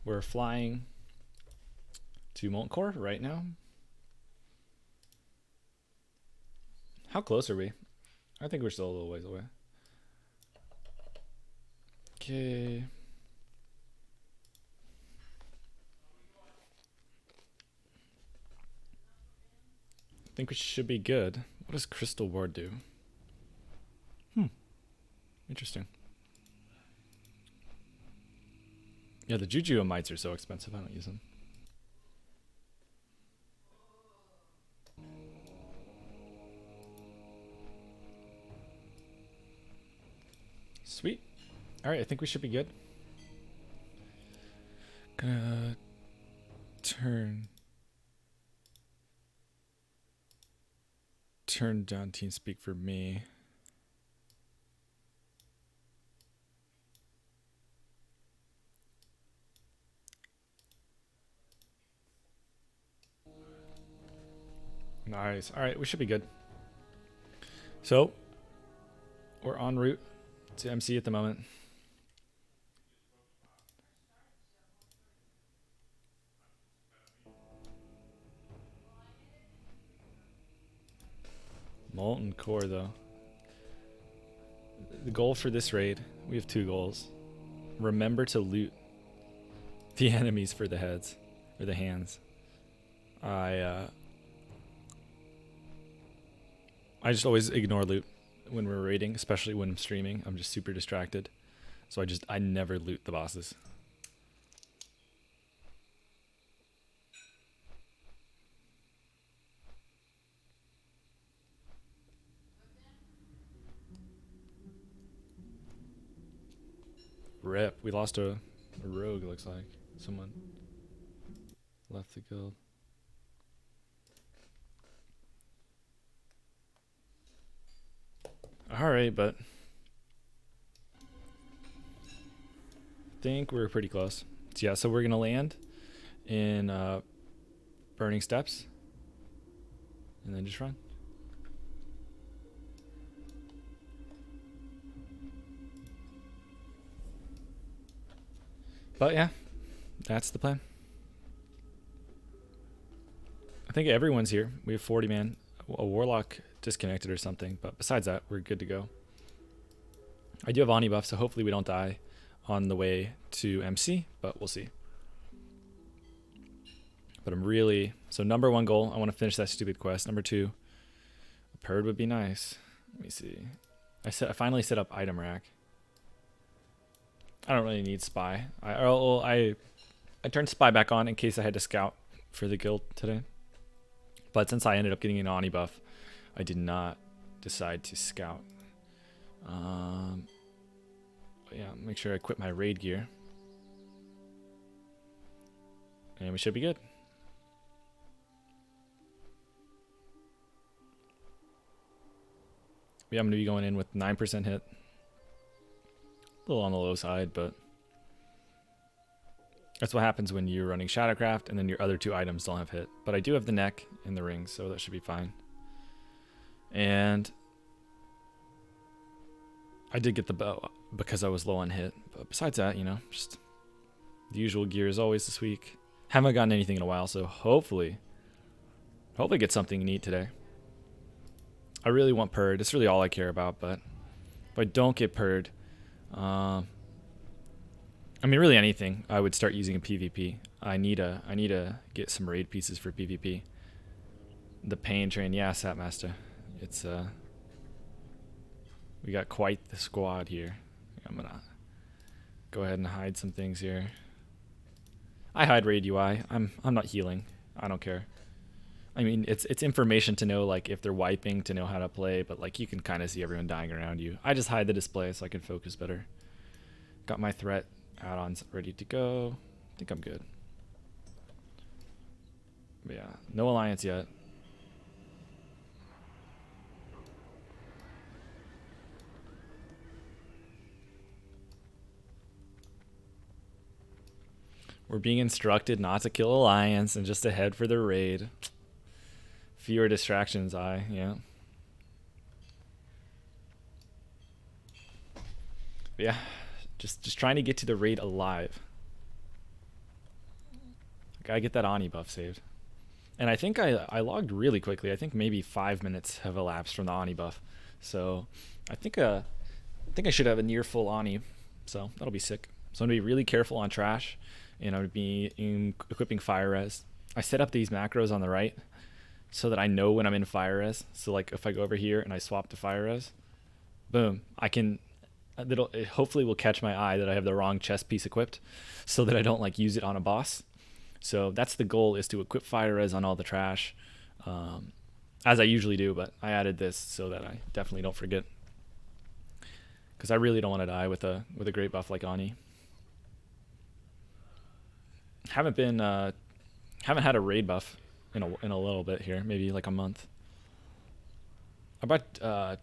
We're flying to Molten Core right now. How close are we? I think we're still a little ways away. Okay. I think we should be good. What does Crystal Ward do? Interesting. Yeah, the Juju mites are so expensive. I don't use them. Sweet. All right, I think we should be good. Gonna turn down TeamSpeak for me. Nice. All right, we should be good. So, we're en route to MC at the moment. Molten Core, though. The goal for this raid, we have 2 goals. Remember to loot the enemies for the heads, or the hands. I just always ignore loot when we're raiding, especially when I'm streaming. I'm just super distracted. So I never loot the bosses. Rip. We lost a rogue, looks like. Someone left the guild. Alright, but I think we're pretty close. So yeah, so we're gonna land in Burning Steps and then just run. But yeah, that's the plan. I think everyone's here. We have 40 man. A warlock disconnected or something, but besides that, we're good to go. I do have Ani buff, so hopefully we don't die on the way to MC, but we'll see. But I'm really... So number 1 goal, I want to finish that stupid quest. Number 2, a Perd would be nice. Let me see. I finally set up item rack. I don't really need spy. I turned spy back on in case I had to scout for the guild today. But since I ended up getting an Ani buff, I did not decide to scout. Yeah, make sure I equip my raid gear. And we should be good. Yeah, I'm going to be going in with 9% hit. A little on the low side, but that's what happens when you're running Shadowcraft and then your other 2 items don't have hit. But I do have the neck and the ring, so that should be fine. And I did get the bow because I was low on hit. But besides that, you know, just the usual gear as always this week. Haven't gotten anything in a while, so hopefully get something neat today. I really want Purd. It's really all I care about, but if I don't get Purd, I mean, really anything, I would start using a PvP. I need to get some raid pieces for PvP. The pain train, yeah, Sapmaster. It's we got quite the squad here. I'm gonna go ahead and hide some things here. I hide raid UI. I'm not healing. I don't care. I mean, it's information to know, like, if they're wiping, to know how to play, but like you can kind of see everyone dying around you. I just hide the display so I can focus better. Got my threat add-ons ready to go. I think I'm good. But yeah, no alliance yet. We're being instructed not to kill alliance and just to head for the raid. Fewer distractions, yeah. But yeah, just trying to get to the raid alive. Gotta get that Ani buff saved. And I think I logged really quickly. I think maybe 5 minutes have elapsed from the Ani buff. So I think I should have a near full Ani. So that'll be sick. So I'm gonna be really careful on trash, and I'm gonna be equipping fire res. I set up these macros on the right so that I know when I'm in fire res. So like if I go over here and I swap to fire res, boom, it hopefully will catch my eye that I have the wrong chest piece equipped, so that I don't like use it on a boss. So that's the goal, is to equip fire res on all the trash, as I usually do, but I added this so that I definitely don't forget, because I really don't want to die with a great buff like Ani. Haven't had a raid buff in a little bit here, maybe like a month. I bought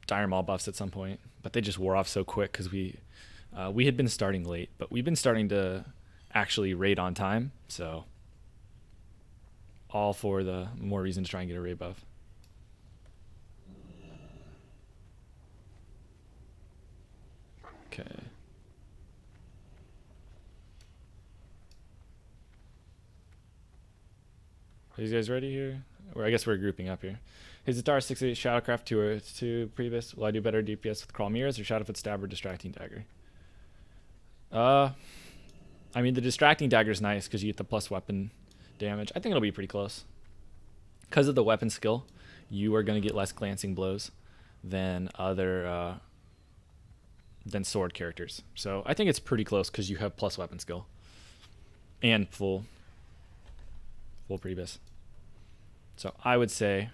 dire maul buffs at some point, but they just wore off so quick because we had been starting late, but we've been starting to actually raid on time, so all for the more reason to try and get a raid buff. Okay. Are you guys ready here? Or I guess we're grouping up here. His Zatar 68 Shadowcraft 2 previous. Will I do better DPS with Crawl Mirrors or Shadowfoot Stab or Distracting Dagger? I mean, the Distracting Dagger is nice because you get the plus weapon damage. I think it'll be pretty close. Because of the weapon skill, you are going to get less glancing blows than other than sword characters. So I think it's pretty close because you have plus weapon skill and full previous. So I would say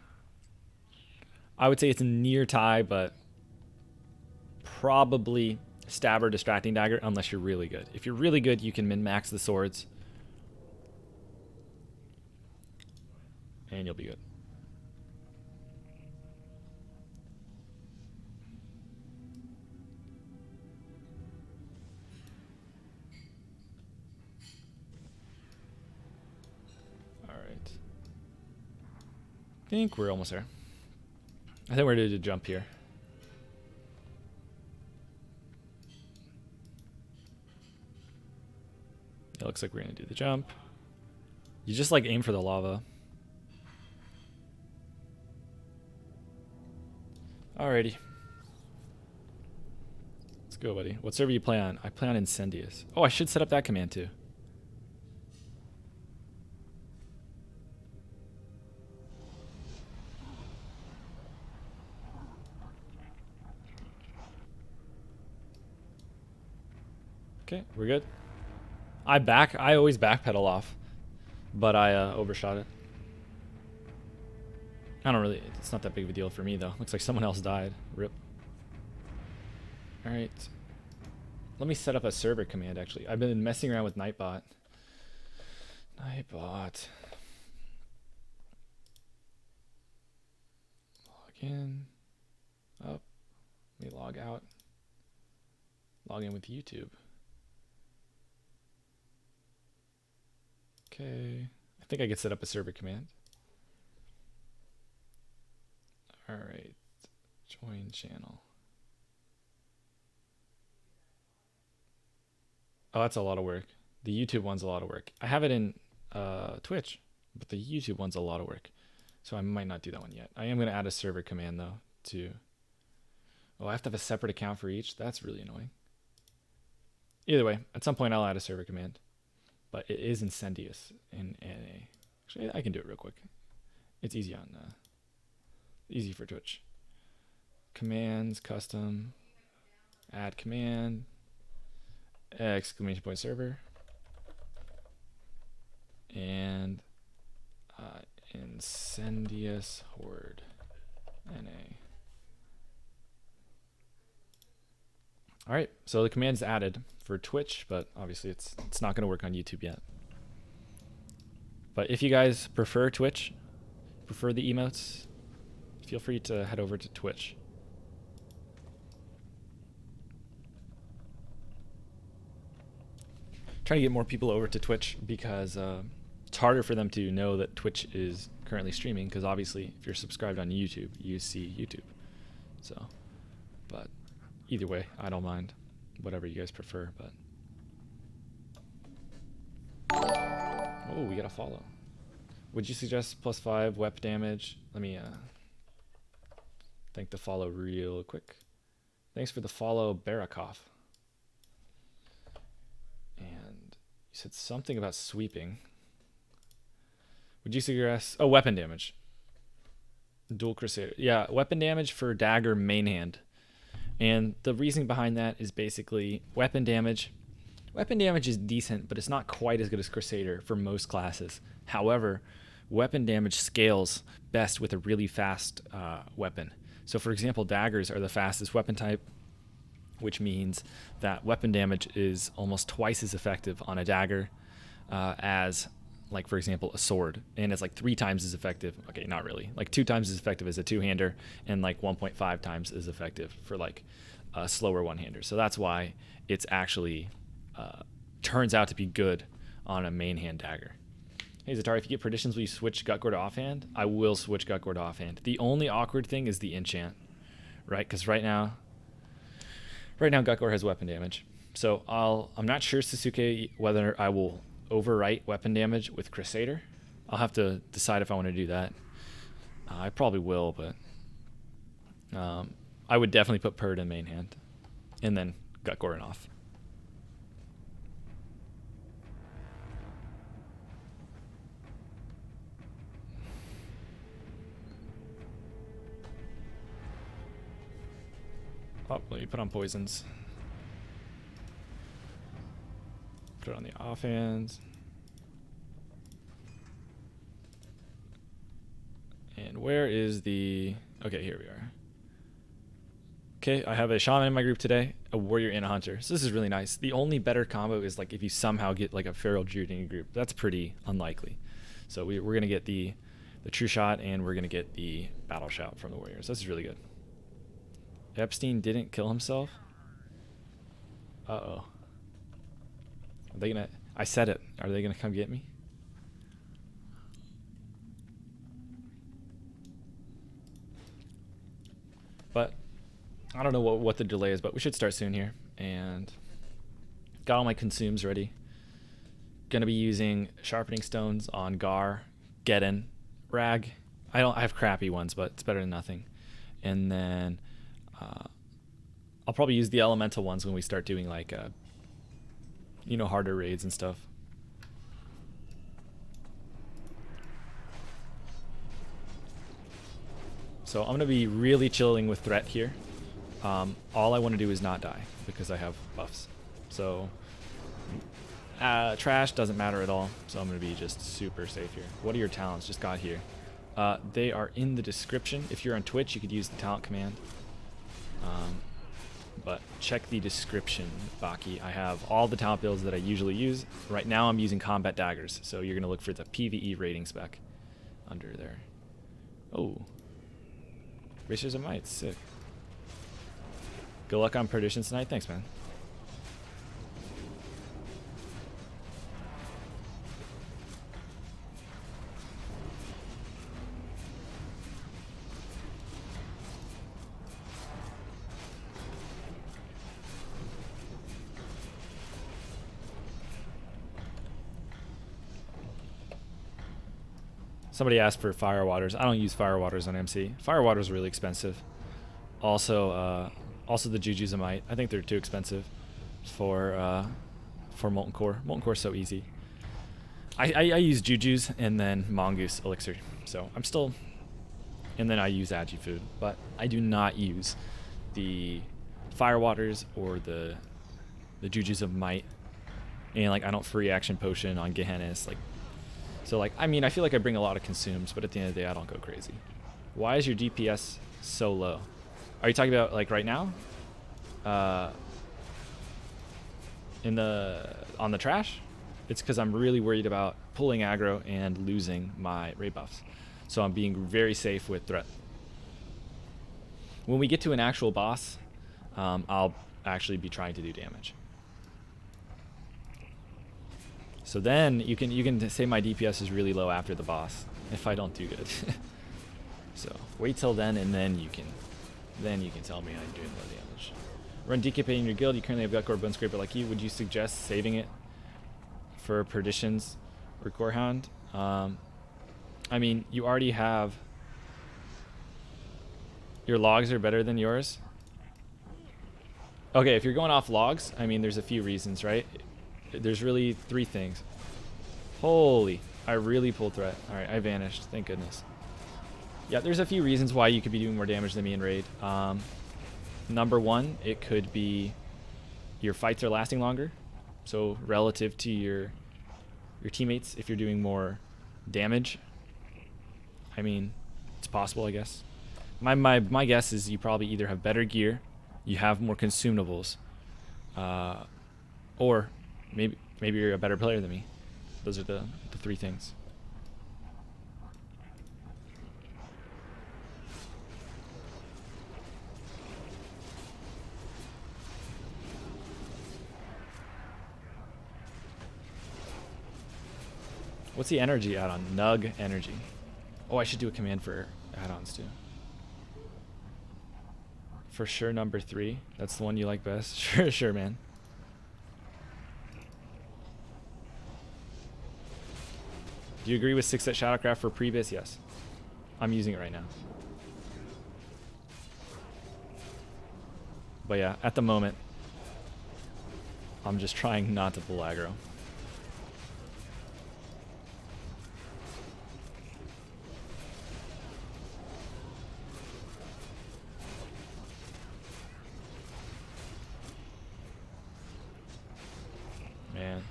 it's a near tie, but probably Stab or Distracting Dagger unless you're really good. If you're really good, you can min-max the swords and you'll be good. All right. I think we're almost there. I think we're ready to jump here. It looks like we're going to do the jump. You just like aim for the lava. Alrighty. Let's go, buddy. What server you play on? I play on Incendius. Oh, I should set up that command too. Okay, we're good. I always backpedal off, but I overshot it. It's not that big of a deal for me though. Looks like someone else died. Rip. Alright. Let me set up a server command actually. I've been messing around with Nightbot. Log in. Up. Let me log out. Log in with YouTube. Okay, I think I could set up a server command. All right, join channel. Oh, that's a lot of work. The YouTube one's a lot of work. I have it in Twitch, but the YouTube one's a lot of work. So I might not do that one yet. I am going to add a server command though to... Oh, I have to have a separate account for each? That's really annoying. Either way, at some point I'll add a server command. But it is Incendius in NA. Actually, I can do it real quick. It's easy on, easy for Twitch. Commands, custom, add command, exclamation point server, and Incendius Horde NA. All right, so the command's added for Twitch, but obviously it's not going to work on YouTube yet. But if you guys prefer Twitch, prefer the emotes, feel free to head over to Twitch. Trying to get more people over to Twitch because it's harder for them to know that Twitch is currently streaming, because obviously if you're subscribed on YouTube, you see YouTube. So, but either way, I don't mind. Whatever you guys prefer, but... Oh, we got a follow. Would you suggest +5 WEP damage? Let me thank the follow real quick. Thanks for the follow, Barakov. And you said something about sweeping. Would you suggest... Oh, weapon damage. Dual Crusader. Yeah, weapon damage for dagger main hand. And the reason behind that is basically weapon damage. Weapon damage is decent, but it's not quite as good as Crusader for most classes. However, weapon damage scales best with a really fast weapon. So for example, daggers are the fastest weapon type, which means that weapon damage is almost twice as effective on a dagger as, like, for example, a sword. And it's like 3 times as effective. Okay, not really. Like 2 times as effective as a two-hander, and like 1.5 times as effective for like a slower one-hander. So that's why it's actually turns out to be good on a main hand dagger. Hey Zatari, if you get Perditions, will you switch Gutgore to offhand? I will switch Gutgore to offhand. The only awkward thing is the enchant, right? Because right now Gutgore has weapon damage. So I'm not sure, Sasuke, whether I will overwrite weapon damage with Crusader. I'll have to decide if I want to do that. I probably will, but I would definitely put Perd in main hand and then Gutgore in off. Oh, let me put on poisons. Put it on the offhand. And where is the... Okay, here we are. Okay, I have a shaman in my group today, a warrior and a hunter. So this is really nice. The only better combo is like if you somehow get like a feral druid in your group. That's pretty unlikely. So we're going to get the true shot, and we're going to get the battle shout from the warriors. This is really good. Epstein didn't kill himself? Uh-oh. Are they gonna... I said it. Are they gonna come get me? But I don't know what the delay is, but we should start soon here. And got all my consumes ready. Gonna be using sharpening stones on Gar, Geddon, Rag. I have crappy ones, but it's better than nothing. And then I'll probably use the elemental ones when we start doing like harder raids and stuff. So I'm gonna be really chilling with threat here. All I want to do is not die because I have buffs. So trash doesn't matter at all. So I'm gonna be just super safe here. What are your talents? Just got here. They are in the description. If you're on Twitch, you could use the talent command. But check the description, Baki. I have all the talent builds that I usually use. Right now I'm using combat daggers, so you're going to look for the PvE rating spec under there. Oh. Racers of Might, sick. Good luck on Perdition tonight. Thanks, man. Somebody asked for fire waters. I don't use fire waters on MC. Fire water is really expensive. Also the Jujus of Might. I think they're too expensive for Molten Core. Molten Core is so easy. I use Jujus and then Mongoose Elixir. So I'm still... And then I use Agi Food. But I do not use the fire waters or the Jujus of Might. And like I don't free action potion on Gehennis. So like, I mean, I feel like I bring a lot of consumes, but at the end of the day, I don't go crazy. Why is your DPS so low? Are you talking about like right now? On the trash? It's because I'm really worried about pulling aggro and losing my raid buffs. So I'm being very safe with threat. When we get to an actual boss, I'll actually be trying to do damage. So then you can say my DPS is really low after the boss if I don't do good. So wait till then, and then you can tell me I'm doing low damage. Run DKP in your guild. You currently have Gutgore Bone Scraper like you. Would you suggest saving it for Perditions for Corehound. I mean, you already have... Your logs are better than yours? Okay, if you're going off logs, I mean, there's a few reasons, right? There's really 3 things. Holy, I really pulled threat. All right, I vanished. Thank goodness. Yeah, there's a few reasons why you could be doing more damage than me in raid. Number 1, it could be your fights are lasting longer. So relative to your teammates, if you're doing more damage, I mean, it's possible, I guess. My guess is you probably either have better gear, you have more consumables, or maybe you're a better player than me. Those are the 3 things. What's the energy add-on? Nug energy. Oh, I should do a command for add-ons too. For sure, number 3. That's the one you like best. Sure, man. Do you agree with 6-set Shadowcraft for Prebis? Yes. I'm using it right now. But yeah, at the moment, I'm just trying not to pull aggro. Man.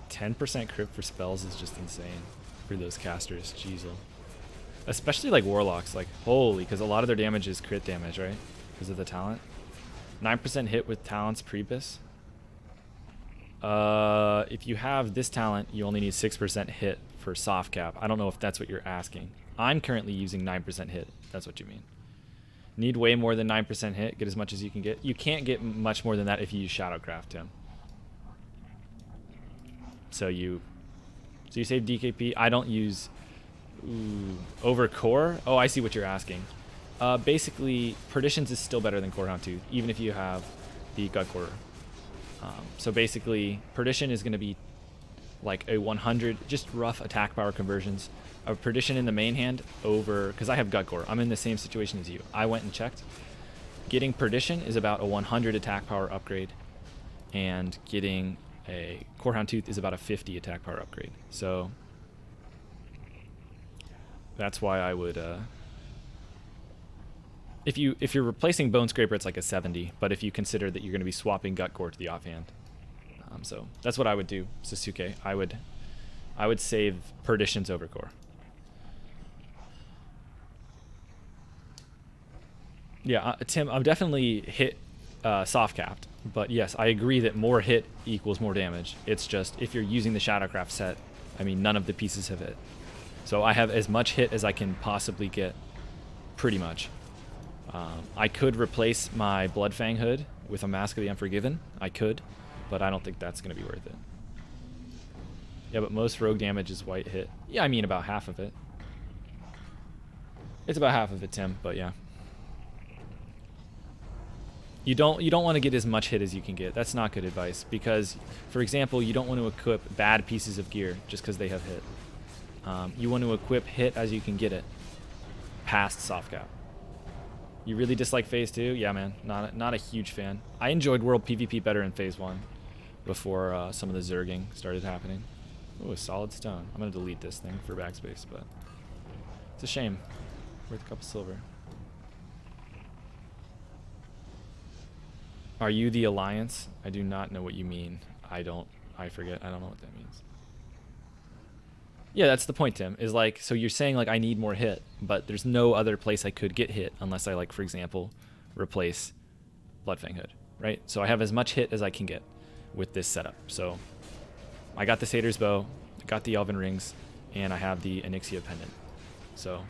10% crit for spells is just insane for those casters. Jeez. Especially like warlocks, like holy, because a lot of their damage is crit damage, right? Because of the talent. 9% hit with talents Prebis. If you have this talent, you only need 6% hit for soft cap. I don't know if that's what you're asking. I'm currently using 9% hit. That's what you mean. Need way more than 9% hit. Get as much as you can get. You can't get much more than that if you use Shadowcraft, Tim. So you save DKP. I don't use over core. Oh, I see what you're asking. Basically, Perditions is still better than Corehound 2, even if you have the Gut Core. So basically, Perdition is going to be like a 100, just rough attack power conversions of Perdition in the main hand over, because I have Gut Core. I'm in the same situation as you. I went and checked. Getting Perdition is about a 100 attack power upgrade, and getting a Corehound Tooth is about a 50 attack power upgrade. So that's why I would, if you're replacing Bone Scraper, it's like a 70. But if you consider that you're going to be swapping Gut Core to the offhand, so that's what I would do, Sasuke. I would save Perditions over Core. Yeah, Tim, I'm definitely hit soft capped, but yes, I agree that more hit equals more damage. It's just if you're using the Shadowcraft set, I mean, none of the pieces have hit. So I have as much hit as I can possibly get, pretty much. I could replace my Bloodfang hood with a Mask of the Unforgiven. I could, but I don't think that's going to be worth it. Yeah, but most rogue damage is white hit. Yeah, I mean about half of it. It's about half of it, Tim, but yeah. You don't want to get as much hit as you can get. That's not good advice, because, for example, you don't want to equip bad pieces of gear just because they have hit. You want to equip hit as you can get it, past soft cap. You really dislike Phase 2? Yeah, man, not a huge fan. I enjoyed World PvP better in Phase 1 before some of the zerging started happening. Ooh, a solid stone. I'm going to delete this thing for backspace, but it's a shame. Worth a couple silver. Are you the Alliance? I do not know what you mean. I forget. I don't know what that means. Yeah, that's the point, Tim. Is like, so you're saying like I need more hit, but there's no other place I could get hit unless I, like, for example, replace Bloodfang Hood, right? So I have as much hit as I can get with this setup. So I got the Satyr's Bow, I got the Elven Rings, and I have the Onyxia Pendant. So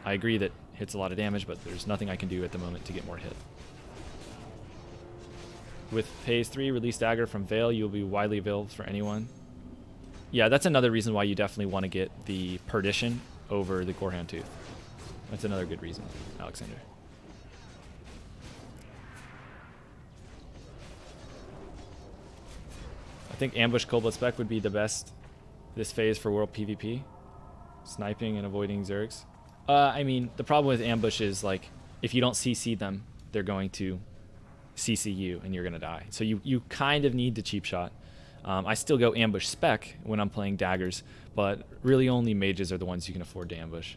I agree that hits a lot of damage, but there's nothing I can do at the moment to get more hit. With Phase 3, release Dagger from Veil, you will be widely available for anyone. Yeah, that's another reason why you definitely want to get the Perdition over the Corehound Tooth. That's another good reason, Alexander. think ambush Cobalt Spec would be the best this phase for world PvP. Sniping and avoiding Zergs. I mean, the problem with ambush is, like, if you don't CC them, they're going to CC you and you're going to die. So you kind of need the cheap shot. I still go ambush spec when I'm playing daggers, but really only mages are the ones you can afford to ambush.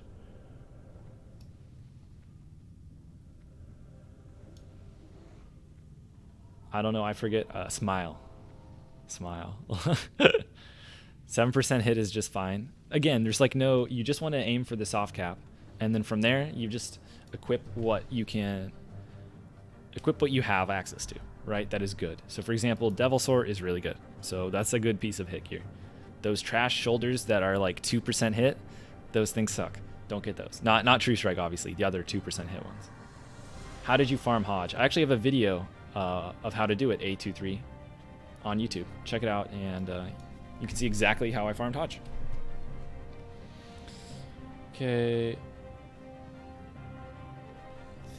I don't know, I forget. Smile. Smile. 7% hit is just fine. Again, there's like no, you just want to aim for the soft cap. And then from there, you just equip what you have access to, right? That is good. So for example, Devil Sword is really good. So that's a good piece of hit gear. Those trash shoulders that are like 2% hit, those things suck. Don't get those. Not True Strike, obviously, the other 2% hit ones. How did you farm Hodge? I actually have a video of how to do it, A23, on YouTube. Check it out, and you can see exactly how I farmed Hodge. Okay. I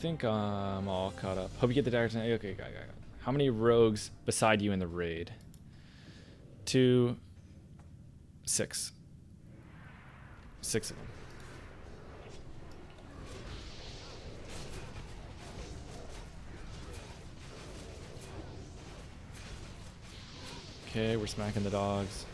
think I'm all caught up. Hope you get the dagger tonight. Okay, got it. How many rogues beside you in the raid? 2, 6. 6 of them. Okay, we're smacking the dogs.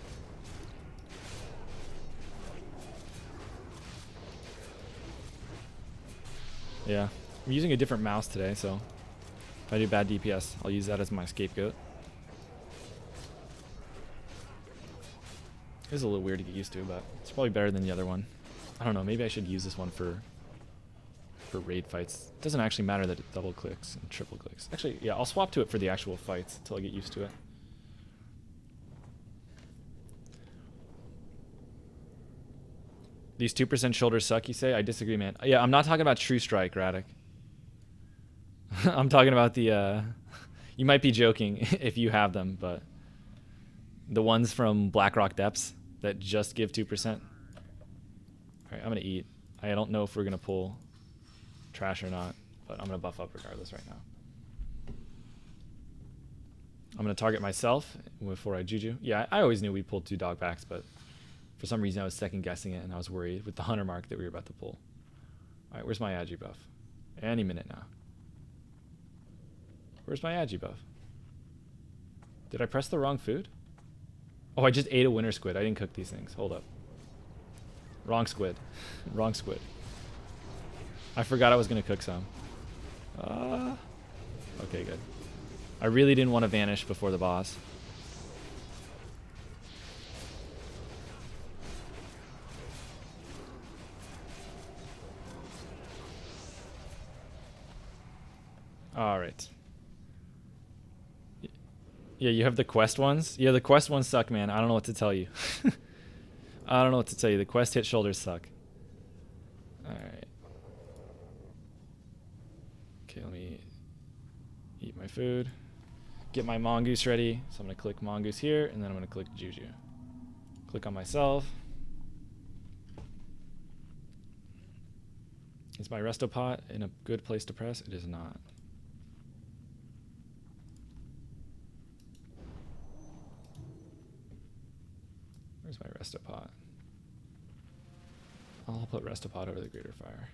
Yeah, I'm using a different mouse today, so if I do bad DPS, I'll use that as my scapegoat. It is a little weird to get used to, but it's probably better than the other one. I don't know, maybe I should use this one for raid fights. It doesn't actually matter that it double clicks and triple clicks. Actually, yeah, I'll swap to it for the actual fights until I get used to it. These 2% shoulders suck, you say? I disagree, man. Yeah, I'm not talking about True Strike, Radek. I'm talking about the... you might be joking if you have them, but... the ones from Blackrock Depths that just give 2%. Alright, I'm going to eat. I don't know if we're going to pull trash or not, but I'm going to buff up regardless right now. I'm going to target myself before I juju. Yeah, I always knew we pulled 2 dog backs, but... for some reason, I was second guessing it, and I was worried with the hunter mark that we were about to pull. All right, where's my agi buff? Any minute now. Where's my agi buff? Did I press the wrong food? Oh, I just ate a winter squid. I didn't cook these things. Hold up. Wrong squid. Wrong squid. I forgot I was going to cook some. Okay, good. I really didn't want to vanish before the boss. All right. Yeah, you have the quest ones? Yeah, the quest ones suck, man. I don't know what to tell you. I don't know what to tell you. The quest hit shoulders suck. All right. Okay, let me eat my food. Get my mongoose ready. So I'm going to click mongoose here, and then I'm going to click juju. Click on myself. Is my resto pot in a good place to press? It is not. Where's my Restopod? I'll put Restopod over the Greater Fire.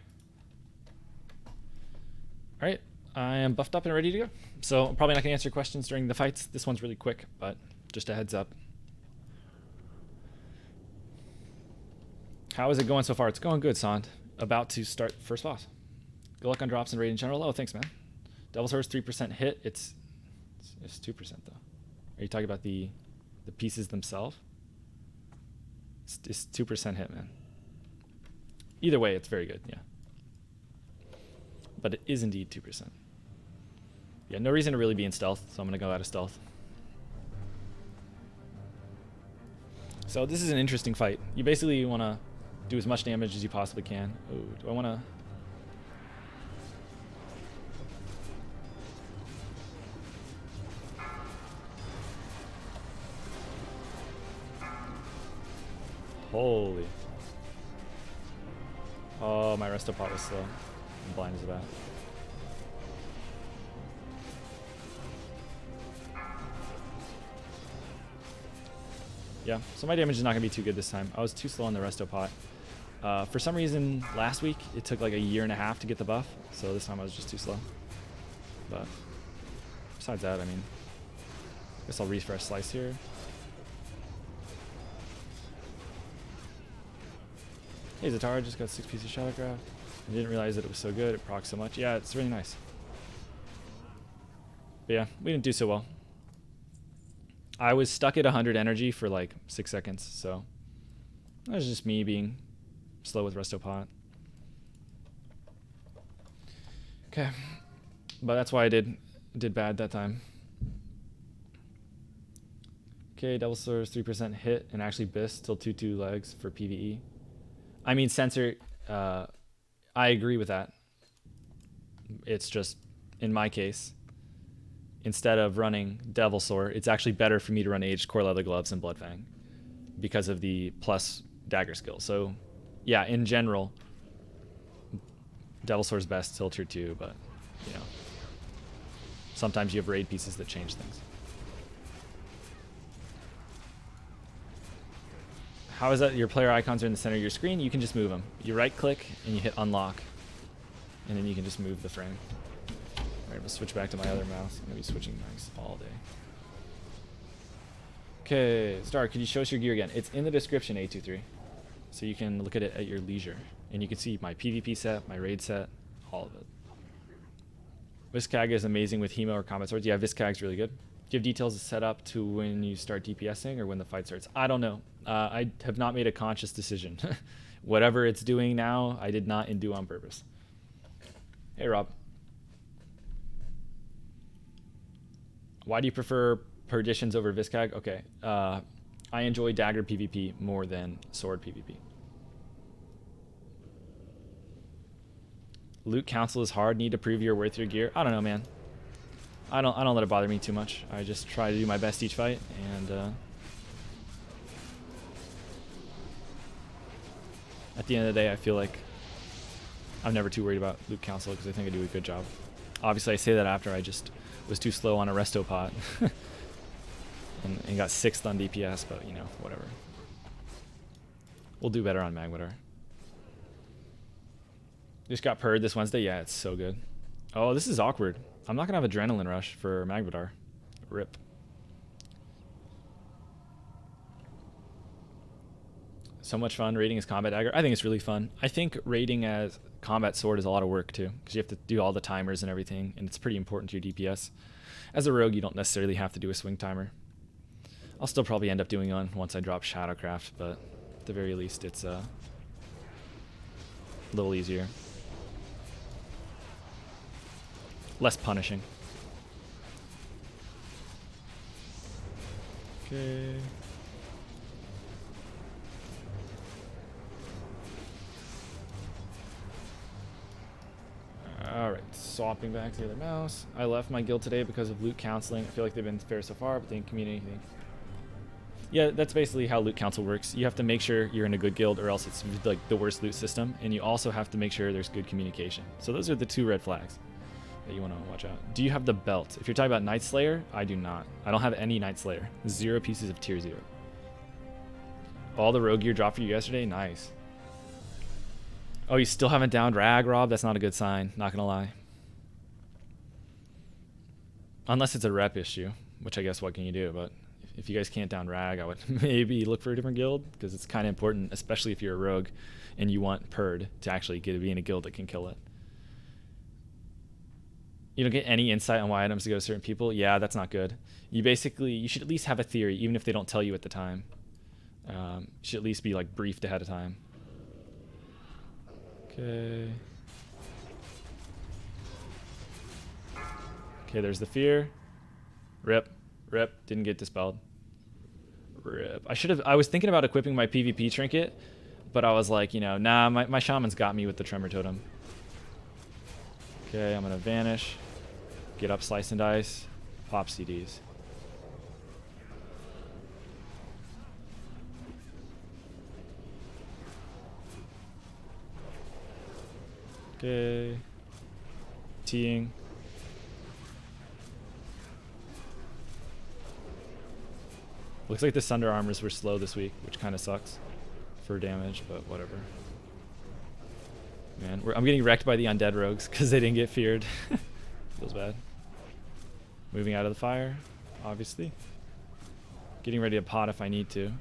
Alright, I am buffed up and ready to go. So I'm probably not going to answer questions during the fights. This one's really quick, but just a heads up. How is it going so far? It's going good, Sant. About to start first boss. Good luck on drops and raid in general. Oh, thanks, man. Devil's Horse 3% hit. It's 2% though. Are you talking about the pieces themselves? It's 2% hit, man. Either way, it's very good, yeah. But it is indeed 2%. Yeah, no reason to really be in stealth, so I'm going to go out of stealth. So this is an interesting fight. You basically want to do as much damage as you possibly can. Oh, do I want to... Holy. Oh, my Restopod was slow. I'm blind as a bat. Yeah, so my damage is not going to be too good this time. I was too slow on the resto pot. For some reason, last week, it took like a year and a half to get the buff. So this time I was just too slow. But besides that, I mean, I guess I'll refresh Slice here. Hey, Zatara just got 6 pieces of Shadowcraft. I didn't realize that it was so good. It procs so much. Yeah, it's really nice. But yeah, we didn't do so well. I was stuck at 100 energy for like 6 seconds, so that was just me being slow with Resto Pot. Okay, but that's why I did bad that time. Okay, Devil Source 3% hit and actually Biss till 2/2 legs for PvE. I mean, Sensor, I agree with that. It's just, in my case, instead of running Devil Sword, it's actually better for me to run Aged Core Leather Gloves and Bloodfang because of the plus dagger skill. So, yeah, in general, Devil Sword's best till tier 2, but, you know, sometimes you have raid pieces that change things. How is that? Your player icons are in the center of your screen. You can just move them. You right click and you hit unlock, and then you can just move the frame. Alright, we'll switch back to my other mouse. I'm going to be switching mics all day. Okay, Star, could you show us your gear again? It's in the description, 823. So you can look at it at your leisure. And you can see my PvP set, my raid set, all of it. Viscag is amazing with Hemo or Combat Swords. Yeah, Viscag's really good. Do you have details set up to when you start DPSing or when the fight starts? I don't know. I have not made a conscious decision. Whatever it's doing now, I did not do on purpose. Hey, Rob. Why do you prefer Perditions over Viscag? Okay. I enjoy dagger PvP more than sword PvP. Loot Council is hard. Need to prove you're worth your gear. I don't know, man. I don't let it bother me too much. I just try to do my best each fight, and at the end of the day, I feel like I'm never too worried about Loot Council because I think I do a good job. Obviously, I say that after I just was too slow on a resto pot and got 6th on DPS, but you know, whatever. We'll do better on Magmadar. Just got purred this Wednesday. Yeah, it's so good. Oh, this is awkward. I'm not going to have Adrenaline Rush for Magmadar. RIP. So much fun raiding as Combat Dagger. I think it's really fun. I think raiding as Combat Sword is a lot of work too, because you have to do all the timers and everything, and it's pretty important to your DPS. As a rogue, you don't necessarily have to do a swing timer. I'll still probably end up doing one once I drop Shadowcraft, but at the very least, it's a little easier. Less punishing. Okay. Alright, swapping back to the other mouse. I left my guild today because of loot counseling. I feel like they've been fair so far, but they didn't communicate anything. Yeah, that's basically how loot council works. You have to make sure you're in a good guild or else it's like the worst loot system, and you also have to make sure there's good communication. So those are the 2 red flags that you want to watch out. Do you have the belt? If you're talking about Night Slayer, I do not. I don't have any Night Slayer. 0 pieces of tier 0. All the rogue gear dropped for you yesterday? Nice. Oh, you still haven't downed Rag, Rob? That's not a good sign, not gonna lie. Unless it's a rep issue, which I guess what can you do, but if you guys can't down Rag, I would maybe look for a different guild, because it's kind of important, especially if you're a rogue and you want Purd to actually be in a guild that can kill it. You don't get any insight on why items go to certain people? Yeah, that's not good. You should at least have a theory, even if they don't tell you at the time. You should at least be like briefed ahead of time. Okay. Okay, there's the fear. Rip. Rip. Didn't get dispelled. Rip. I was thinking about equipping my PvP trinket, but I was like, you know, nah, my shaman's got me with the Tremor Totem. Okay, I'm gonna vanish. Get up, slice and dice. Pop CDs. Okay. Teeing. Looks like the Sunder armors were slow this week, which kind of sucks for damage, but whatever. Man, I'm getting wrecked by the undead rogues because they didn't get feared. Feels bad. Moving out of the fire, obviously. Getting ready to pot if I need to.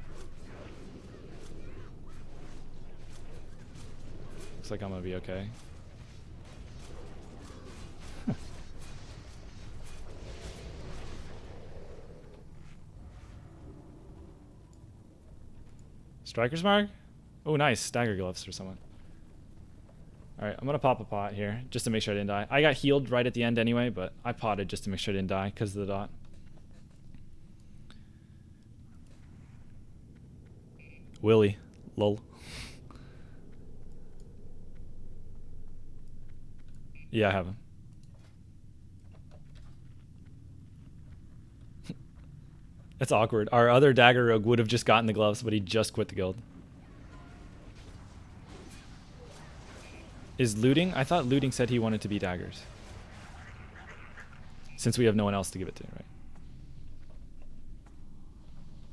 Looks like I'm gonna be okay. Striker's mark? Oh, nice. Dagger gloves for someone. Alright, I'm gonna pop a pot here just to make sure I didn't die. I got healed right at the end anyway, but I potted just to make sure I didn't die because of the dot. Willie. Lol. Yeah, I have him. That's awkward. Our other dagger rogue would have just gotten the gloves, but he just quit the guild. Is looting? I thought looting said he wanted to be daggers. Since we have no one else to give it to, right?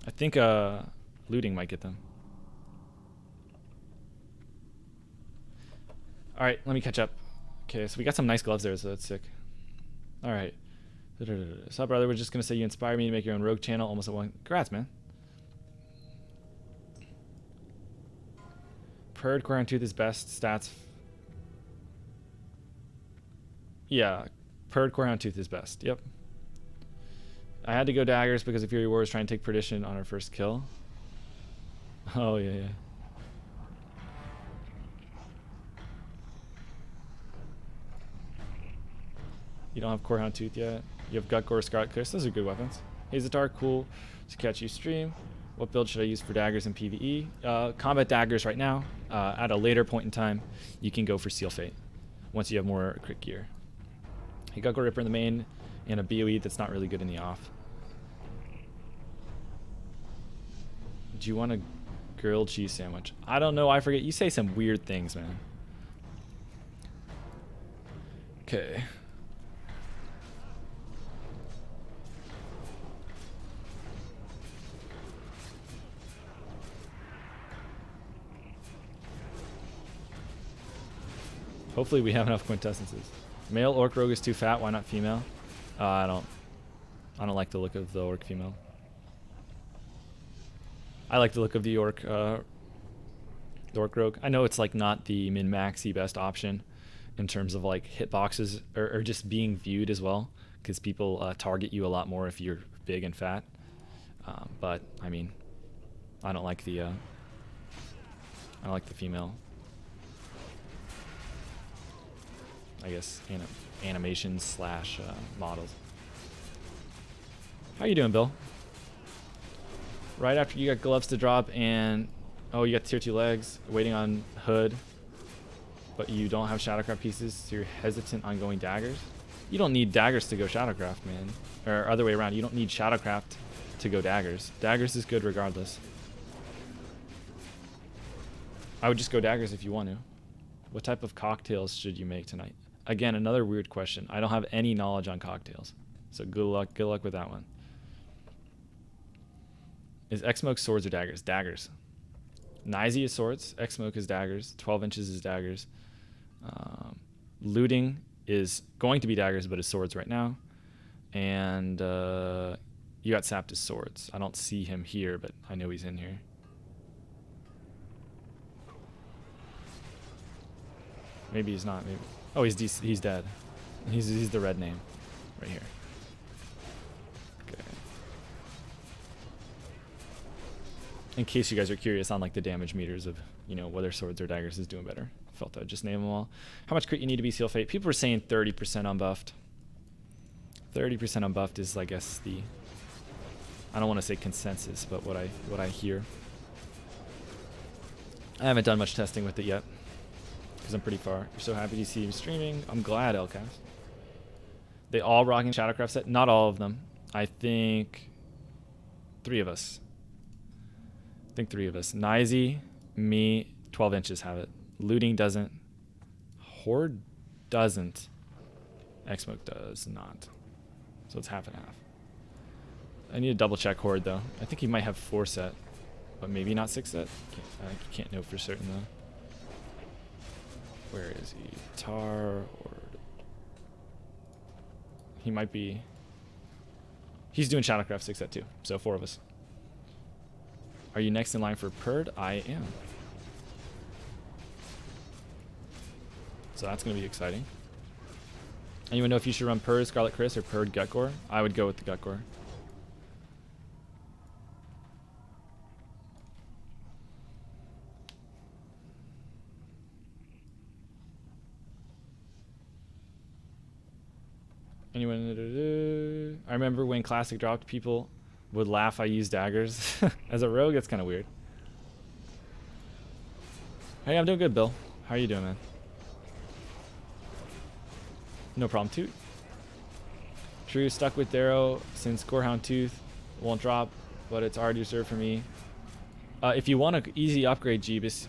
I think looting might get them. Alright, let me catch up. Okay, so we got some nice gloves there, so that's sick. Alright. So, brother, we're just going to say you inspired me to make your own rogue channel almost at one. Congrats, man. Purred, Core on Tooth is best. Stats. Yeah, Purred, Core on Tooth is best. Yep. I had to go daggers because the Fury War was trying to take Perdition on our first kill. Oh, yeah, yeah. You don't have Corehound Tooth yet. You have Gut Gore, Scarlet Curse. Those are good weapons. Hazatar, cool to catch you stream. What build should I use for daggers in PvE? Combat daggers right now. At a later point in time, you can go for Seal Fate once you have more crit gear. You got Gut Ripper in the main and a BOE that's not really good in the off. Do you want a grilled cheese sandwich? I don't know. I forget. You say some weird things, man. Okay. Hopefully we have enough quintessences. Male orc rogue is too fat. Why not female? I don't like the look of the orc female. I like the look of the orc rogue. I know it's like not the min-maxy best option in terms of like hitboxes or just being viewed as well, because people target you a lot more if you're big and fat. But I mean, I don't like the female. I guess animations slash models. How you doing, Bill? Right after you got gloves to drop and oh, you got tier 2 legs, waiting on hood, but you don't have Shadowcraft pieces, so you're hesitant on going daggers. You don't need daggers to go Shadowcraft, man. Or other way around, you don't need Shadowcraft to go daggers. Daggers is good regardless. I would just go daggers if you want to. What type of cocktails should you make tonight? Again, another weird question. I don't have any knowledge on cocktails, so good luck with that one. Is X-Smoke swords or daggers? Daggers. Nizy is swords. X-Smoke is daggers. 12 inches is daggers. Looting is going to be daggers, but is swords right now. And you got Sapped as swords. I don't see him here, but I know he's in here. Maybe he's not. Maybe. Oh, he's dead. He's the red name right here. Okay. In case you guys are curious on like the damage meters of, you know, whether swords or daggers is doing better. Felt I'd just name them all. How much crit you need to be Seal Fate? People are saying 30% unbuffed. 30% unbuffed is, I guess, the, I don't want to say consensus, but what I hear. I haven't done much testing with it yet, because I'm pretty far. You're so happy to see me streaming. I'm glad, LCast. They all rocking Shadowcraft set? Not all of them. I think 3 of us. I think 3 of us. Nizy, me, 12 inches have it. Looting doesn't. Horde doesn't. X-Smoke does not. So it's half and half. I need to double check Horde though. I think he might have 4 set, but maybe not 6 set. Can't know for certain though. Where is he? Tar or he might be. He's doing Shadowcraft 6 set too. So 4 of us. Are you next in line for Perd? I am. So that's gonna be exciting. Anyone know if you should run Perd Scarlet Chris or Perd Gutgore? I would go with the Gutgore. Anyone? I remember when Classic dropped, people would laugh I used daggers. As a rogue, it's kind of weird. Hey, I'm doing good, Bill. How are you doing, man? No problem, too. True, stuck with Darrow since Gorehound Tooth won't drop, but it's already reserved for me. If you want an easy upgrade, Jeebus,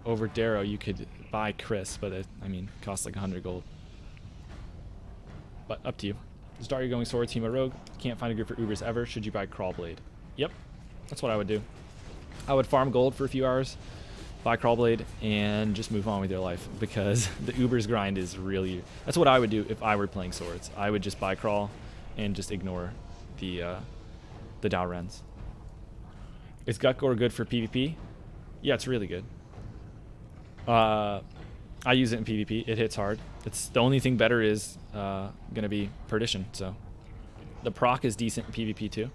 over Darrow, you could buy Chris, but it, I mean, costs like 100 gold. But up to you. Start your going sword, team a rogue. Can't find a group for Ubers ever. Should you buy Crawlblade? Yep, that's what I would do. I would farm gold for a few hours, buy Crawlblade, and just move on with your life, because the Ubers grind is really. That's what I would do if I were playing swords. I would just buy Crawl and just ignore the Dowrens. Is Gutgore good for PvP? Yeah, it's really good. I use it in PvP. It hits hard. It's the only thing better is gonna be Perdition. So the proc is decent in PvP too.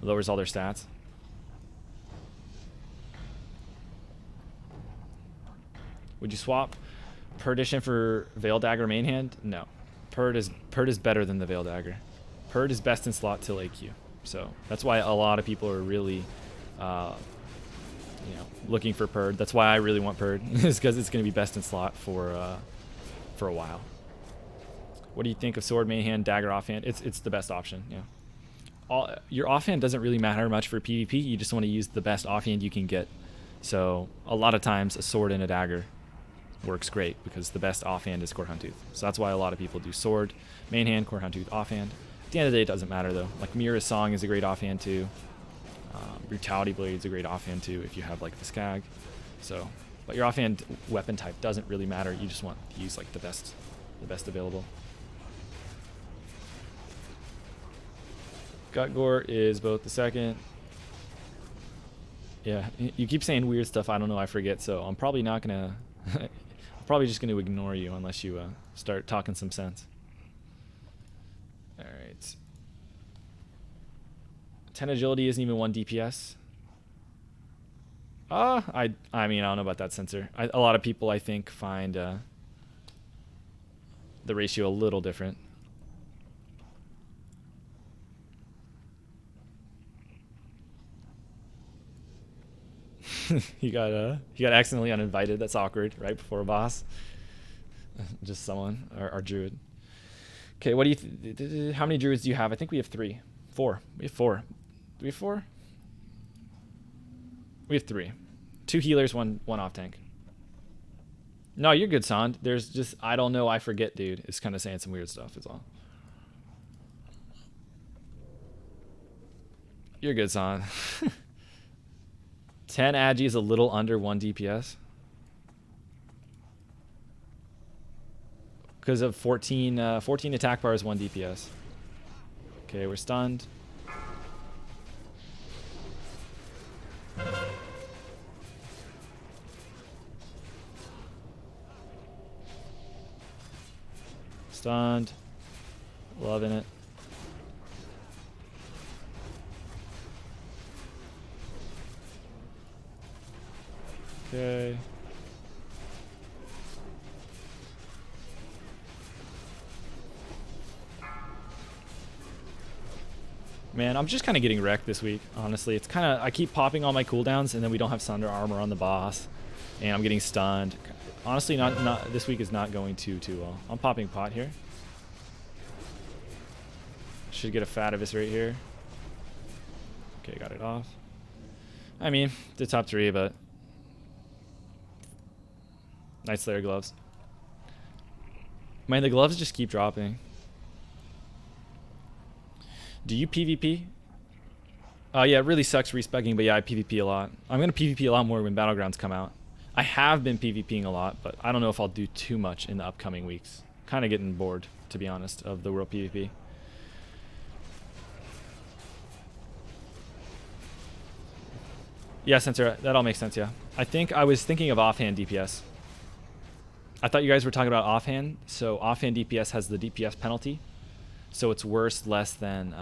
Lowers all their stats. Would you swap Perdition for Veil Dagger main hand? No. Perd is better than the Veil Dagger. Perd is best in slot till AQ. So that's why a lot of people are really looking for Perd. That's why I really want Perd, is because it's going to be best in slot for a while. What do you think of sword main hand, dagger offhand? It's the best option. Yeah. Your offhand doesn't really matter much for PvP. You just want to use the best offhand you can get. So a lot of times a sword and a dagger works great because the best offhand is Gorehound Tooth. So that's why a lot of people do sword main hand, Gorehound Tooth offhand. At the end of the day, it doesn't matter though. Like Mira's Song is a great offhand too. Brutality Blade's a great offhand too if you have like the Skag. So, but your offhand weapon type doesn't really matter. You just want to use like the best available. Gutgore is both the second. Yeah, you keep saying weird stuff. I don't know. I forget. So I'm probably not gonna. I'm probably just gonna ignore you unless you start talking some sense. All right. 10 agility isn't even 1 DPS. I mean, I don't know about that sensor. A lot of people, I think, find the ratio a little different. he got accidentally uninvited. That's awkward, right before a boss. Just someone, our druid. Okay, what do you? How many druids do you have? I think we have 3, 4. We have 4. Do we have 4? We have 3. 2 healers, one off tank. No, you're good, Sand. There's just I don't know, I forget, dude. It's kind of saying some weird stuff. Is all. You're good, Sand. 10 agi is a little under 1 DPS. Because of 14 attack bar is 1 DPS. Okay, we're stunned. Stunned. Loving it. Okay. Man, I'm just kind of getting wrecked this week, honestly. It's kind of, I keep popping all my cooldowns and then we don't have Sunder Armor on the boss. And I'm getting stunned. Honestly, not this week is not going too well. I'm popping pot here. Should get a Fatavis right here. Okay, got it off. I mean, the top 3, but Night Slayer gloves. Man, the gloves just keep dropping. Do you PvP? Yeah, it really sucks respeccing, but yeah, I PvP a lot. I'm gonna PvP a lot more when Battlegrounds come out. I have been PvPing a lot, but I don't know if I'll do too much in the upcoming weeks. Kind of getting bored, to be honest, of the world PvP. Yeah, Sensor, that all makes sense, yeah. I think I was thinking of offhand DPS. I thought you guys were talking about offhand. So offhand DPS has the DPS penalty. So it's worse, less than...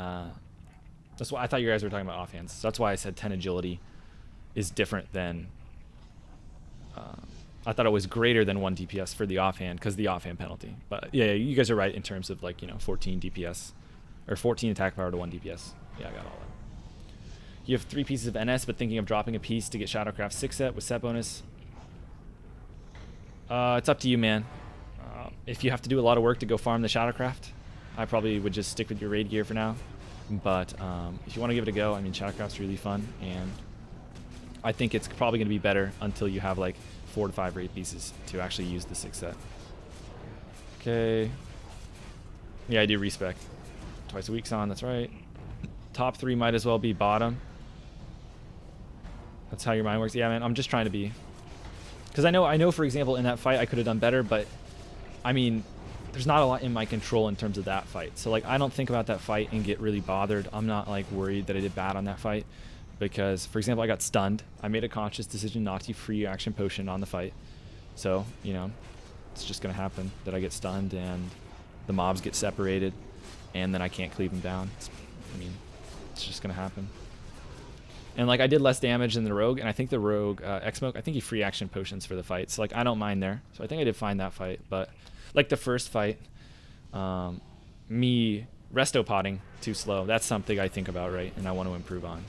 that's why I thought you guys were talking about offhands. So that's why I said 10 agility is different than... I thought it was greater than 1 DPS for the offhand because the offhand penalty. But yeah, you guys are right in terms of like, 14 DPS. Or 14 attack power to 1 DPS. Yeah, I got all that. You have 3 pieces of NS, but thinking of dropping a piece to get Shadowcraft 6 set with set bonus. It's up to you, man. If you have to do a lot of work to go farm the Shadowcraft, I probably would just stick with your raid gear for now. But if you want to give it a go, I mean, Shadowcraft's really fun, and I think it's probably going to be better until you have like 4 to 5 raid pieces to actually use the 6 set. Okay. Yeah, I do respect. Twice a week's on, that's right. Top 3 might as well be bottom. That's how your mind works. Yeah, man, I'm just trying to be... Because I know, for example, in that fight I could have done better, but I mean, there's not a lot in my control in terms of that fight. So like, I don't think about that fight and get really bothered. I'm not like worried that I did bad on that fight because, for example, I got stunned. I made a conscious decision not to free action potion on the fight. So, it's just going to happen that I get stunned and the mobs get separated and then I can't cleave them down. It's just going to happen. And like I did less damage than the rogue, and I think the rogue X-Smoke, I think he free action potions for the fight. So like I don't mind there. So I think I did fine that fight. But like the first fight, me resto potting too slow. That's something I think about, right? And I want to improve on.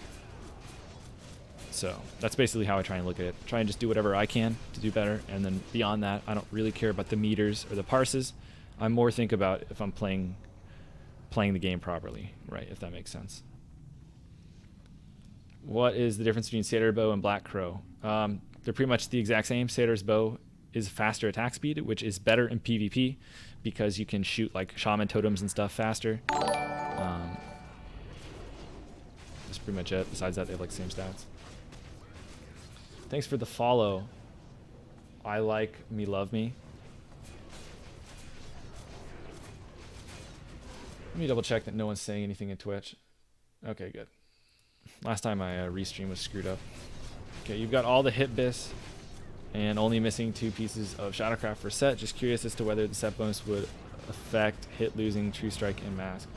So that's basically how I try and look at it. Try and just do whatever I can to do better. And then beyond that, I don't really care about the meters or the parses. I more think about if I'm playing the game properly, right? If that makes sense. What is the difference between Satyr Bow and Black Crow? They're pretty much the exact same. Satyr's Bow is faster attack speed, which is better in PvP because you can shoot like shaman totems and stuff faster. That's pretty much it. Besides that, they have like same stats. Thanks for the follow. I like me, love me. Let me double check that no one's saying anything in Twitch. Okay, good. Last time I restream was screwed up. Okay, you've got all the hit bis and only missing 2 pieces of Shadowcraft for set. Just curious as to whether the set bonus would affect hit losing, True Strike, and Mask.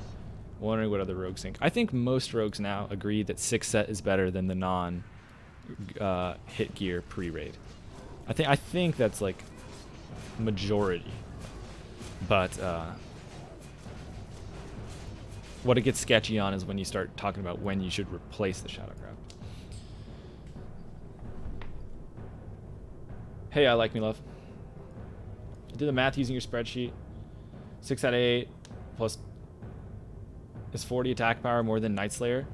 Wondering what other rogues think. I think most rogues now agree that 6 set is better than the non hit gear pre-raid. I think that's like majority. But what it gets sketchy on is when you start talking about when you should replace the Shadowcraft. Hey, I like me, love. I did the math using your spreadsheet. 6 out of 8 plus is 40 attack power more than Night Slayer.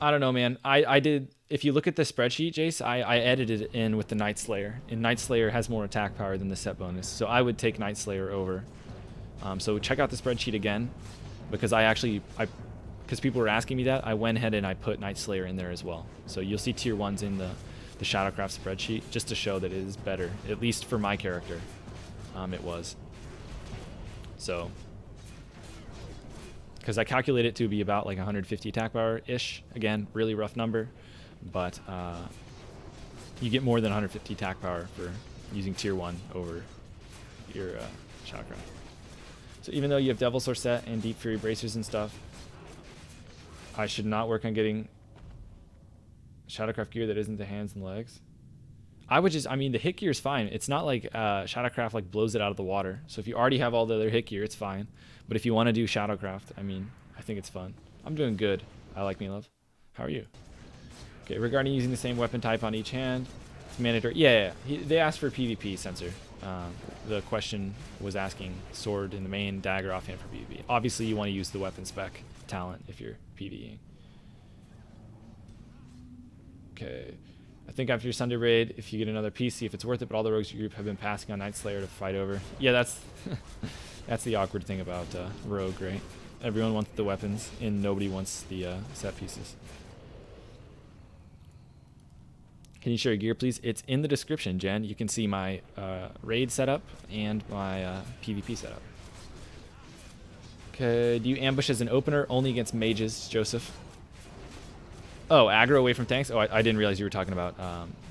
I don't know, man. I did. If you look at the spreadsheet, Jace, I edited it in with the Night Slayer, and Night Slayer has more attack power than the set bonus. So I would take Night Slayer over. So check out the spreadsheet again, because because people were asking me that, I went ahead and I put Night Slayer in there as well. So you'll see tier 1s in the Shadowcraft spreadsheet, just to show that it is better, at least for my character. It was. So, because I calculate it to be about like 150 attack power-ish. Again, really rough number, but you get more than 150 attack power for using tier 1 over your Shadowcraft. So even though you have Devil Sword set and Deep Fury bracers and stuff, I should not work on getting Shadowcraft gear that isn't the hands and legs. I mean, the hit gear is fine. It's not like Shadowcraft like blows it out of the water. So if you already have all the other hit gear, it's fine. But if you want to do Shadowcraft, I mean, I think it's fun. I'm doing good. I like me, love. How are you? Okay, regarding using the same weapon type on each hand, it's mandatory. Yeah. They asked for PvP sensor. The question was asking sword in the main, dagger offhand for PvP. Obviously, you want to use the weapon spec talent if you're PvEing. Okay. I think after your Sunday raid, if you get another piece, see if it's worth it, but all the rogues in your group have been passing on Night Slayer to fight over. Yeah, that's that's the awkward thing about Rogue, right? Everyone wants the weapons, and nobody wants the set pieces. Can you share your gear, please? It's in the description, Jen. You can see my raid setup and my PvP setup. Okay, do you ambush as an opener only against mages, Joseph? Oh, aggro away from tanks? Oh, I didn't realize you were talking about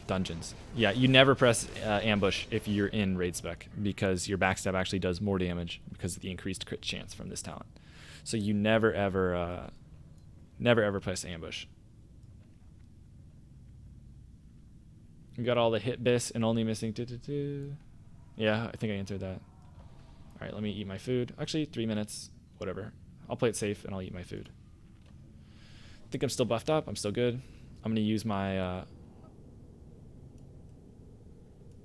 dungeons. Yeah, you never press ambush if you're in raid spec, because your backstab actually does more damage because of the increased crit chance from this talent. So you never ever press ambush. You got all the hit bis and only missing Yeah, I think I answered that. All right, let me eat my food. Actually, 3 minutes, whatever. I'll play it safe and I'll eat my food. I think I'm still buffed up. I'm still good. I'm gonna use my.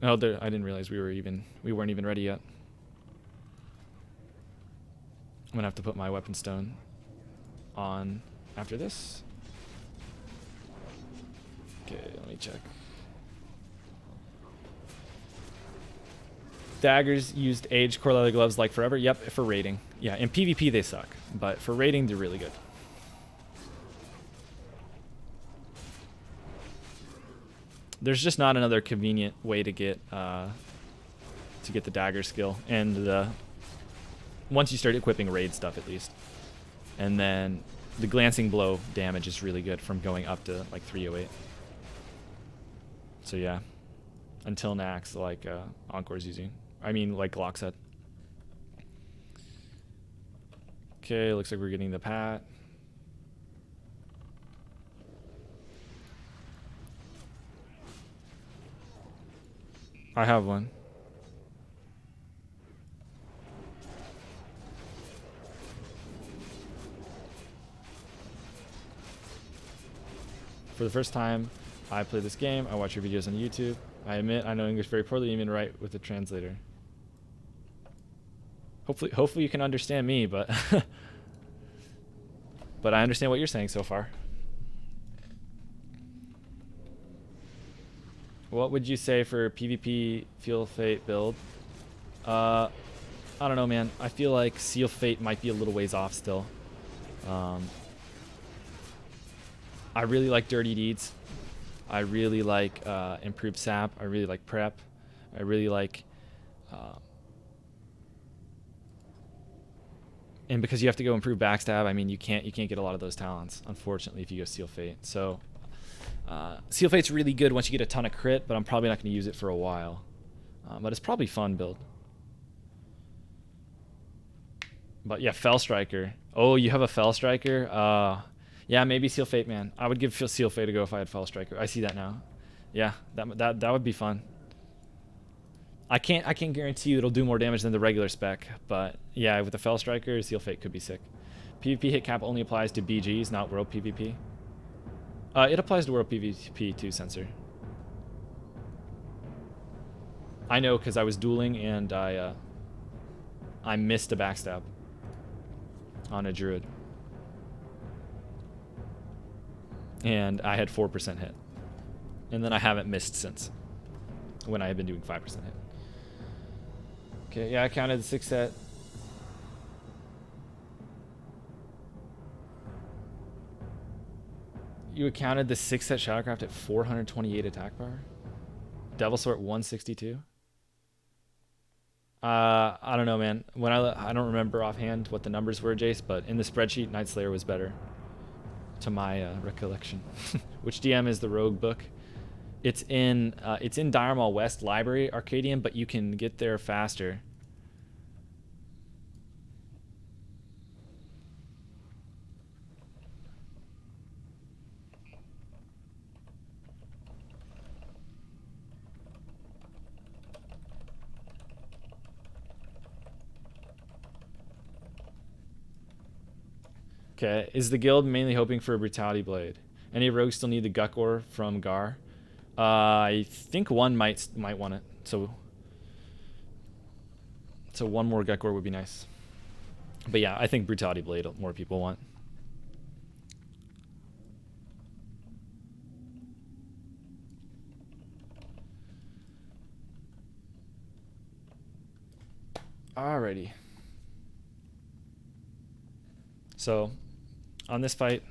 Oh, I didn't realize we weren't even ready yet. I'm gonna have to put my weapon stone on after this. Okay, let me check. Daggers used aged core leather gloves like forever. Yep, for raiding. Yeah, in PvP they suck, but for raiding they're really good. There's just not another convenient way to get the dagger skill, and once you start equipping raid stuff at least, and then the glancing blow damage is really good from going up to like 308. So yeah, until Nax, like Encore's using. I mean, like Glock said. Okay, looks like we're getting the pat. I have one. For the first time I play this game, I watch your videos on YouTube. I admit I know English very poorly, even right with the translator. Hopefully you can understand me, but but I understand what you're saying so far. What would you say for PvP Feel Fate build? I don't know, man. I feel like Seal Fate might be a little ways off still. I really like Dirty Deeds. I really like Improved Sap. I really like Prep. I really like... and because you have to go improve Backstab, I mean, you can't get a lot of those talents, unfortunately, if you go Seal Fate. So, Seal Fate's really good once you get a ton of crit, but I'm probably not going to use it for a while. But it's probably fun build. But yeah, Fell Striker. Oh, you have a Fell Striker? Yeah, maybe Seal Fate, man. I would give Seal Fate a go if I had Fell Striker. I see that now. Yeah, that would be fun. I can't guarantee you it'll do more damage than the regular spec, but yeah, with the Fell Striker, Seal Fate could be sick. PvP hit cap only applies to BGs, not World PvP. It applies to World PvP too, Sensor. I know because I was dueling and I missed a backstab on a druid. And I had 4% hit. And then I haven't missed since, when I had been doing 5% hit. Okay, yeah, I counted the 6 set. You accounted the 6 set Shadowcraft at 428 attack power? Devil Sword 162? I don't know, man. I don't remember offhand what the numbers were, Jace, but in the spreadsheet, Night Slayer was better, to my recollection. Which DM is the Rogue book? It's in Dire Maul West Library Arcadium, but you can get there faster. Okay, is the guild mainly hoping for a Brutality Blade? Any rogues still need the Gukor from Gar? I think one might want it. So one more Gukor would be nice. But yeah, I think Brutality Blade more people want. Alrighty. So on this fight,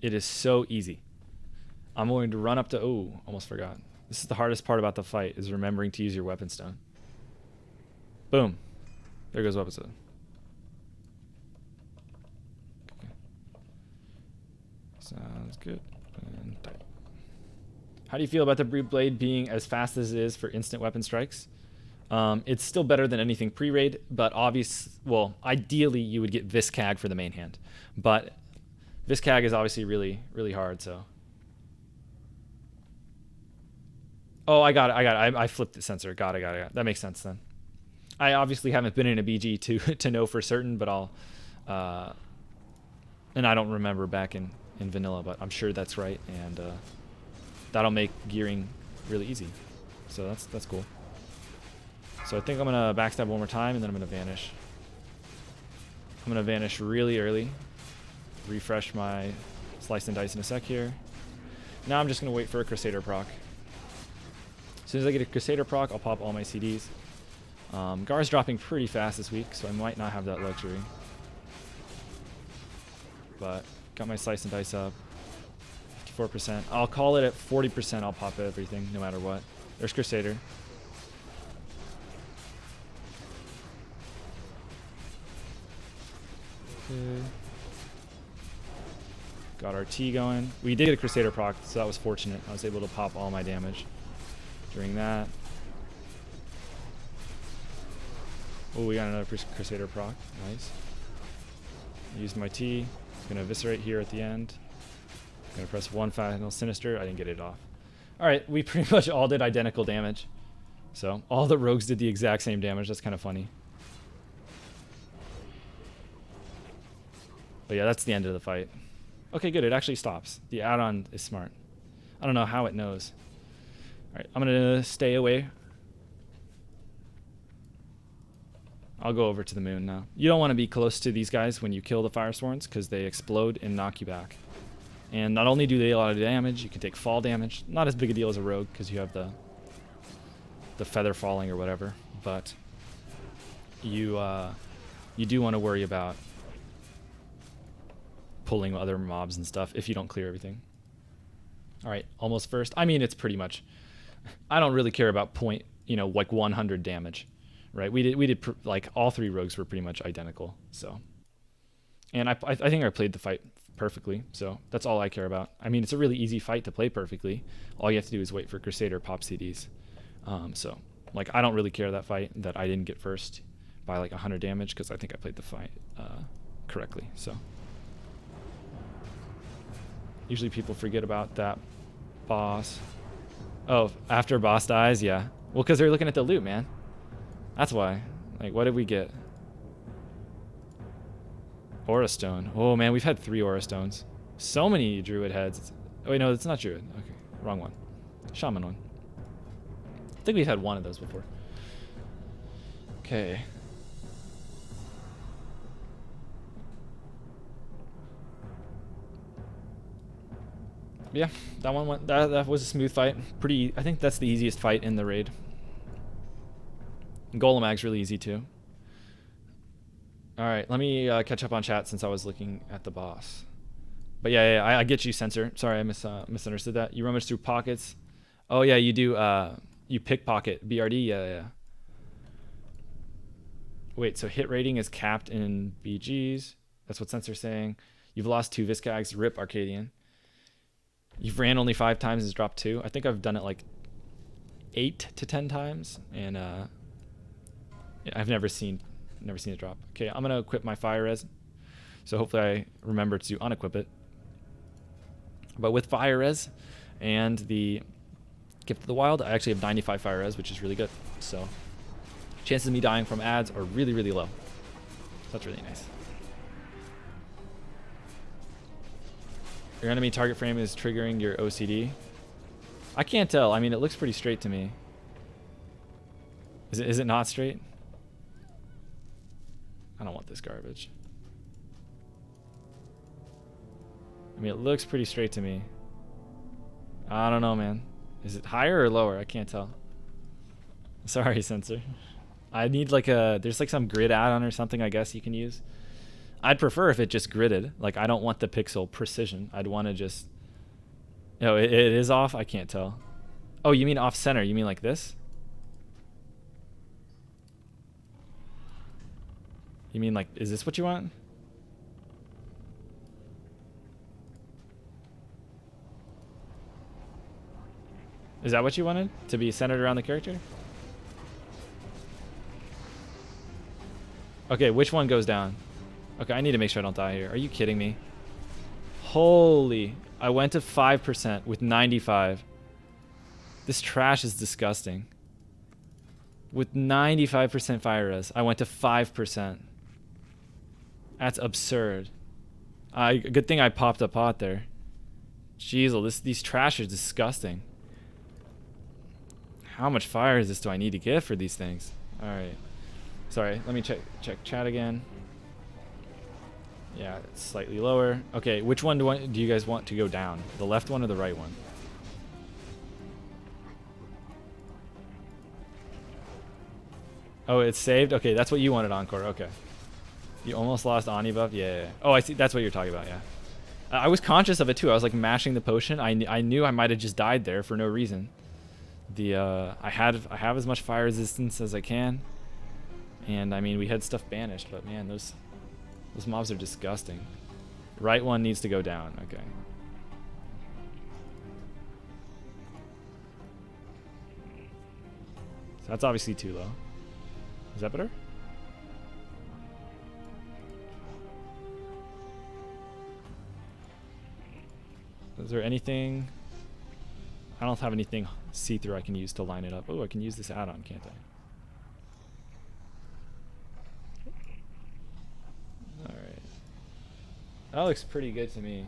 it is so easy. I'm going to run up to, oh, almost forgot. This is the hardest part about the fight, is remembering to use your weapon stone. Boom. There goes weapon stone. Okay. Sounds good. And type. How do you feel about the Brute Blade being as fast as it is for instant weapon strikes? It's still better than anything pre-raid, but ideally you would get Viscag for the main hand. But Viscag is obviously really, really hard, so. Oh, I got it. I flipped the sensor. Got it. That makes sense then. I obviously haven't been in a BG to know for certain, but I'll, and I don't remember back in vanilla, but I'm sure that's right, and that'll make gearing really easy. So that's cool. So I think I'm gonna backstab one more time, and then I'm gonna vanish. I'm gonna vanish really early. Refresh my slice and dice in a sec here. Now I'm just gonna wait for a Crusader proc. As soon as I get a Crusader proc, I'll pop all my CDs. Gar's dropping pretty fast this week, so I might not have that luxury. But got my slice and dice up. 54%. I'll call it at 40%. I'll pop everything, no matter what. There's Crusader. Okay. Got our T going. We did get a Crusader proc, so that was fortunate. I was able to pop all my damage during that. Oh, we got another Crusader proc. Nice. Used my T. Gonna eviscerate here at the end. Gonna press one final Sinister. I didn't get it off. Alright, we pretty much all did identical damage. So, all the rogues did the exact same damage. That's kind of funny. But yeah, that's the end of the fight. Okay, good. It actually stops. The add-on is smart. I don't know how it knows. Alright, I'm gonna stay away. I'll go over to the moon now. You don't want to be close to these guys when you kill the Firesworns, because they explode and knock you back. And not only do they a lot of damage, you can take fall damage. Not as big a deal as a rogue, because you have the feather falling or whatever. But you do want to worry about pulling other mobs and stuff if you don't clear everything. Alright, almost first. I mean, it's pretty much... I don't really care about like 100 damage. Right, we did like all three rogues were pretty much identical. So, and I think I played the fight perfectly. So that's all I care about. I mean, it's a really easy fight to play perfectly. All you have to do is wait for Crusader pop CDs. So like I don't really care that fight that I didn't get first by like 100 damage, because I think I played the fight correctly. So usually people forget about that boss. Oh, after boss dies, yeah. Well, because they're looking at the loot, man. That's why. Like, what did we get? Aura Stone. Oh, man, we've had 3 Aura Stones. So many Druid heads. Oh, wait, no, it's not Druid. Okay, wrong one. Shaman one. I think we've had 1 of those before. Okay. Yeah, that one went. That was a smooth fight. Pretty. I think that's the easiest fight in the raid. Golemag's really easy too. Alright, let me catch up on chat since I was looking at the boss. But yeah, I get you, Censor. Sorry, I misunderstood that. You rummage through pockets. Oh yeah, you do, you pickpocket. BRD, yeah. Wait, so hit rating is capped in BGs. That's what Censor's saying. You've lost 2 Viscags. Rip, Arcadian. You've ran only 5 times and dropped 2. I think I've done it like 8 to 10 times. And, I've never seen it drop. Okay, I'm gonna equip my fire res, so hopefully I remember to unequip it. But with fire res and the Gift of the Wild, I actually have 95 fire res, which is really good. So chances of me dying from ads are really, really low. So that's really nice. Your enemy target frame is triggering your OCD. I can't tell. I mean, it looks pretty straight to me. Is it not straight? I don't want this garbage. I mean, it looks pretty straight to me. I don't know, man. Is it higher or lower? I can't tell. Sorry, Censor. I need like there's like some grid add-on or something, I guess you can use. I'd prefer if it just gridded. Like, I don't want the pixel precision. I'd want to just... No, it is off? I can't tell. Oh, you mean off center. You mean like this? You mean like, is this what you want? Is that what you wanted? To be centered around the character? Okay, which one goes down? Okay, I need to make sure I don't die here. Are you kidding me? Holy... I went to 5% with 95. This trash is disgusting. With 95% fire res, I went to 5%. That's absurd. Good thing I popped a pot there. Jeez, these trash are disgusting. How much fire resist do I need to get for these things? Alright. Sorry, let me check chat again. Yeah, it's slightly lower. Okay, which one do you guys want to go down? The left one or the right one? Oh, it's saved? Okay, that's what you wanted, Encore. Okay. You almost lost Ani buff? Yeah. Oh, I see. That's what you're talking about, yeah. I was conscious of it, too. I was, like, mashing the potion. I knew I might have just died there for no reason. I have as much fire resistance as I can. And, I mean, we had stuff banished, but, man, those mobs are disgusting. Right one needs to go down. Okay. So that's obviously too low. Is that better? Is there anything? I don't have anything see-through I can use to line it up. Oh, I can use this add-on, can't I? Alright. That looks pretty good to me.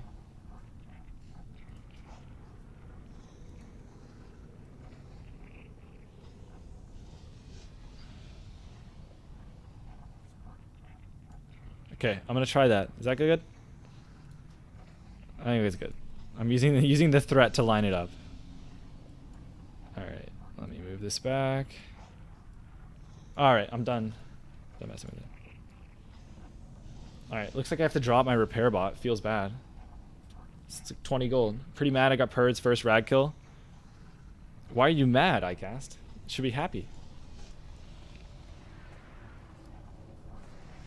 Okay, I'm gonna try that. Is that good? I think it's good. I'm using the threat to line it up. Alright, let me move this back. Alright, I'm done. Done messing with it. Alright, looks like I have to drop my repair bot. Feels bad. It's like 20 gold. Pretty mad I got Perd's first rad kill. Why are you mad, iCast? Should be happy.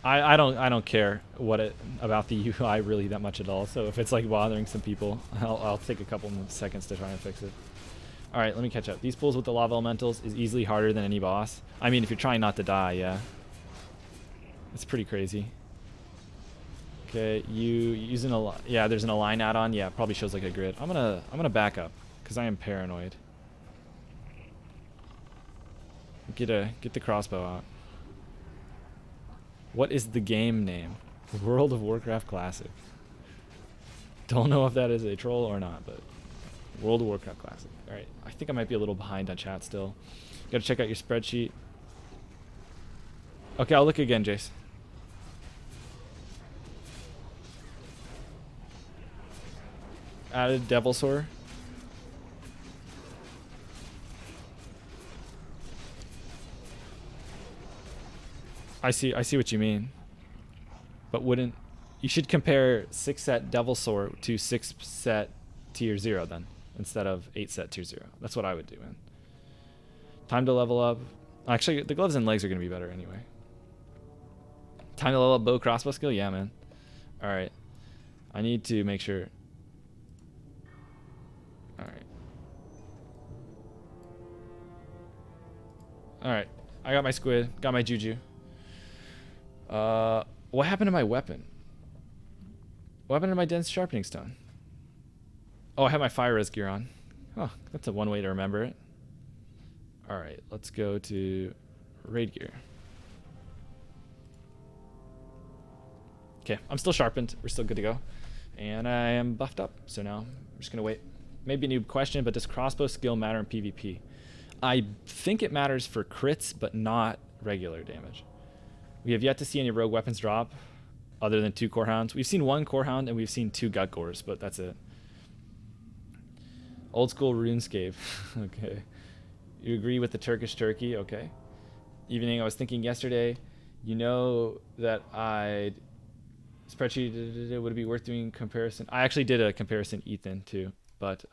I don't care about the UI really that much at all. So if it's like bothering some people, I'll take a couple seconds to try and fix it. All right, let me catch up. These pulls with the lava elementals is easily harder than any boss. I mean, if you're trying not to die, yeah. It's pretty crazy. Okay, you using a yeah. There's an align add-on. Yeah, probably shows like a grid. I'm gonna back up because I am paranoid. Get the crossbow out. What is the game name? World of Warcraft Classic. Don't know if that is a troll or not, but World of Warcraft Classic. Alright, I think I might be a little behind on chat still. Gotta check out your spreadsheet. Okay, I'll look again, Jace. Added Devil Sword. I see what you mean. But wouldn't you should compare 6 set Devil Sword to 6 set tier 0 then, instead of 8 set tier 0. That's what I would do, man. Time to level up. Actually, the gloves and legs are gonna be better anyway. Time to level up bow crossbow skill? Yeah, man. Alright. I need to make sure. Alright. Alright. I got my squid, got my juju. What happened to my weapon? What happened to my dense sharpening stone? Oh, I have my fire res gear on. Oh, that's one way to remember it. Alright, let's go to raid gear. Okay, I'm still sharpened. We're still good to go. And I am buffed up. So now I'm just going to wait. Maybe a new question, but does crossbow skill matter in PvP? I think it matters for crits, but not regular damage. We have yet to see any rogue weapons drop other than 2 core hounds. We've seen 1 core hound and we've seen 2 gut cores, but that's it. Old school RuneScape. Okay. You agree with the Turkish turkey? Okay. Evening, I was thinking yesterday, you know that I'd Spreadsheet, would it be worth doing comparison? I actually did a comparison Ethan too, but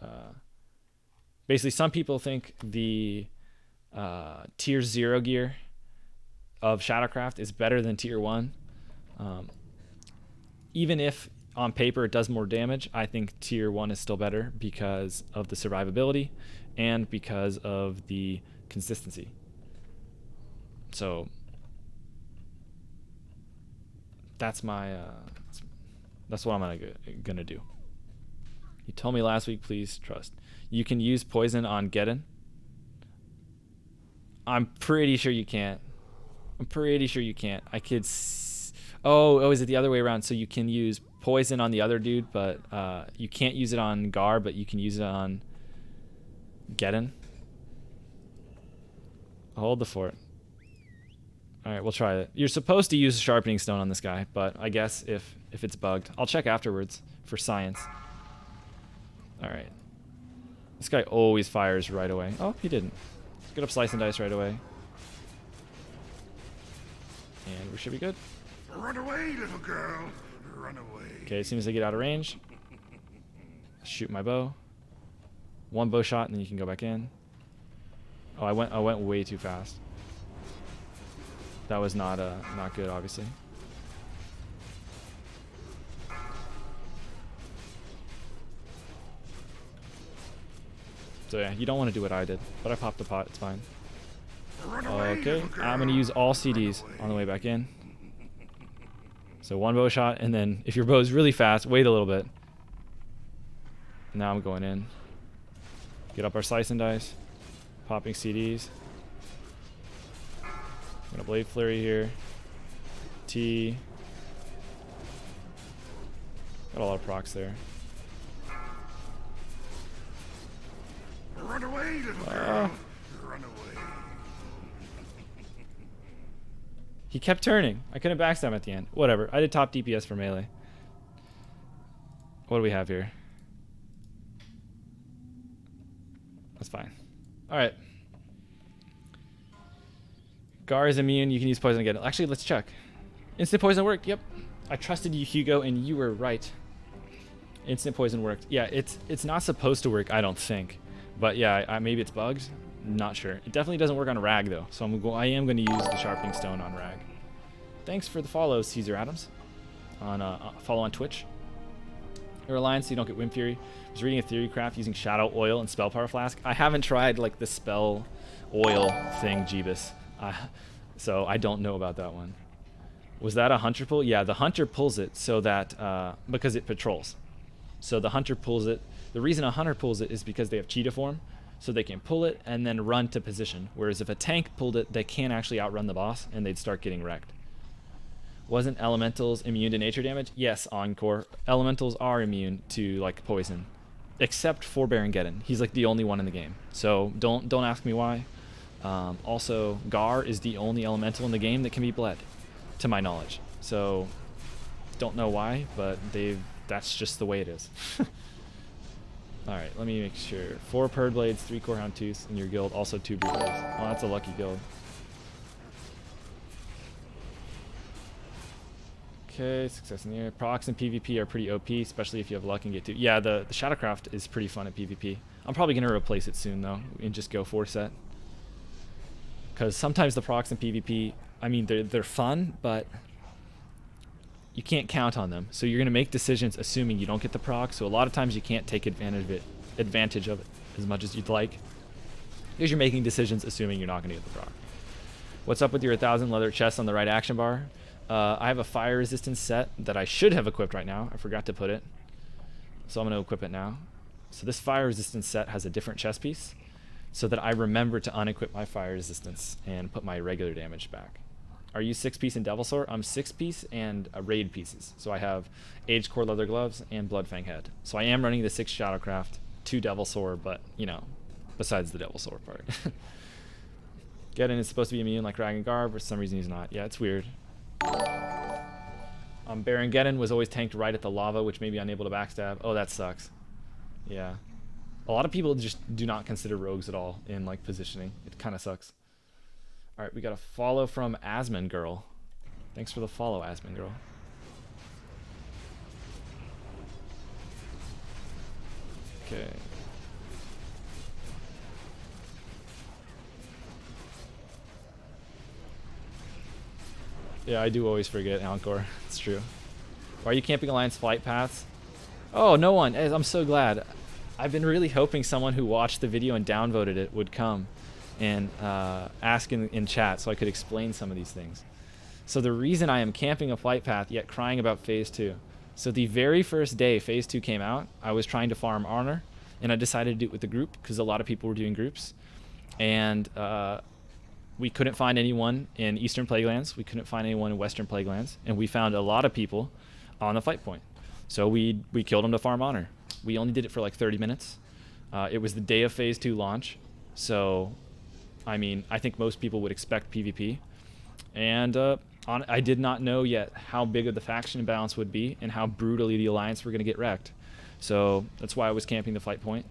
basically some people think the tier 0 gear of Shadowcraft is better than tier 1. Even if on paper it does more damage, I think tier 1 is still better because of the survivability and because of the consistency. So that's my that's what I'm gonna do. You told me last week, please trust. You can use poison on Geddon. I'm pretty sure you can't. I'm pretty sure you can't. I could oh, is it the other way around? So you can use poison on the other dude, but you can't use it on Gar, but you can use it on Geddon. Hold the fort. Alright, we'll try it. You're supposed to use a sharpening stone on this guy, but I guess if it's bugged. I'll check afterwards for science. Alright. This guy always fires right away. Oh, he didn't. Let's get up slice and dice right away. And we should be good. Run away, little girl. Run away. Okay, as soon as I get out of range, shoot my bow. One bow shot and then you can go back in. Oh, I went way too fast. That was not good, obviously. So yeah, you don't want to do what I did, but I popped the pot. It's fine. Okay, I'm gonna use all CDs on the way back in. So one bow shot, and then if your bow is really fast, wait a little bit. Now I'm going in. Get up our slice and dice. Popping CDs. I'm gonna blade flurry here. T. Got a lot of procs there. Run away, little girl. Run away. He kept turning. I couldn't backstab at the end. Whatever. I did top DPS for melee. What do we have here? That's fine. Alright. Gar is immune. You can use poison again. Actually, let's check. Instant poison worked. Yep. I trusted you, Hugo, and you were right. Instant poison worked. Yeah, it's not supposed to work, I don't think. But yeah, maybe it's bugged. Not sure. It definitely doesn't work on Rag though, so I am going to use the sharpening stone on Rag. Thanks for the follow, Caesar Adams. Follow on Twitch. Your alliance, so you don't get Wind Fury. I was reading a theory craft using Shadow Oil and Spell Power Flask. I haven't tried like the Spell Oil thing, Jeebus. So I don't know about that one. Was that a hunter pull? Yeah, the hunter pulls it so that because it patrols. So the hunter pulls it. The reason a hunter pulls it is because they have cheetah form, so they can pull it and then run to position. Whereas if a tank pulled it, they can't actually outrun the boss and they'd start getting wrecked. Wasn't elementals immune to nature damage? Yes, Encore. Elementals are immune to like poison, except for Baron Geddon. He's like the only one in the game. So don't ask me why. Also, Gar is the only elemental in the game that can be bled, to my knowledge. So don't know why, but that's just the way it is. Alright, let me make sure. 4 Purd Blades, 3 Core Hound Tooths in your guild, also 2 Brute Blades. Oh, that's a lucky guild. Okay, success in the air. Procs and PvP are pretty OP, especially if you have luck and get to... Yeah, the Shadowcraft is pretty fun at PvP. I'm probably going to replace it soon, though, and just go 4 set. Because sometimes the procs in PvP, I mean, they're fun, but you can't count on them. So you're going to make decisions assuming you don't get the proc, so a lot of times you can't take advantage of it as much as you'd like, because you're making decisions assuming you're not going to get the proc. What's up with your 1,000 leather chest on the right action bar? I have a fire resistance set that I should have equipped right now. I forgot to put it, so I'm going to equip it now. So this fire resistance set has a different chest piece, so that I remember to unequip my fire resistance and put my regular damage back. Are you 6-piece in Devil Sword? I'm 6-piece and raid pieces. So I have Aged Core Leather Gloves and Bloodfang Head. So I am running the 6 Shadowcraft, 2 Devil Sword, but, you know, besides the Devil Sword part. Geddon is supposed to be immune like Dragon Garb, for some reason he's not. Yeah, it's weird. Baron Geddon was always tanked right at the lava, which made me unable to backstab. Oh, that sucks. Yeah. A lot of people just do not consider rogues at all in like positioning. It kind of sucks. All right, we got a follow from Asmon Girl. Thanks for the follow, Asmon Girl. Okay. Yeah, I do always forget Alcor. It's true. Why are you camping Alliance flight paths? Oh, no one. I'm so glad. I've been really hoping someone who watched the video and downvoted it would come and ask in chat so I could explain some of these things. So the reason I am camping a flight path yet crying about Phase 2. So the very first day Phase 2 came out, I was trying to farm honor, and I decided to do it with the group because a lot of people were doing groups. And we couldn't find anyone in Eastern Plaguelands. We couldn't find anyone in Western Plaguelands. And we found a lot of people on the fight point. So we killed them to farm honor. We only did it for like 30 minutes. It was the day of Phase 2 launch. So, I mean, I think most people would expect PvP. And I did not know yet how big of the faction imbalance would be and how brutally the Alliance were going to get wrecked. So that's why I was camping the fight point.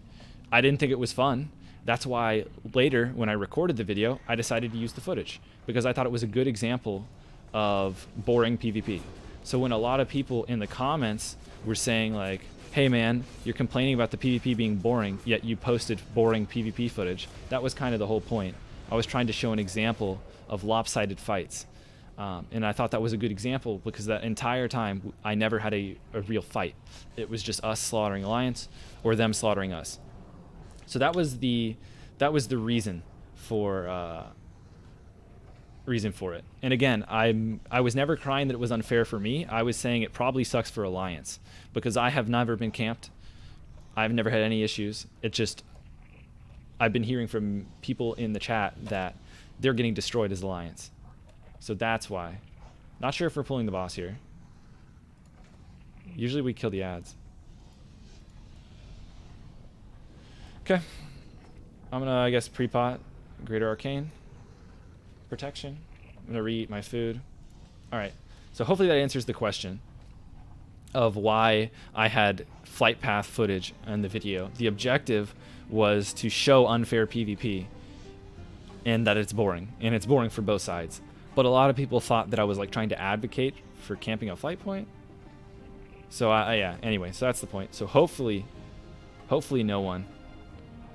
I didn't think it was fun. That's why later, when I recorded the video, I decided to use the footage because I thought it was a good example of boring PvP. So when a lot of people in the comments were saying like, hey man, you're complaining about the PvP being boring, yet you posted boring PvP footage, that was kind of the whole point. I was trying to show an example of lopsided fights. And I thought that was a good example because that entire time I never had a real fight. It was just us slaughtering Alliance or them slaughtering us. So that was the reason for it. And again, I was never crying that it was unfair for me. I was saying it probably sucks for Alliance because I have never been camped. I've never had any issues. It just I've been hearing from people in the chat that they're getting destroyed as Alliance. So that's why. Not sure if we're pulling the boss here. Usually we kill the ads. Okay. I'm gonna, I guess, pre-pot Greater Arcane. Protection. I'm gonna re-eat my food. Alright. So hopefully that answers the question of why I had flight path footage in the video. The objective was to show unfair PvP and that it's boring. And it's boring for both sides. But a lot of people thought that I was like trying to advocate for camping a flight point. So yeah, anyway, so that's the point. So hopefully no one.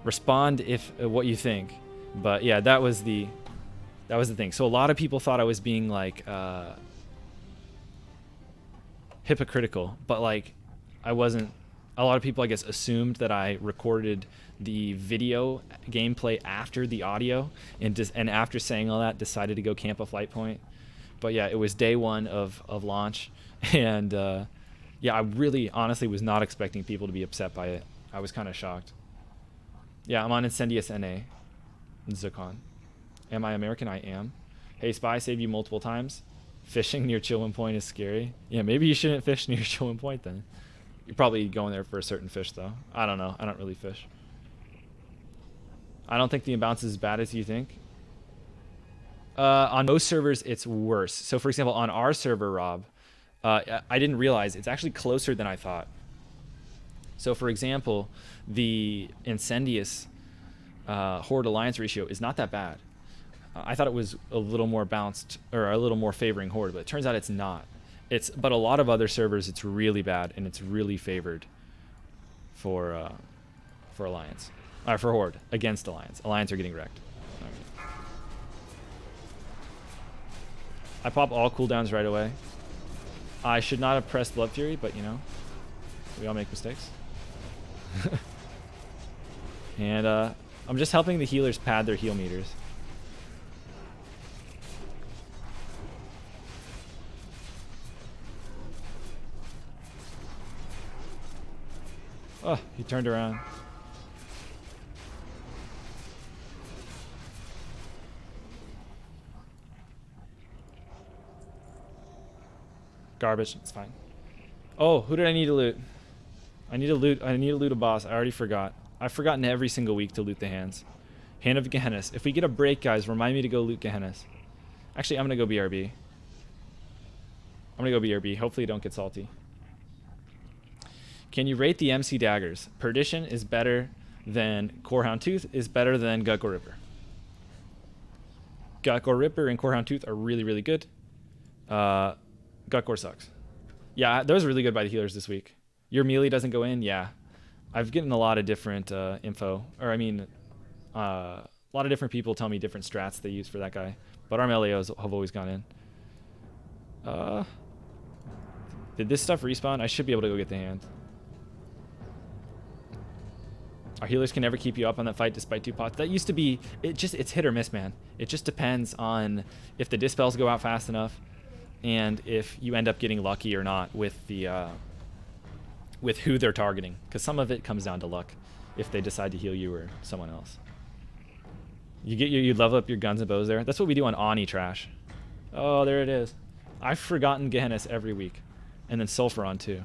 Respond if what you think. But yeah, that was the thing. So a lot of people thought I was being like hypocritical, but like I wasn't. A lot of people, I guess, assumed that I recorded the video gameplay after the audio, and after saying all that, decided to go camp a flight point. But yeah, it was day one of launch, and yeah, I really, honestly, was not expecting people to be upset by it. I was kind of shocked. Yeah, I'm on Incendius NA, Zukon. Am I American? I am. Hey, Spy, saved you multiple times. Fishing near Chillwind Point is scary. Yeah, maybe you shouldn't fish near Chillwind Point then. You're probably going there for a certain fish, though. I don't know. I don't really fish. I don't think the imbalance is as bad as you think. On most servers, it's worse. So, for example, on our server, Rob, I didn't realize it's actually closer than I thought. So, for example, the Incendius Horde Alliance ratio is not that bad. I thought it was a little more balanced or a little more favoring Horde, but it turns out it's not. But a lot of other servers, it's really bad and it's really favored for Alliance, or for Horde against Alliance. Alliance are getting wrecked. Okay. I pop all cooldowns right away. I should not have pressed Blood Fury, but you know, we all make mistakes. And I'm just helping the healers pad their heal meters. Oh, he turned around. Garbage. It's fine. Oh, who did I need to loot? I need to loot a boss. I already forgot. I've forgotten every single week to loot the hands. Hand of Gehennas. If we get a break, guys, remind me to go loot Gehennas. Actually, I'm going to go BRB. I'm going to go BRB. Hopefully you don't get salty. Can you rate the MC daggers? Perdition is better than Corehound Tooth is better than Gutgore Ripper. Gutgore Ripper and Corehound Tooth are really, really good. Gutgore sucks. Yeah, those are really good by the healers this week. Your melee doesn't go in? Yeah. I've gotten a lot of different info, or I mean, a lot of different people tell me different strats they use for that guy. But our meleos have always gone in. Did this stuff respawn? I should be able to go get the hand. Our healers can never keep you up on that fight despite 2 pots. That used to be, it's hit or miss, man. It just depends on if the dispels go out fast enough and if you end up getting lucky or not with the with who they're targeting. Because some of it comes down to luck if they decide to heal you or someone else. You level up your guns and bows there. That's what we do on Ani Trash. Oh, there it is. I've forgotten Gehennas every week. And then Sulfuron too.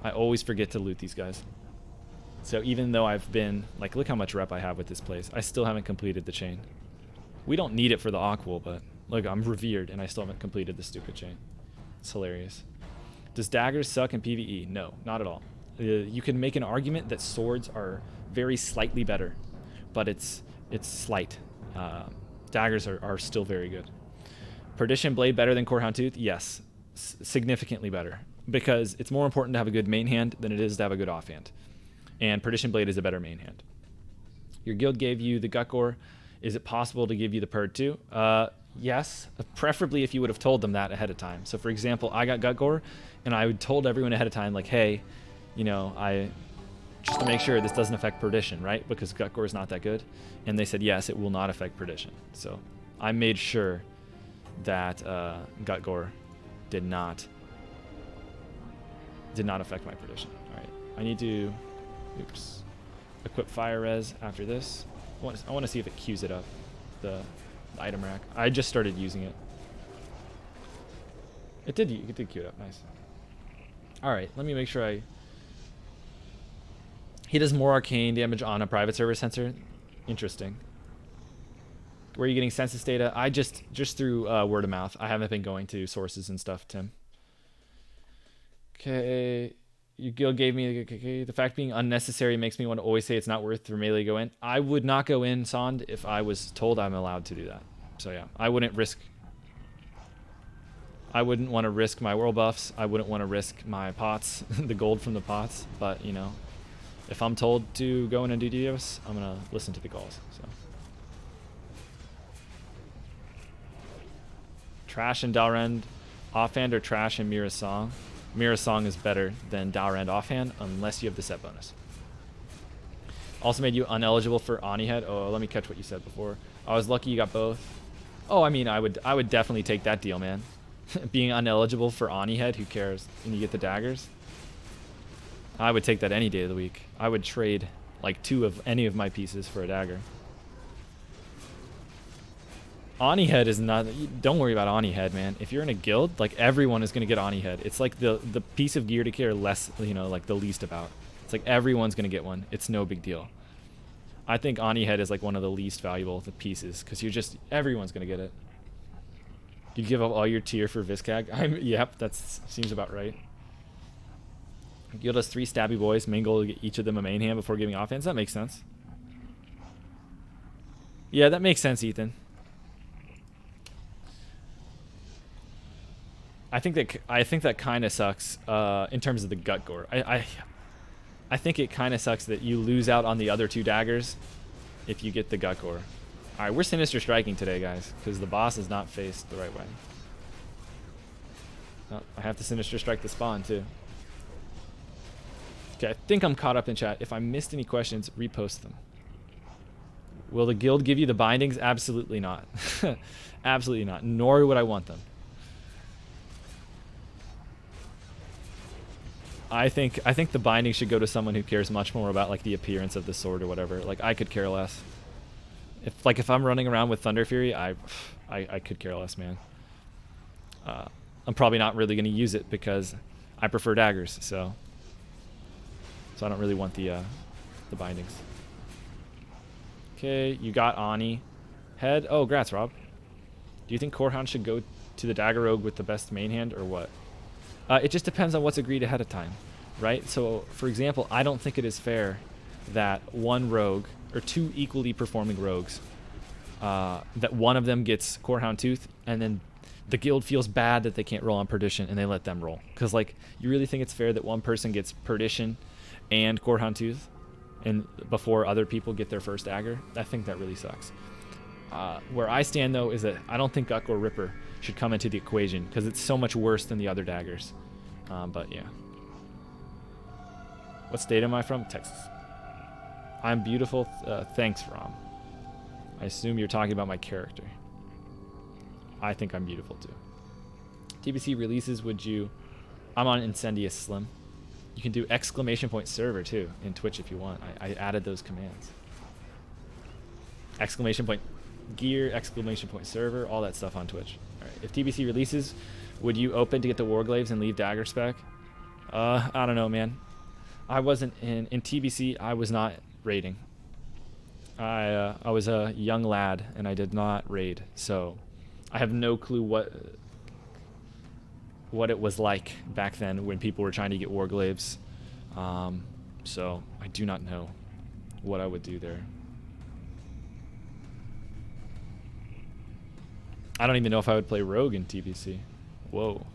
I always forget to loot these guys. So even though I've been, like, look how much rep I have with this place. I still haven't completed the chain. We don't need it for the Aquil, but look, I'm revered and I still haven't completed the stupid chain. It's hilarious. Does daggers suck in PvE? No, not at all. You can make an argument that swords are very slightly better, but it's slight. Daggers are still very good. Perdition blade better than Corehound Tooth? Yes, significantly better, because it's more important to have a good main hand than it is to have a good offhand. And Perdition blade is a better main hand. Your guild gave you the Gut Gore. Is it possible to give you the Perd too? Yes, preferably if you would have told them that ahead of time. So for example, I got Gut Gore, and I told everyone ahead of time, like, hey, you know, just to make sure this doesn't affect Perdition, right? Because Gut Gore is not that good. And they said, yes, it will not affect Perdition. So I made sure that Gut Gore did not affect my Perdition. All right, I need to, equip Fire Res after this. I want to see if it queues it up, the item rack. I just started using it. It did queue it up, nice. All right, let me make sure he does more arcane damage on a private server sensor. Interesting. Where are you getting census data? I just through word of mouth. I haven't been going to sources and stuff, Tim. Okay. Your guild gave me the fact being unnecessary makes me want to always say it's not worth for melee to go in. I would not go in, Sond, if I was told I'm allowed to do that. So yeah, I wouldn't want to risk my world buffs. I wouldn't want to risk my pots, the gold from the pots. But you know, if I'm told to go in and do DDoS, I'm gonna listen to the calls. So Trash and Dalrend offhand, or Trash and Mira Song? Mira Song is better than Dalrend offhand unless you have the set bonus. Also made you uneligible for Ani Head. Oh, let me catch what you said before. I was lucky you got both. Oh, I mean, I would definitely take that deal, man. Being uneligible for Ani Head, who cares? And you get the daggers. I would take that any day of the week. I would trade like 2 of any of my pieces for a dagger. Ani Head is not, don't worry about Ani Head, man. If you're in a guild, like, everyone is going to get Ani Head. It's like the piece of gear to care less, you know, like the least about. It's like everyone's going to get one. It's no big deal. I think Ani Head is like one of the least valuable of the pieces, because everyone's going to get it. You give up all your tier for Viscag? Yep, that seems about right. Guild has 3 stabby boys, mingle, get each of them a main hand before giving offense. That makes sense. Yeah, that makes sense, Ethan. I think that kind of sucks in terms of the Gut Gore. I think it kind of sucks that you lose out on the other 2 daggers if you get the Gut Gore. All right, we're Sinister Striking today, guys, because the boss is not faced the right way. Oh, I have to Sinister Strike the spawn too. Okay, I think I'm caught up in chat. If I missed any questions, repost them. Will the guild give you the bindings? Absolutely not. Absolutely not. Nor would I want them. I think the binding should go to someone who cares much more about like the appearance of the sword or whatever. Like, I could care less. If I'm running around with Thunder Fury, I could care less, man. I'm probably not really going to use it because I prefer daggers, so I don't really want the bindings. Okay, you got Ani Head. Oh, grats, Rob. Do you think Corehound should go to the Dagger Rogue with the best main hand, or what? It just depends on what's agreed ahead of time, right? So, for example, I don't think it is fair that one rogue, or 2 equally performing rogues, that one of them gets Corehound Tooth, and then the guild feels bad that they can't roll on Perdition, and they let them roll. Because, like, you really think it's fair that one person gets Perdition, and Corehound Tooth, and before other people get their first dagger. I think that really sucks. Where I stand though is that I don't think Guck or Ripper should come into the equation because it's so much worse than the other daggers. But yeah. What state am I from? Texas. I'm beautiful. Thanks, Rom. I assume you're talking about my character. I think I'm beautiful too. TBC releases, would you... I'm on Incendius Slim. You can do ! server too in Twitch if you want. I added those commands. !gear, ! server, all that stuff on Twitch. Alright, if TBC releases, would you open to get the Warglaives and leave dagger spec? I don't know, man. I wasn't in TBC. I was not raiding. I was a young lad and I did not raid, so I have no clue what it was like back then when people were trying to get Warglaives. So I do not know what I would do there. I don't even know if I would play Rogue in TBC. Whoa.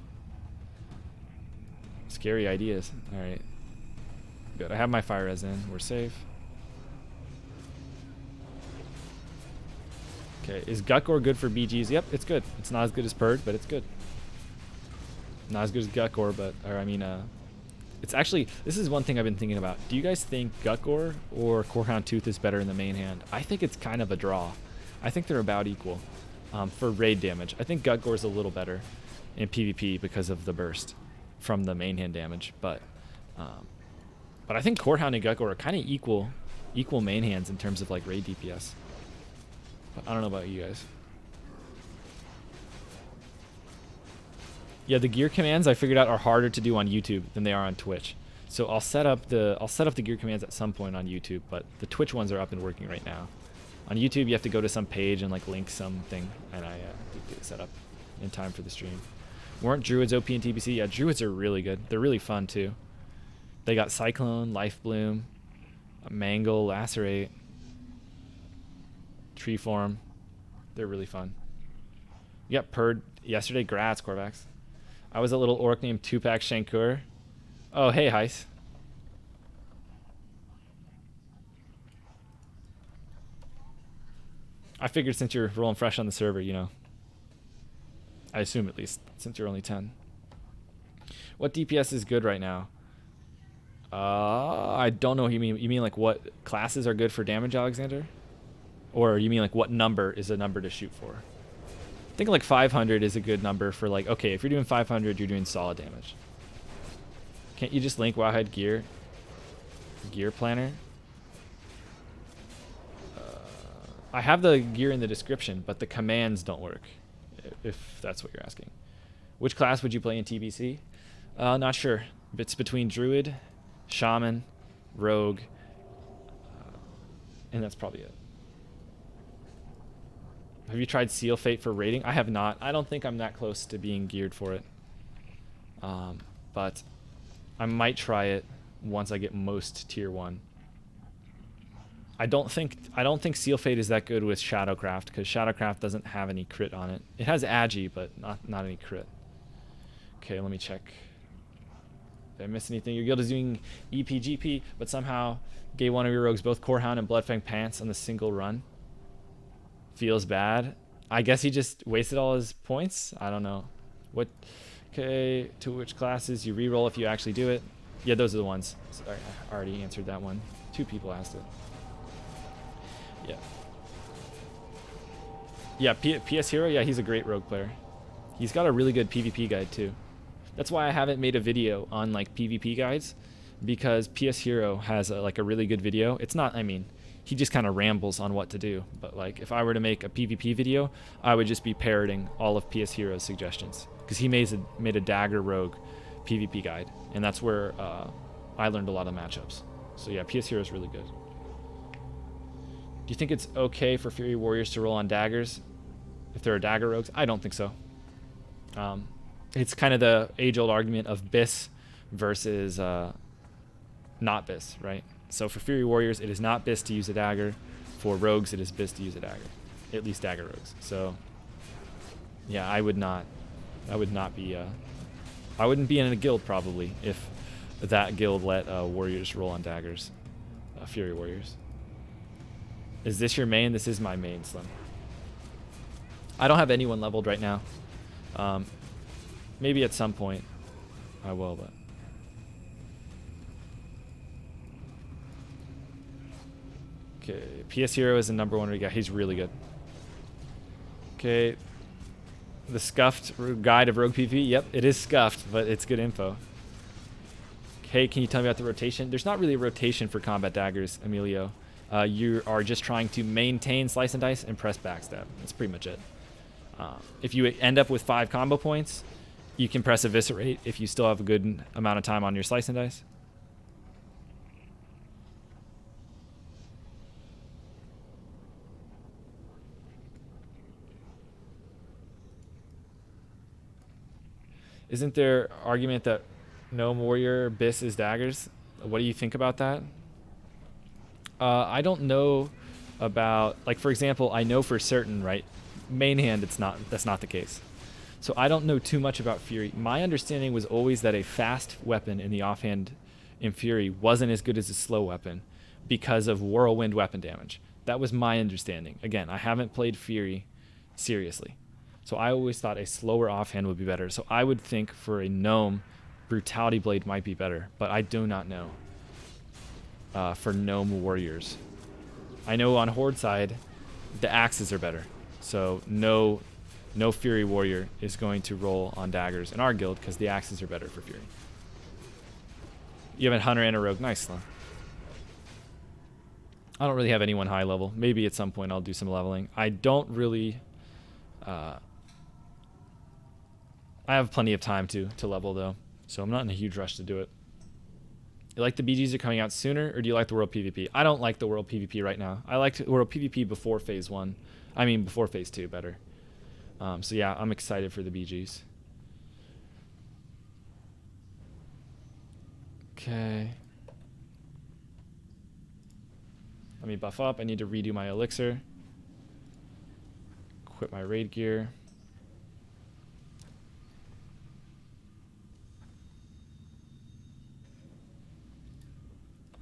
Scary ideas. Alright. Good. I have my fire res in. We're safe. Okay. Is Guckor good for BGs? Yep, it's good. It's not as good as Purd, but it's good. Not as good as Guckor, but... Or, I mean, it's actually... This is one thing I've been thinking about. Do you guys think Guckor or Corehound Tooth is better in the main hand? I think it's kind of a draw. I think they're about equal. For raid damage. I think Guckor is a little better in PvP because of the burst from the main hand damage, but I think Corehound and Guckor are kind of equal main hands in terms of like raid DPS. But I don't know about you guys. Yeah, the gear commands I figured out are harder to do on YouTube than they are on Twitch. So I'll set up the gear commands at some point on YouTube, but the Twitch ones are up and working right now. On YouTube, you have to go to some page and like link something, and I did get it set up in time for the stream. Weren't Druids OP in TBC? Yeah, Druids are really good. They're really fun too. They got Cyclone, Life Bloom, Mangle, Lacerate, Treeform. They're really fun. You got Purd yesterday. Grats, Corvax. I was a little orc named Tupac Shankur. Oh, hey, Heis. I figured since you're rolling fresh on the server, you know. I assume at least, since you're only 10. What DPS is good right now? I don't know what you mean. You mean like what classes are good for damage, Alexander? Or you mean like what number is a number to shoot for? I think like 500 is a good number for like, okay, if you're doing 500, you're doing solid damage. Can't you just link Wowhead Gear Planner? I have the gear in the description, but the commands don't work, if that's what you're asking. Which class would you play in TBC? Not sure. It's between Druid, Shaman, Rogue, and that's probably it. Have you tried Seal Fate for raiding? I have not. I don't think I'm that close to being geared for it. But I might try it once I get most tier 1. I don't think Seal Fate is that good with Shadowcraft because Shadowcraft doesn't have any crit on it. It has Agi, but not any crit. Okay, let me check. Did I miss anything? Your guild is doing EPGP, but somehow gave one of your rogues both Corehound and Bloodfang pants on the single run. Feels bad. I guess he just wasted all his points. I don't know. What? Okay, to which classes you reroll if you actually do it? Yeah, those are the ones. Sorry, I already answered that one. 2 people asked it. Yeah. Yeah, PS Hero, yeah, he's a great rogue player. He's got a really good PvP guide too. That's why I haven't made a video on like PvP guides, because PS Hero has like a really good video. It's not, I mean, he just kind of rambles on what to do. But like if I were to make a PvP video, I would just be parroting all of PS Hero's suggestions, because he made a dagger rogue PvP guide, and that's where I learned a lot of matchups. So yeah, PS Hero is really good. Do you think it's okay for Fury Warriors to roll on daggers if there are dagger rogues? I don't think so. It's kind of the age-old argument of BIS versus not BIS, right? So for Fury Warriors, it is not BIS to use a dagger. For rogues, it is BIS to use a dagger. At least dagger rogues. So yeah, I wouldn't be in a guild probably if that guild let warriors roll on daggers. Fury warriors. Is this your main? This is my main, Slim. I don't have anyone leveled right now. Maybe at some point I will, but... Okay, PS Hero is the #1 guy. He's really good. Okay, the scuffed guide of Rogue PvP. Yep, it is scuffed, but it's good info. Okay, can you tell me about the rotation? There's not really a rotation for combat daggers, Emilio. You are just trying to maintain slice and dice and press backstab. That's pretty much it. If you end up with 5 combo points, you can press eviscerate if you still have a good amount of time on your slice and dice. Isn't there argument that Gnome Warrior Biss is daggers? What do you think about that? I don't know about, like, for example, I know for certain, right? Main hand, that's not the case. So I don't know too much about Fury. My understanding was always that a fast weapon in the offhand in Fury wasn't as good as a slow weapon because of whirlwind weapon damage. That was my understanding. Again, I haven't played Fury seriously. So I always thought a slower offhand would be better. So I would think for a gnome, Brutality Blade might be better, but I do not know for gnome warriors. I know on Horde side, the axes are better. So no Fury warrior is going to roll on daggers in our guild because the axes are better for Fury. You have a hunter and a rogue. Nice, Slim. I don't really have anyone high level. Maybe at some point I'll do some leveling. I don't really... I have plenty of time to level though, so I'm not in a huge rush to do it. You like the BGs are coming out sooner, or do you like the World PvP? I don't like the World PvP right now. I liked World PvP before Phase 1. I mean, before Phase 2, better. So yeah, I'm excited for the BGs. Okay. Let me buff up. I need to redo my elixir. Quit my raid gear.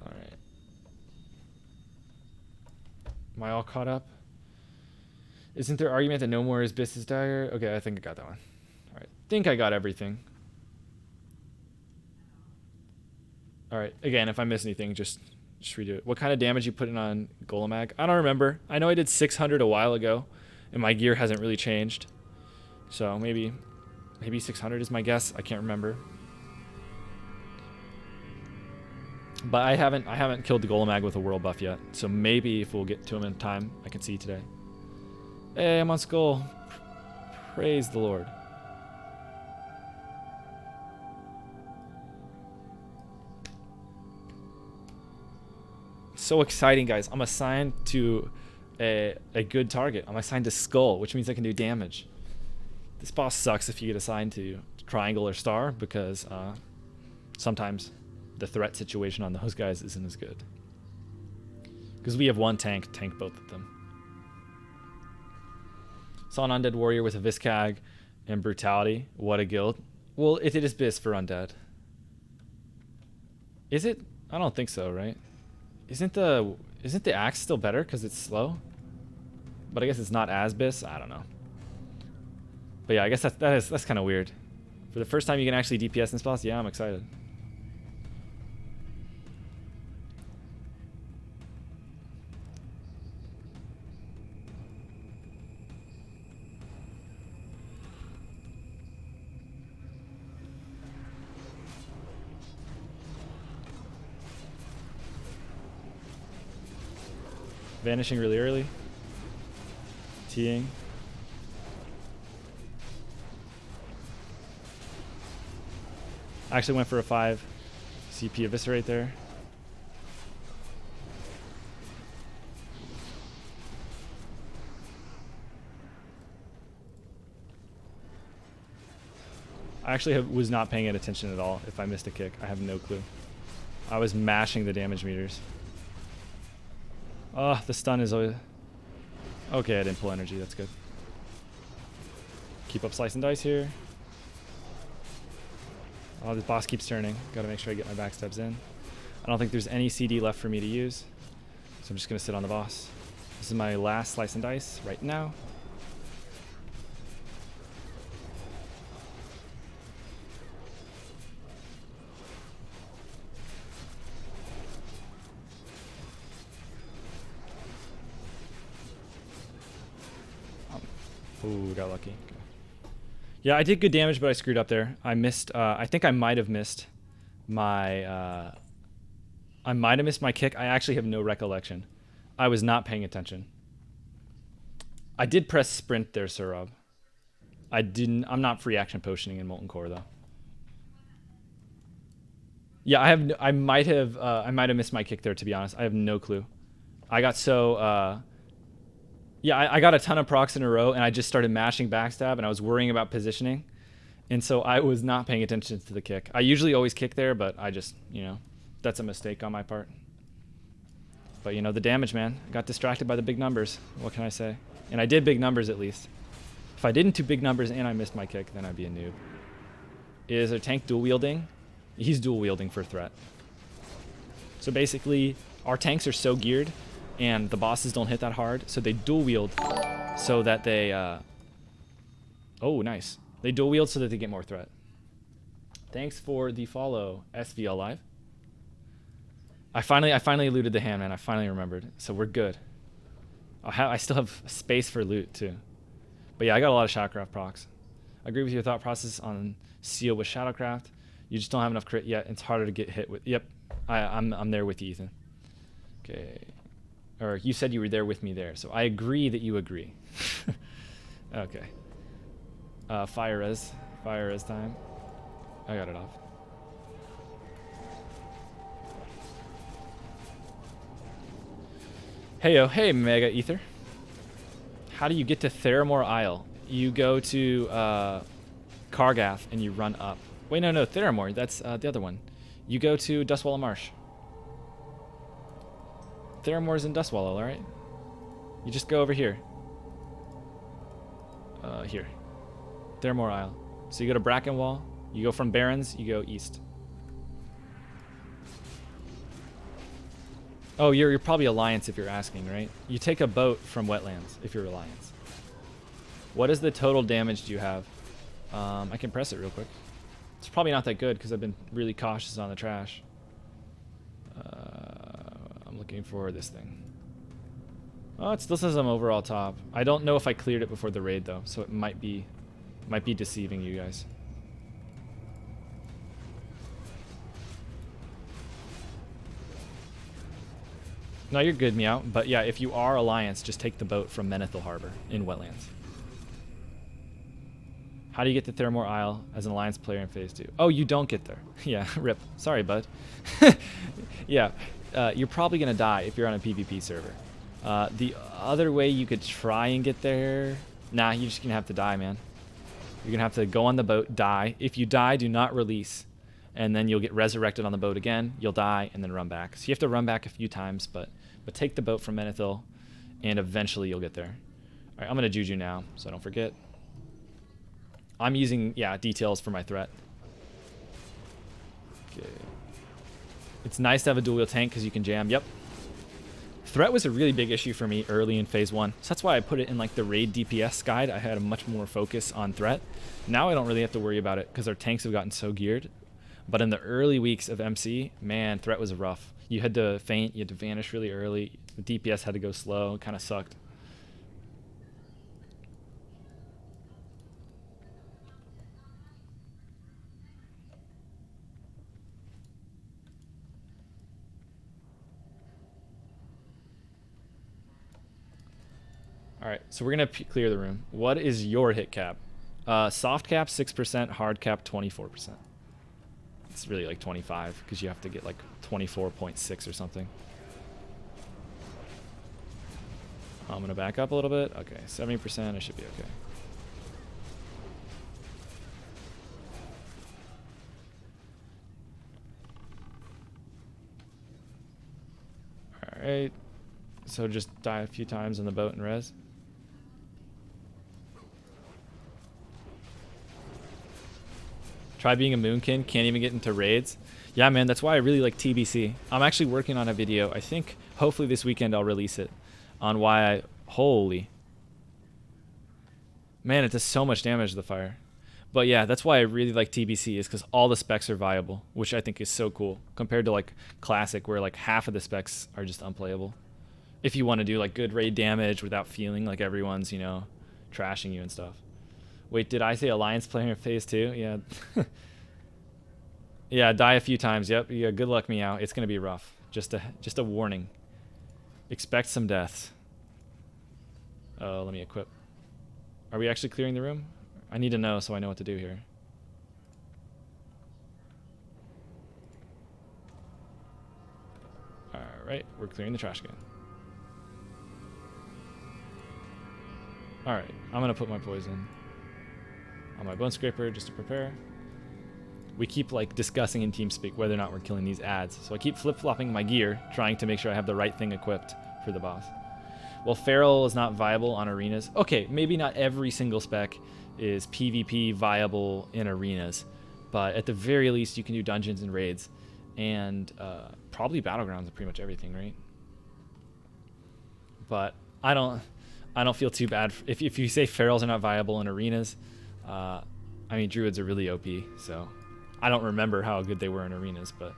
Alright. Am I all caught up? Isn't there argument that no more is Biss' dagger? Okay, I think I got that one. Alright. Think I got everything. Alright, again, if I miss anything, just redo it. What kind of damage you put in on Golemag? I don't remember. I know I did 600 a while ago, and my gear hasn't really changed. So maybe 600 is my guess. I can't remember. But I haven't killed the Golemag with a world buff yet. So maybe if we'll get to him in time, I can see today. Hey, I'm on Skull. Praise the Lord. So exciting, guys. I'm assigned to a good target. I'm assigned to Skull, which means I can do damage. This boss sucks if you get assigned to Triangle or Star, because sometimes the threat situation on those guys isn't as good. Because we have one tank both of them. Saw an Undead Warrior with a Viscag and Brutality. What a guild. Well, it is Biss for Undead. Is it? I don't think so, right? Isn't the axe still better because it's slow? But I guess it's not as Biss. I don't know. But yeah, I guess that's kind of weird. For the first time you can actually DPS in this boss, yeah, I'm excited. Vanishing really early. Teeing. I actually went for a 5 CP eviscerate there. I actually was not paying attention at all if I missed a kick. I have no clue. I was mashing the damage meters. Oh, the stun is always... Okay, I didn't pull energy. That's good. Keep up slice and dice here. Oh, this boss keeps turning. Gotta make sure I get my backstabs in. I don't think there's any CD left for me to use. So I'm just gonna sit on the boss. This is my last slice and dice right now. Ooh, got lucky. Okay. Yeah, I did good damage, but I screwed up there. I missed, I think I might have missed my, kick. I actually have no recollection. I was not paying attention. I did press sprint there, Sir Rob. I'm not free action potioning in Molten Core though. Yeah, I might have missed my kick there, to be honest. I have no clue. I got so, yeah, I got a ton of procs in a row, and I just started mashing backstab, and I was worrying about positioning. And so I was not paying attention to the kick. I usually always kick there, but I just, that's a mistake on my part. But, the damage, man. I got distracted by the big numbers. What can I say? And I did big numbers, at least. If I didn't do big numbers and I missed my kick, then I'd be a noob. Is our tank dual-wielding? He's dual-wielding for threat. So basically, our tanks are so geared, and the bosses don't hit that hard, so they dual wield so that they oh, nice. They dual wield so that they get more threat. Thanks for the follow, SVL Live. I finally looted the hand, man. I finally remembered, so we're good. I still have space for loot too, but yeah, I got a lot of Shadowcraft procs. I agree with your thought process on seal with Shadowcraft. You just don't have enough crit yet. It's harder to get hit with. Yep, I'm there with you, Ethan. Okay. Or you said you were there with me there, so I agree that you agree. Okay. Fire res time. I got it off. Heyo, hey Mega Ether. How do you get to Theramore Isle? You go to Kargath and you run up. Wait, no, Theramore, that's the other one. You go to Dustwallow Marsh. Theramore's in Dustwallow, alright? You just go over here. Here. Theramore Isle. So you go to Brackenwall, you go from Barrens, you go east. Oh, you're probably Alliance if you're asking, right? You take a boat from Wetlands if you're Alliance. What is the total damage do you have? I can press it real quick. It's probably not that good because I've been really cautious on the trash. I'm looking for this thing. Oh, it still says I'm overall top. I don't know if I cleared it before the raid though, so it might be deceiving you guys. No, you're good, Meow. But yeah, if you are Alliance, just take the boat from Menethil Harbor in Wetlands. How do you get to Theramore Isle as an Alliance player in Phase 2? Oh, you don't get there. Yeah, rip. Sorry, bud. Yeah, you're probably going to die if you're on a PvP server. The other way you could try and get there... Nah, you're just going to have to die, man. You're going to have to go on the boat, die. If you die, do not release. And then you'll get resurrected on the boat again. You'll die, and then run back. So you have to run back a few times, but take the boat from Menethil, and eventually you'll get there. All right, I'm going to Juju now, so I don't forget. I'm using, yeah, details for my threat. Okay. It's nice to have a dual wheel tank because you can jam. Yep. Threat was a really big issue for me early in Phase 1. So that's why I put it in like the raid DPS guide. I had a much more focus on threat. Now I don't really have to worry about it because our tanks have gotten so geared. But in the early weeks of MC, man, threat was rough. You had to faint, you had to vanish really early. The DPS had to go slow. It kind of sucked. All right, so we're going to clear the room. What is your hit cap? Soft cap, 6%. Hard cap, 24%. It's really like 25 because you have to get like 24.6 or something. I'm going to back up a little bit. Okay, 70%. I should be okay. All right. So just die a few times on the boat and res. Try being a Moonkin, can't even get into raids. Yeah, man, that's why I really like TBC. I'm actually working on a video. I think hopefully this weekend I'll release it on why I... Holy. Man, it does so much damage to the fire. But yeah, that's why I really like TBC, is because all the specs are viable, which I think is so cool compared to like Classic, where like half of the specs are just unplayable. If you want to do like good raid damage without feeling like everyone's, you know, trashing you and stuff. Wait, did I say Alliance player in phase 2? Yeah. Yeah, die a few times. Yep. Yeah, good luck, Meow. It's gonna be rough. Just a warning. Expect some deaths. Let me equip. Are we actually clearing the room? I need to know so I know what to do here. Alright, we're clearing the trash can. Alright, I'm gonna put my poison on my bone scraper just to prepare. We keep like discussing in TeamSpeak whether or not we're killing these ads. So I keep flip-flopping my gear, trying to make sure I have the right thing equipped for the boss. Well, Feral is not viable on arenas. Okay, maybe not every single spec is PvP viable in arenas, but at the very least you can do dungeons and raids, and probably battlegrounds and pretty much everything, right? But I don't feel too bad if you say Ferals are not viable in arenas. I mean, Druids are really OP, so I don't remember how good they were in arenas, but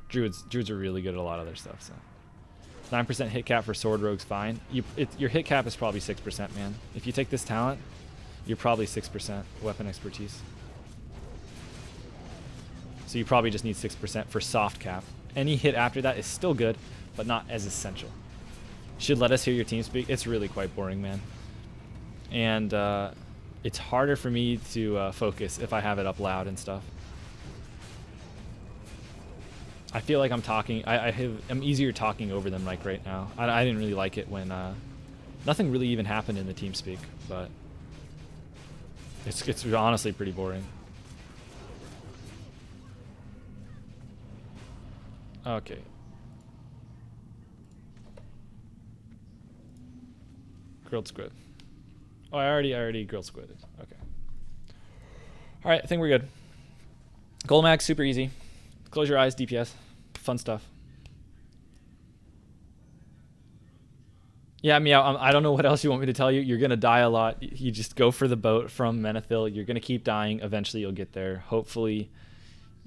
Druids are really good at a lot of their stuff. So 9% hit cap for Sword Rogue's fine. Your hit cap is probably 6%, man. If you take this talent, you're probably 6% weapon expertise. So you probably just need 6% for soft cap. Any hit after that is still good, but not as essential. Should let us hear your team speak. It's really quite boring, man. And it's harder for me to focus if I have it up loud and stuff. I feel like I'm talking. I'm easier talking over them like right now. I didn't really like it when nothing really even happened in the TeamSpeak, but it's honestly pretty boring. Okay. Grilled squid. Oh, I already grilled squid. Okay. All right, I think we're good. Gold max, super easy. Close your eyes, DPS. Fun stuff. Yeah, Meow, I don't know what else you want me to tell you. You're going to die a lot. You just go for the boat from Menethil. You're going to keep dying. Eventually, you'll get there. Hopefully,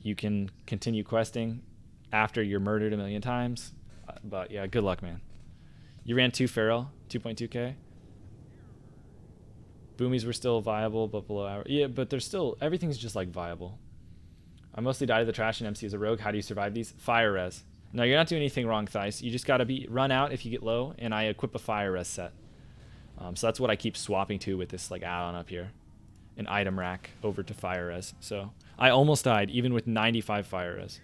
you can continue questing after you're murdered a million times. But yeah, good luck, man. You ran 2 Feral, 2.2k. Boomies were still viable, but below average. Yeah, but they're still, everything's just like viable. I mostly die to the trash and MC as a rogue. How do you survive these? Fire res. No, you're not doing anything wrong, Thais. You just got to run out if you get low, and I equip a fire res set. So that's what I keep swapping to with this like add-on up here. An item rack over to fire res. So I almost died, even with 95 fire res.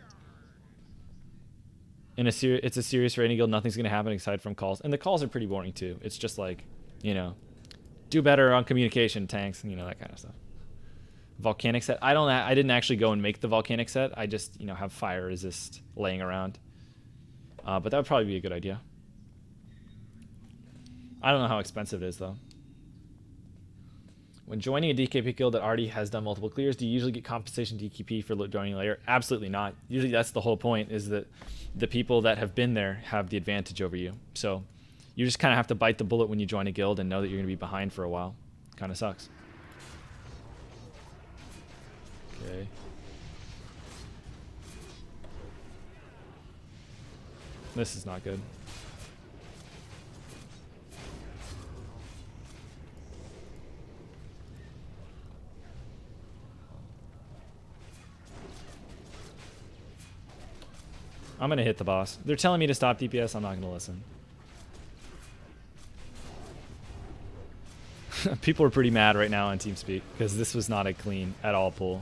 It's a serious raiding guild. Nothing's going to happen aside from calls. And the calls are pretty boring, too. It's just like, you know, do better on communication, tanks, you know, that kind of stuff. Volcanic set. I didn't actually go and make the volcanic set. I just, you know, have fire resist laying around. But that would probably be a good idea. I don't know how expensive it is though. When joining a DKP guild that already has done multiple clears, do you usually get compensation DKP for joining later? Absolutely not. Usually that's the whole point, is that the people that have been there have the advantage over you. So you just kind of have to bite the bullet when you join a guild and know that you're going to be behind for a while. Kind of sucks. Okay. This is not good. I'm going to hit the boss. They're telling me to stop DPS. I'm not going to listen. People are pretty mad right now on TeamSpeak because this was not a clean at all pull.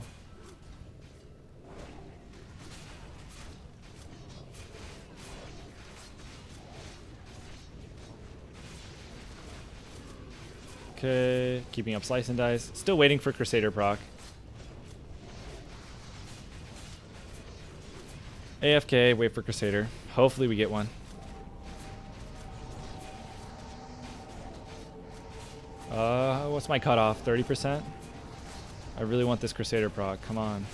Okay, keeping up slice and dice. Still waiting for Crusader proc. AFK, wait for Crusader. Hopefully we get one. What's my cutoff? 30%? I really want this Crusader proc. Come on.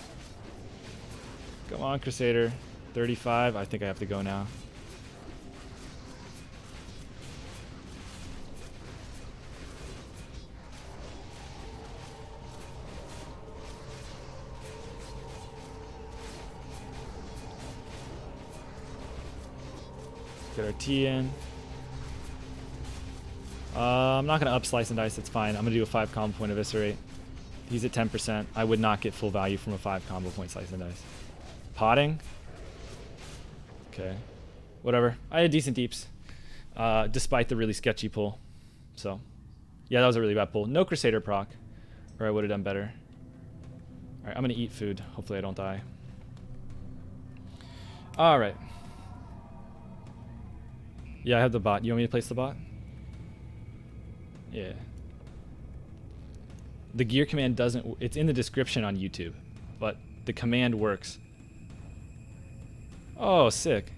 Come on, Crusader. 35. I think I have to go now. Get our T in. I'm not going to up Slice and Dice. It's fine. I'm going to do a 5 combo point Eviscerate. He's at 10%. I would not get full value from a 5 combo point Slice and Dice. Potting. Okay. Whatever. I had decent deeps. Despite the really sketchy pull. So, yeah, that was a really bad pull. No Crusader proc. Or I would have done better. Alright, I'm going to eat food. Hopefully I don't die. Alright. Yeah, I have the bot. You want me to place the bot? Yeah. The gear command doesn't... It's in the description on YouTube. But the command works. Oh, sick.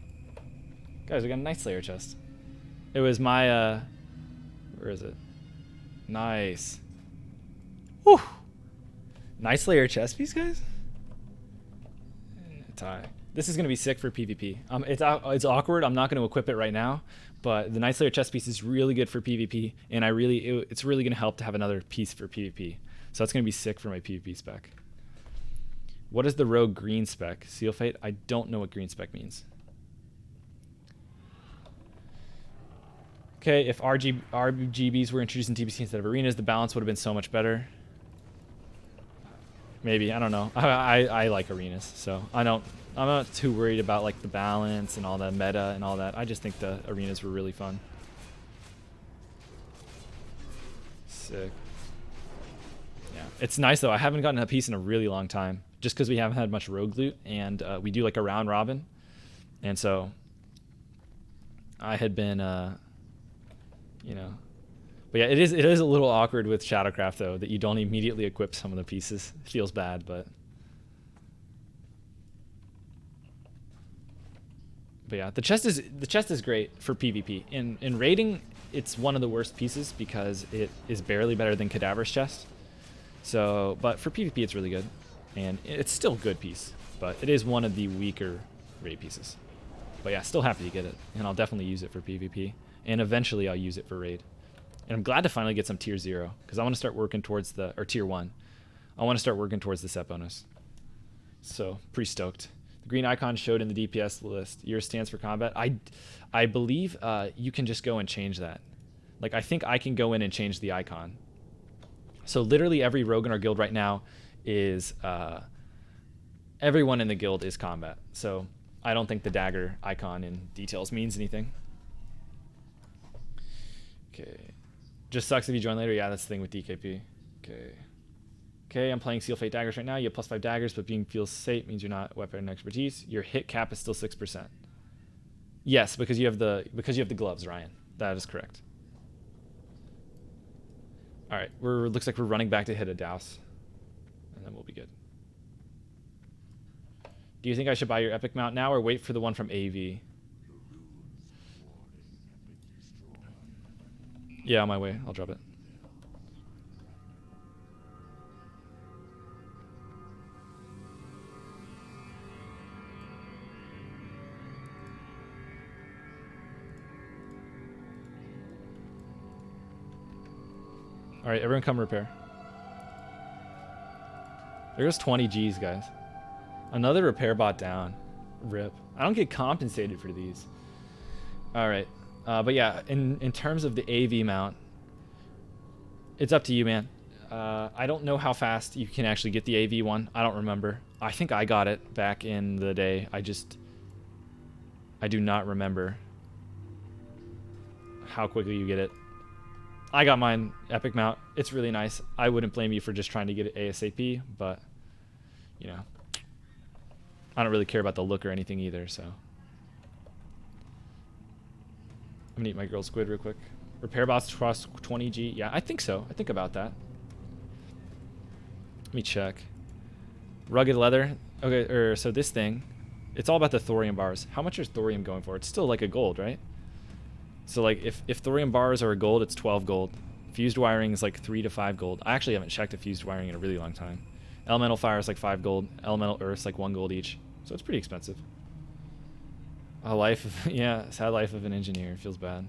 Guys, we got a Night Slayer chest. It was my... Where is it? Nice. Whew. Night Slayer chest piece, guys? Tie. This is going to be sick for PvP. It's awkward. I'm not going to equip it right now, but the Night Slayer chest piece is really good for PvP, and it's really going to help to have another piece for PvP. So that's going to be sick for my PvP spec. What is the rogue green spec? Seal Fate? I don't know what green spec means. Okay, if RGBs were introduced in TBC instead of arenas, the balance would have been so much better. Maybe, I don't know. I like arenas, so I'm not too worried about like the balance and all the meta and all that. I just think the arenas were really fun. Sick. Yeah, it's nice though. I haven't gotten a piece in a really long time, just because we haven't had much rogue loot, and we do like a round robin, and so I had been, you know. But yeah, it is a little awkward with Shadowcraft though that you don't immediately equip some of the pieces. It feels bad, but yeah, the chest is great for PvP. In raiding, it's one of the worst pieces because it is barely better than Cadaver's chest. So, but for PvP, it's really good, and it's still a good piece. But it is one of the weaker raid pieces. But yeah, still happy to get it, and I'll definitely use it for PvP, and eventually I'll use it for raid. And I'm glad to finally get some tier 0 because I want to start working towards or tier 1. I want to start working towards the set bonus. So pretty stoked. The green icon showed in the DPS list. Yours stands for combat. I believe you can just go and change that. Like I think I can go in and change the icon. So literally every rogue in our guild right now is everyone in the guild is combat. So I don't think the dagger icon in details means anything. Okay. Just sucks if you join later. Yeah, that's the thing with DKP. Okay. Okay, I'm playing Seal Fate daggers right now. You have +5 daggers, but being Feel Safe means you're not weapon expertise. Your hit cap is still 6%. Yes, because you have the gloves, Ryan. That is correct. All right, looks like we're running back to hit a douse, and then we'll be good. Do you think I should buy your epic mount now or wait for the one from AV? Yeah, on my way. I'll drop it. All right, everyone come repair. There goes 20 Gs, guys. Another repair bot down. Rip. I don't get compensated for these. All right. But yeah, in terms of the AV mount, it's up to you, man. I don't know how fast you can actually get the AV one. I don't remember. I think I got it back in the day. I do not remember how quickly you get it. I got mine epic mount. It's really nice. I wouldn't blame you for just trying to get it ASAP, but you know, I don't really care about the look or anything either, so. I'm gonna eat my grilled squid real quick. Repair bots cost 20 G. Yeah, I think so. I think about that. Let me check. Rugged leather. Okay, so this thing, it's all about the thorium bars. How much is thorium going for? It's still like a gold, right? So like if thorium bars are a gold, it's 12 gold. Fused wiring is like 3 to 5 gold. I actually haven't checked a fused wiring in a really long time. Elemental fire is like 5 gold. Elemental earth's like 1 gold each. So it's pretty expensive. A life of, yeah, sad life of an engineer. Feels bad.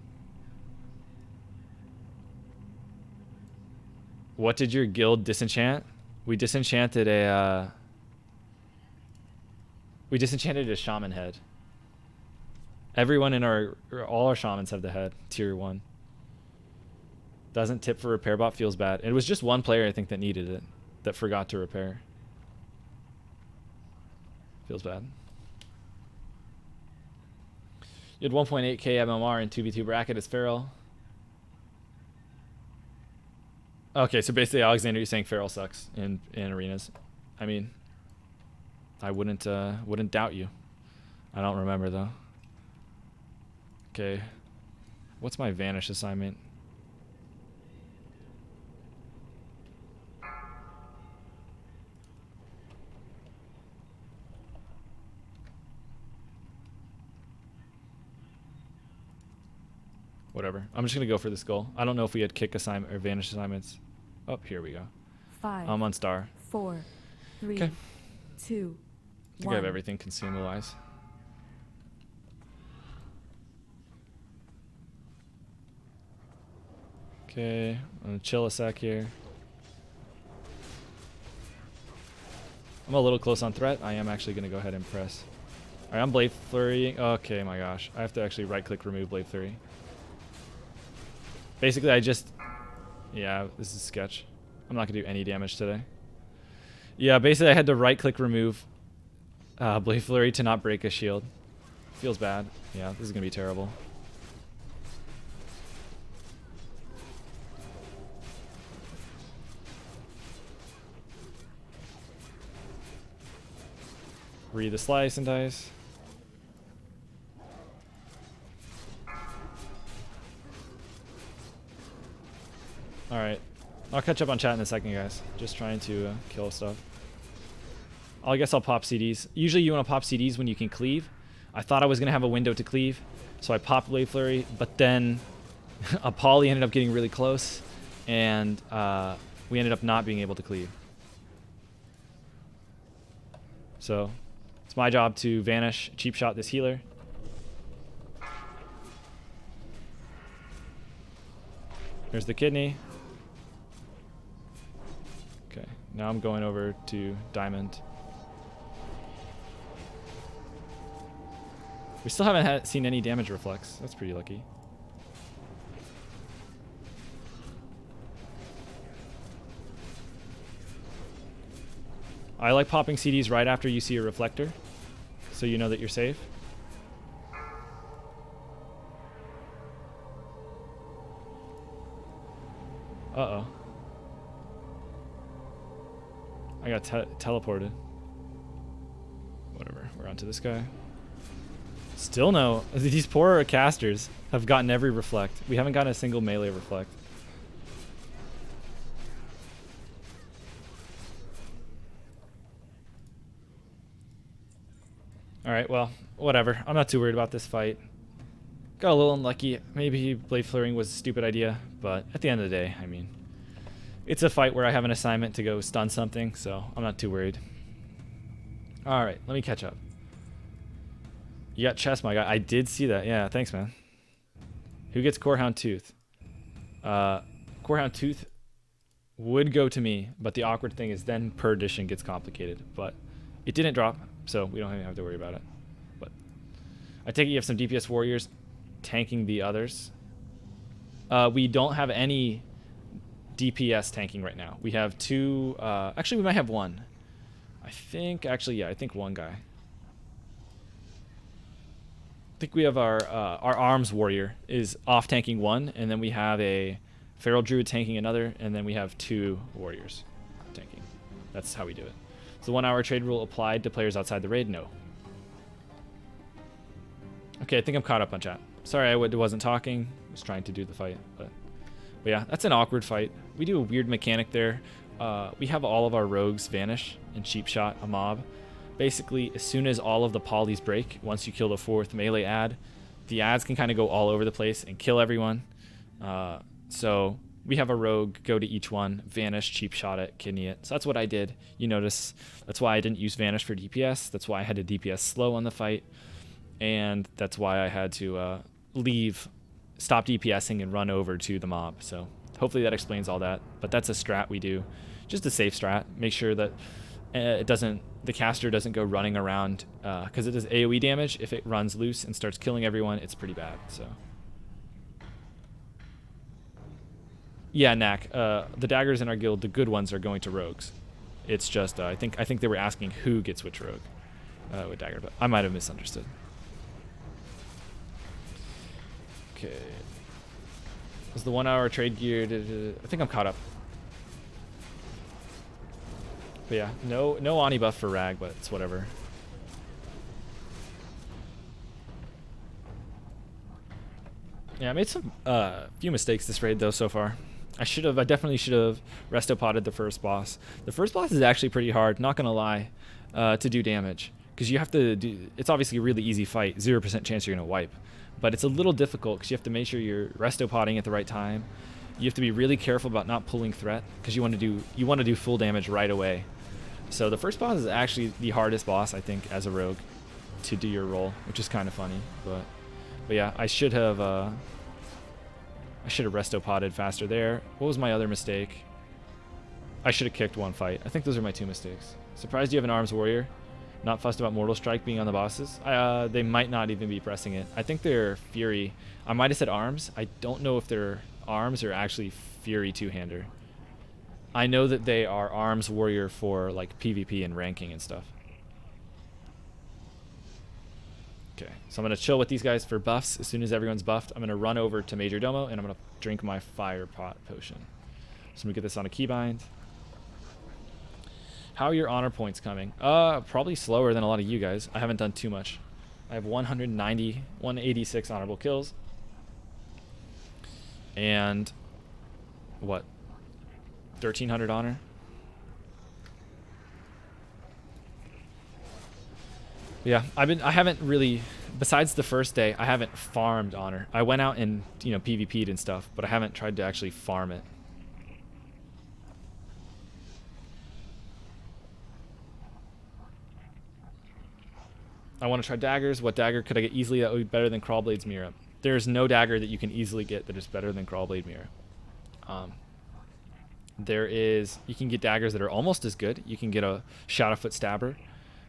What did your guild disenchant? We disenchanted a shaman head. Everyone in all our shamans have the head, tier 1. Doesn't tip for repair bot, feels bad. It was just one player I think that needed it, that forgot to repair. Feels bad. You had 1.8k MMR in 2v2 bracket as Feral. Okay, so basically, Alexander, you're saying Feral sucks in arenas. I mean, I wouldn't doubt you. I don't remember though. Okay, what's my Vanish assignment? Whatever. I'm just gonna go for this goal. I don't know if we had kick assignment or Vanish assignments. Oh, here we go. 5. I'm on star. 4, 3, Okay. 2, I think I have everything consumable-wise. Okay, I'm gonna chill a sec here. I'm a little close on threat. I am actually gonna go ahead and press. Alright, I'm Blade Flurry. Okay, my gosh. I have to actually right-click remove Blade Flurry. Basically, yeah, this is sketch. I'm not gonna do any damage today. Yeah, basically I had to right-click remove Blade Flurry to not break a shield. Feels bad. Yeah, this is gonna be terrible. Read the slice and dice. Alright. I'll catch up on chat in a second, guys. Just trying to kill stuff. I guess I'll pop CDs. Usually you want to pop CDs when you can cleave. I thought I was going to have a window to cleave, so I popped Blade Flurry, but then a poly ended up getting really close, and we ended up not being able to cleave. So it's my job to Vanish, cheap shot this healer. Here's the kidney. Okay, now I'm going over to Diamond. We still haven't seen any damage reflex. That's pretty lucky. I like popping CDs right after you see a reflector, so you know that you're safe. Uh-oh. I got teleported. Whatever, we're on to this guy. Still no. These poor casters have gotten every reflect. We haven't gotten a single melee reflect. Alright, well, whatever. I'm not too worried about this fight. Got a little unlucky. Maybe Blade Flurrying was a stupid idea, but at the end of the day, I mean, it's a fight where I have an assignment to go stun something, so I'm not too worried. Alright, let me catch up. You got chest, my guy. I did see that. Yeah, thanks, man. Who gets Corehound Tooth? Corehound Tooth would go to me, but the awkward thing is then Perdition gets complicated. But it didn't drop, so we don't even have to worry about it. But I take it you have some DPS warriors tanking the others. We don't have any DPS tanking right now. We have two. Actually, we might have one. I think, actually, yeah, I think one guy. I think we have our arms warrior is off tanking one, and then we have a feral druid tanking another, and then we have two warriors tanking. That's how we do it. So the 1 hour trade rule applied to players outside the raid? No. Okay, I think I'm caught up on chat. Sorry I wasn't talking. I was trying to do the fight, but yeah, that's an awkward fight. We do a weird mechanic there. We have all of our rogues vanish and cheap shot a mob. Basically, as soon as all of the polys break, once you kill the 4th melee ad, the ads can kind of go all over the place and kill everyone. So we have a rogue, go to each one, vanish, cheap shot it, kidney it. So that's what I did. You notice that's why I didn't use vanish for DPS. That's why I had to DPS slow on the fight. And that's why I had to stop DPSing and run over to the mob. So hopefully that explains all that. But that's a strat we do. Just a safe strat. Make sure that the caster doesn't go running around because it does AoE damage. If it runs loose and starts killing everyone, it's pretty bad. So yeah, Knack. The daggers in our guild, the good ones, are going to rogues. It's just I think they were asking who gets which rogue with dagger, but I might have misunderstood. Okay. Is the 1 hour trade gear? I think I'm caught up. But yeah, no Ani buff for Rag, but it's whatever. Yeah, I made some few mistakes this raid though so far. I definitely should have resto potted the first boss. The first boss is actually pretty hard, not gonna lie, to do damage. Because you have to do, it's obviously a really easy fight, 0% chance you're gonna wipe. But it's a little difficult because you have to make sure you're resto potting at the right time. You have to be really careful about not pulling threat because you want to do full damage right away. So the first boss is actually the hardest boss, I think, as a rogue to do your role, which is kind of funny. But yeah, I should have resto potted faster there. What was my other mistake? I should have kicked one fight. I think those are my two mistakes. Surprised you have an arms warrior. Not fussed about Mortal Strike being on the bosses. They might not even be pressing it. I think they're Fury. I might have said arms. I don't know if they're arms or actually Fury two-hander. I know that they are arms warrior for like PvP and ranking and stuff. Okay, so I'm going to chill with these guys for buffs. As soon as everyone's buffed, I'm going to run over to Major Domo and I'm going to drink my fire pot potion. So I'm going to get this on a keybind. How are your honor points coming? Probably slower than a lot of you guys. I haven't done too much. I have 186 honorable kills. And what? 1,300 honor? Yeah, I haven't really, besides the first day, I haven't farmed honor. I went out and, PvP'd and stuff, but I haven't tried to actually farm it. I want to try daggers. What dagger could I get easily that would be better than Crawlblade's Mirror? There's no dagger that you can easily get that is better than Crawlblade Mirror. You can get daggers that are almost as good. You can get a Shadowfoot Stabber.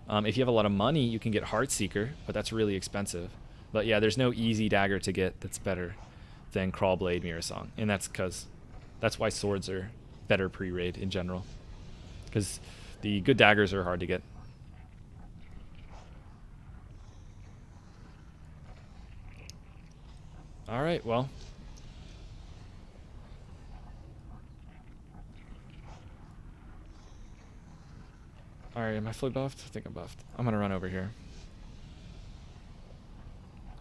If you have a lot of money, you can get Heartseeker, but that's really expensive. But yeah, there's no easy dagger to get that's better than Crawlblade Mirror Song. And that's why swords are better pre-raid in general. Because the good daggers are hard to get. Alright, well. Alright, am I fully buffed? I think I'm buffed. I'm going to run over here.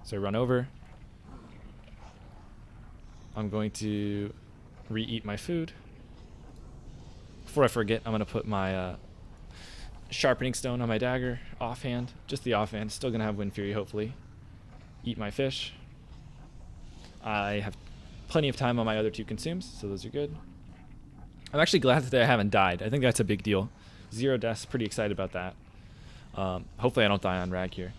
So run over. I'm going to re-eat my food. Before I forget, I'm going to put my sharpening stone on my dagger offhand. Just the offhand. Still going to have Wind Fury, hopefully. Eat my fish. I have plenty of time on my other two consumes, so those are good. I'm actually glad that I haven't died. I think that's a big deal. 0 deaths, pretty excited about that. Hopefully I don't die on Rag here.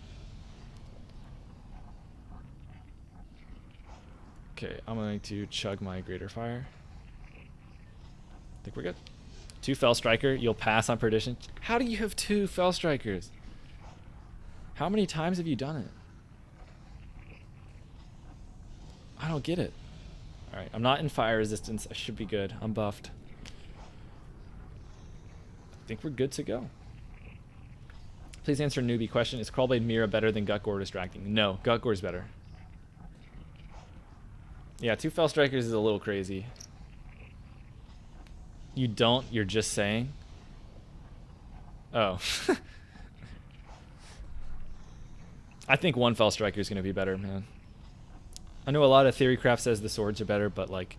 Okay, I'm going to chug my Greater Fire. I think we're good. 2 Fell Striker, you'll pass on Perdition. How do you have 2 Fell Strikers? How many times have you done it? I don't get it. Alright, I'm not in fire resistance. I should be good. I'm buffed. I think we're good to go. Please answer a newbie question. Is Crawlblade Mira better than Gutgore Distracting? No, Gutgore's better. Yeah, 2 Fell Strikers is a little crazy. You don't? You're just saying? Oh. I think 1 Fell Striker is going to be better, man. I know a lot of Theorycraft says the swords are better, but like,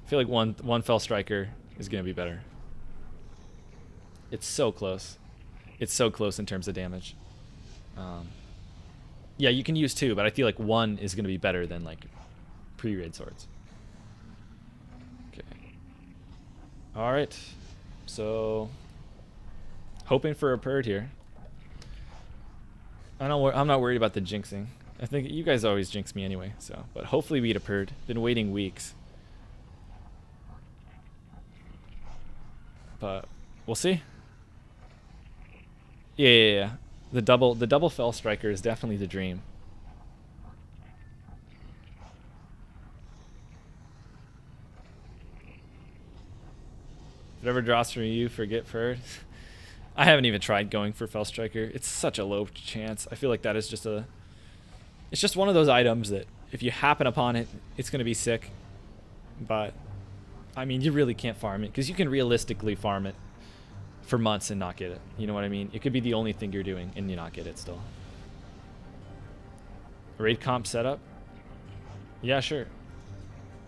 I feel like one Fell Striker is going to be better. It's so close. It's so close in terms of damage. Yeah, you can use 2, but I feel like 1 is going to be better than like pre-raid swords. Okay. All right. So, hoping for a Perd here. I'm not worried about the jinxing. I think you guys always jinx me anyway. So, but hopefully we get a Perd. Been waiting weeks. But we'll see. Yeah. The double Fell Striker is definitely the dream. Whatever drops from you, forget Perd. I haven't even tried going for Fell Striker. It's such a low chance. I feel like that is just a... It's just one of those items that if you happen upon it, it's going to be sick. But, I mean, you really can't farm it. Because you can realistically farm it for months and not get it. You know what I mean? It could be the only thing you're doing and you not get it still. Raid comp setup? Yeah, sure.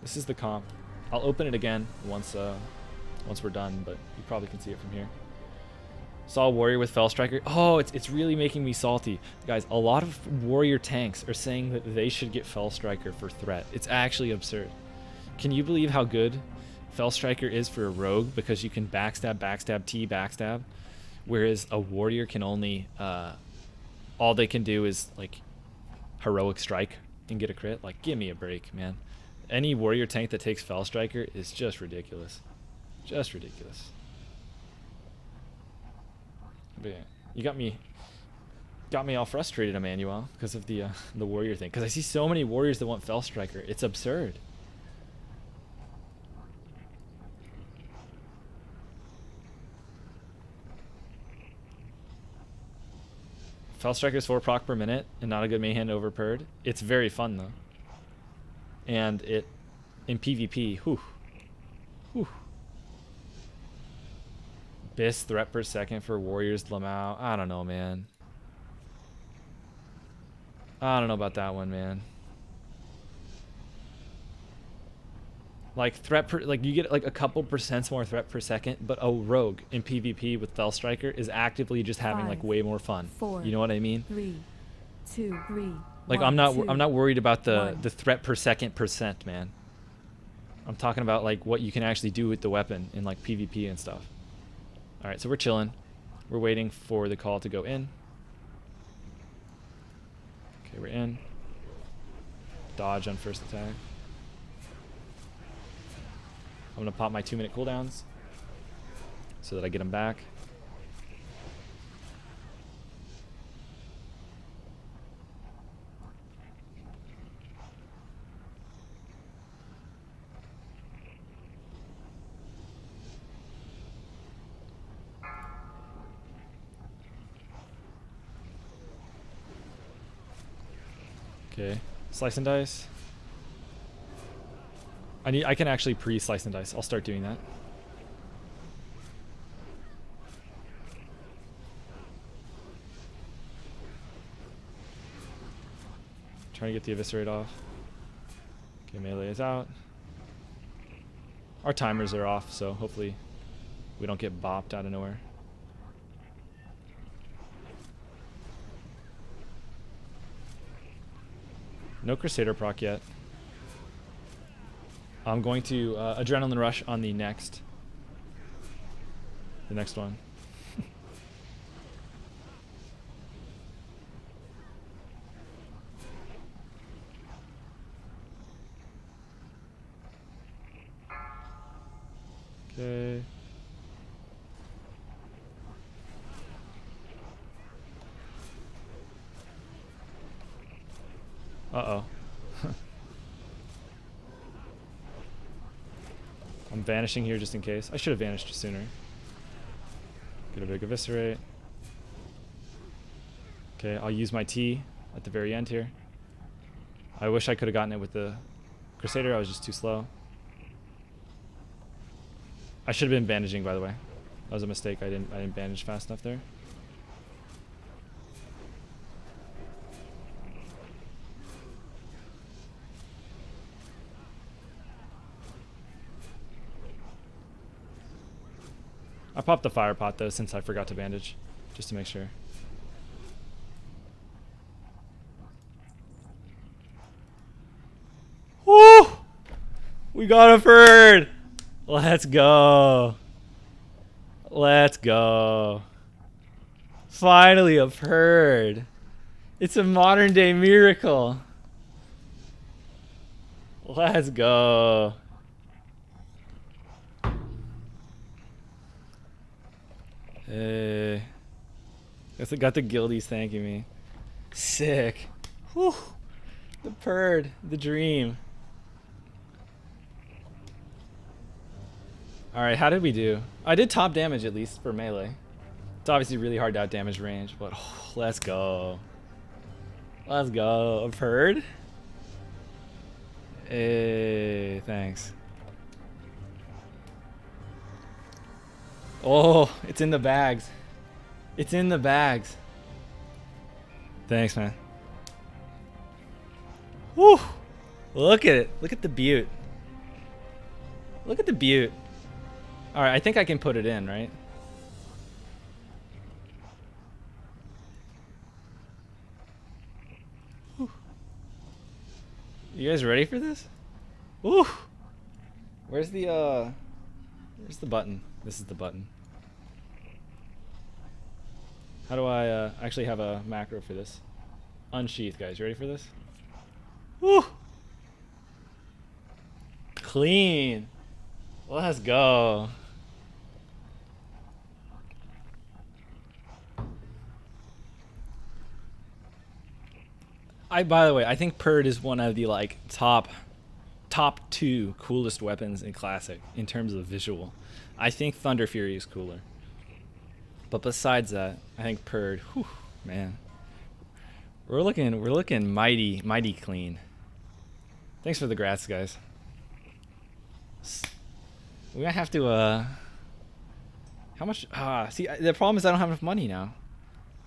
This is the comp. I'll open it again once we're done, but you probably can see it from here. Saw a warrior with Fell Striker. Oh, it's really making me salty. Guys, a lot of warrior tanks are saying that they should get Fell Striker for threat. It's actually absurd. Can you believe how good Fell Striker is for a rogue? Because you can backstab, backstab, T, backstab. Whereas a warrior can only... all they can do is, like, heroic strike and get a crit. Like, give me a break, man. Any warrior tank that takes Fell Striker is just ridiculous. Just ridiculous. But yeah, you got me all frustrated, Emmanuel, because of the warrior thing. Because I see so many warriors that want Fell Striker. It's absurd. Fell Striker's 4 proc per minute and not a good main hand over Perd. It's very fun though. And it in PvP, whew. Whew. Biss threat per second for Warriors Lamau. I don't know, man. I don't know about that one, man. Like threat per, like you get like a couple % more threat per second, but a rogue in PvP with Fell Striker is actively just having like way more fun. 4, you know what I mean? 3, 2, 3. Like 1, I'm not worried about the 1. the threat per second %, man. I'm talking about like what you can actually do with the weapon in like PvP and stuff. All right, so we're chilling. We're waiting for the call to go in. Okay, we're in. Dodge on first attack. I'm gonna pop my 2-minute cooldowns so that I get them back. Okay, slice and dice. I can actually pre-slice and dice. I'll start doing that. Trying to get the eviscerate off. Okay, melee is out. Our timers are off, so hopefully we don't get bopped out of nowhere. No Crusader proc yet. I'm going to Adrenaline Rush on the next one. Okay. Uh-oh. I'm vanishing here just in case. I should have vanished sooner. Get a big eviscerate. Okay, I'll use my T at the very end here. I wish I could have gotten it with the Crusader. I was just too slow. I should have been bandaging, by the way. That was a mistake. I didn't bandage fast enough there. I popped the fire pot though since I forgot to bandage, just to make sure. Woo! We got a bird! Let's go. Let's go. Finally a Purd. It's a modern day miracle. Let's go. Hey. Got the guildies thanking me. Sick. Whew. The Purd. The dream. Alright, how did we do? I did top damage at least for melee. It's obviously really hard to out damage range, but let's go. Let's go. A Purd? Hey, thanks. Oh, it's in the bags. It's in the bags. Thanks, man. Woo! Look at it. Look at the butte. Look at the butte. Alright, I think I can put it in, right? Whew. You guys ready for this? Woo! Where's the button? This is the button. How do I actually have a macro for this? Unsheath, guys. You ready for this? Woo! Clean. Let's go. By the way, I think Purd is one of the like top 2 coolest weapons in Classic in terms of visual. I think Thunder Fury is cooler. But besides that, I think Purd, whew, man. We're looking mighty clean. Thanks for the grats, guys. We're gonna have to how much see the problem is I don't have enough money now.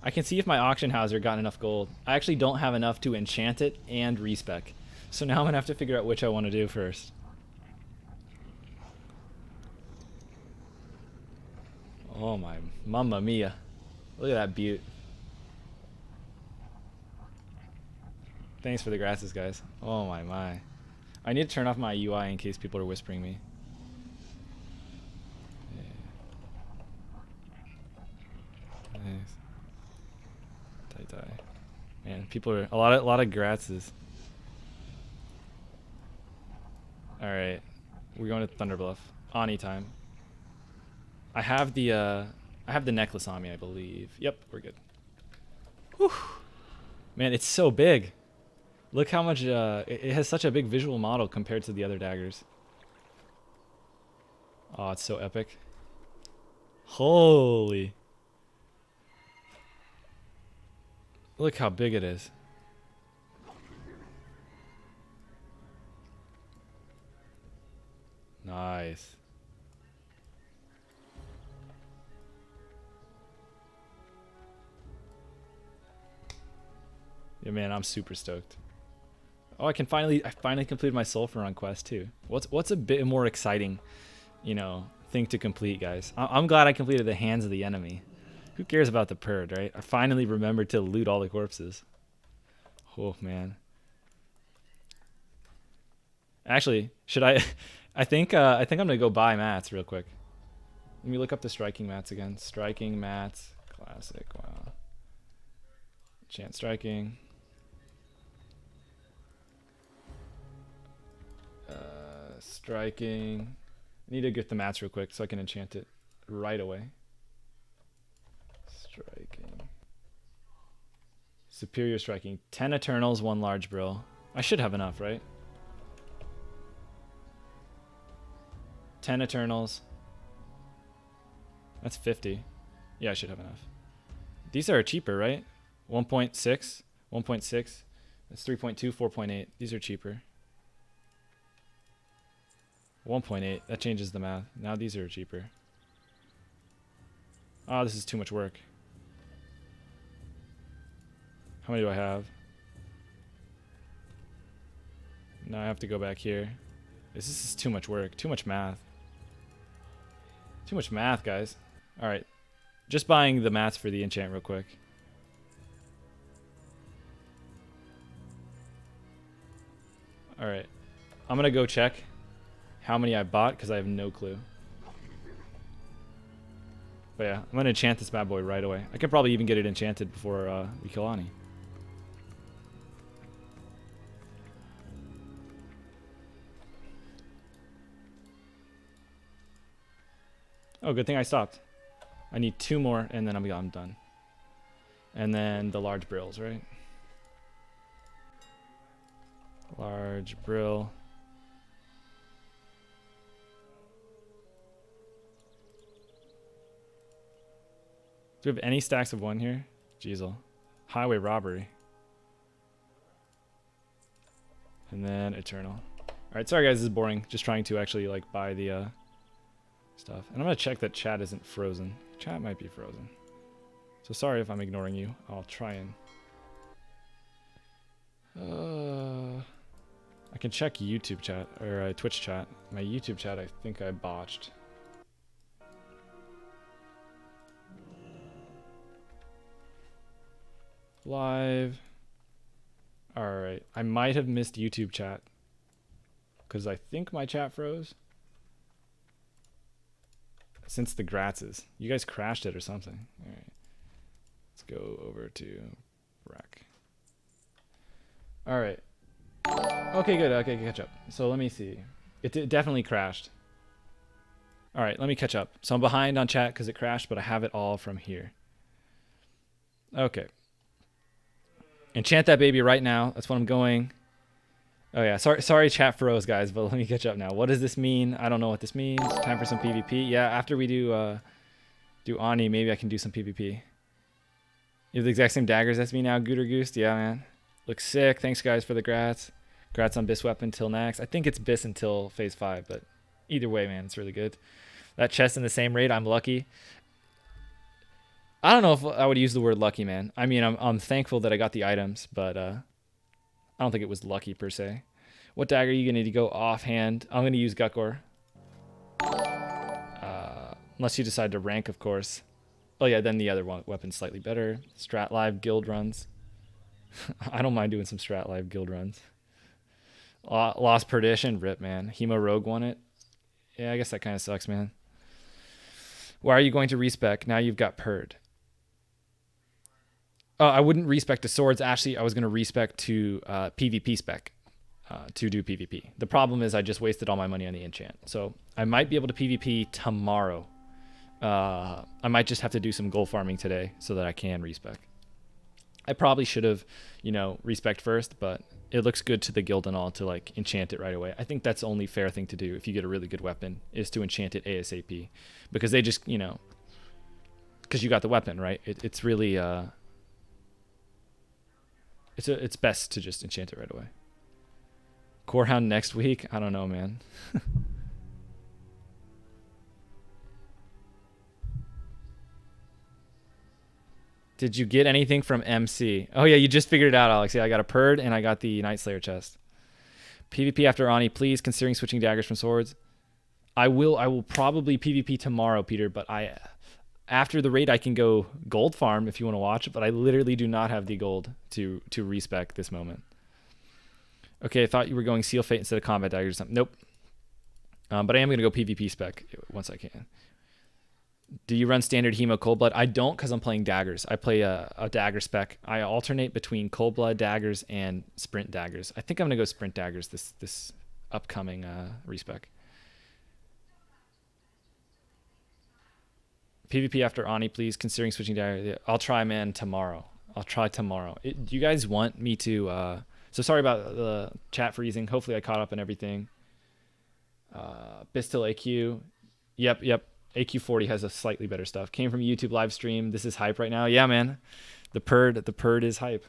I can see if my auction houser got enough gold. I actually don't have enough to enchant it and respec. So now I'm gonna have to figure out which I want to do first. Oh my mamma mia. Look at that butte. Thanks for the grasses, guys. Oh my. I need to turn off my UI in case people are whispering me. Nice. Die. Man, people are a lot of grasses. Alright. We're going to Thunderbluff. Ani time. I have the necklace on me, I believe. Yep, we're good. Whew. Man, it's so big. Look how much it has such a big visual model compared to the other daggers. Oh, it's so epic. Holy. Look how big it is. Nice. Yeah, man, I'm super stoked. Oh, I finally completed my Sulfur Run quest too. What's a bit more exciting, you know, thing to complete, guys? I'm glad I completed the Hands of the Enemy. Who cares about the Purd, right? I finally remembered to loot all the corpses. Oh man. Actually, should I? I think I'm gonna go buy mats real quick. Let me look up the striking mats again. Striking mats, classic. Wow. Chant striking. Striking. I need to get the mats real quick so I can enchant it right away. Striking. Superior striking. 10 Eternals, 1 large brill. I should have enough, right? 10 Eternals. That's 50. Yeah, I should have enough. These are cheaper, right? 1.6, 1.6. That's 3.2, 4.8. These are cheaper. 1.8. That changes the math. Now these are cheaper. Oh, this is too much work. How many do I have? Now I have to go back here. This is too much work. Too much math. Too much math, guys. Alright. Just buying the mats for the enchant real quick. Alright. I'm gonna go check. how many I bought because I have no clue. But yeah, I'm gonna enchant this bad boy right away. I could probably even get it enchanted before we kill Ani. Oh, good thing I stopped. I need 2 more, and then I'm done. And then the large brills, right? Large brill. Do we have any stacks of 1 here? Jeezel. Highway robbery. And then eternal. Alright, sorry guys, this is boring. Just trying to actually like buy the stuff. And I'm gonna check that chat isn't frozen. Chat might be frozen. So sorry if I'm ignoring you. I'll try and I can check YouTube chat or Twitch chat. My YouTube chat I think I botched. Live. Alright. I might have missed YouTube chat. Because I think my chat froze. Since the Gratzes. You guys crashed it or something. Alright. Let's go over to Rack. Alright. Okay, good. Okay, catch up. So let me see. It definitely crashed. Alright, let me catch up. So I'm behind on chat because it crashed, but I have it all from here. Okay. Enchant that baby right now. That's what I'm going. Oh yeah, sorry chat froze guys, but let me catch up now. What does this mean? I don't know what this means. Time for some PvP. Yeah, after we do Ani, maybe I can do some PvP. You have the exact same daggers as me now, Gooter Goose. Yeah, man. Looks sick. Thanks guys for the grats. Grats on Bis weapon till next. I think it's Bis until phase 5, but either way, man, it's really good. That chest in the same raid, I'm lucky. I don't know if I would use the word lucky, man. I mean, I'm thankful that I got the items, but I don't think it was lucky per se. What dagger are you going to go offhand? I'm going to use Gutkor. Unless you decide to rank, of course. Oh yeah, then the other weapon's slightly better. Strat live guild runs. I don't mind doing some strat live guild runs. Lost Perdition, rip, man. Hemo Rogue won it. Yeah, I guess that kind of sucks, man. Why are you going to respec? Now you've got Perd. I wouldn't respec to swords. Actually, I was going to respec to PvP spec to do PvP. The problem is I just wasted all my money on the enchant. So I might be able to PvP tomorrow. I might just have to do some gold farming today so that I can respec. I probably should have, respec first, but it looks good to the guild and all to like enchant it right away. I think that's the only fair thing to do if you get a really good weapon is to enchant it ASAP, because they just, because you got the weapon, right? It's really, it's best to just enchant it right away. Corehound next week? I don't know, man. Did you get anything from MC? Oh yeah, you just figured it out, Alex. Yeah, I got a Perd and I got the Night Slayer chest. PvP after Ani, please, considering switching daggers from swords. I will probably PvP tomorrow, Peter, but after the raid I can go gold farm if you want to watch it, but I literally do not have the gold to respec this moment. Okay, I thought you were going Seal Fate instead of combat daggers or something. Nope. But I am going to go PvP spec once I can. Do you run standard Hemo Cold Blood? I don't, because I'm playing daggers. I play a dagger spec. I alternate between Cold Blood daggers and Sprint daggers. I think I'm going to go Sprint daggers this upcoming respec. PvP after Ani, please, considering switching daggers. I'll try, man, tomorrow. I'll try tomorrow. Do you guys want me to... So sorry about the chat freezing. Hopefully I caught up on everything. Bistil AQ. Yep. AQ40 has a slightly better stuff. Came from YouTube live stream. This is hype right now. Yeah, man. The Perd is hype.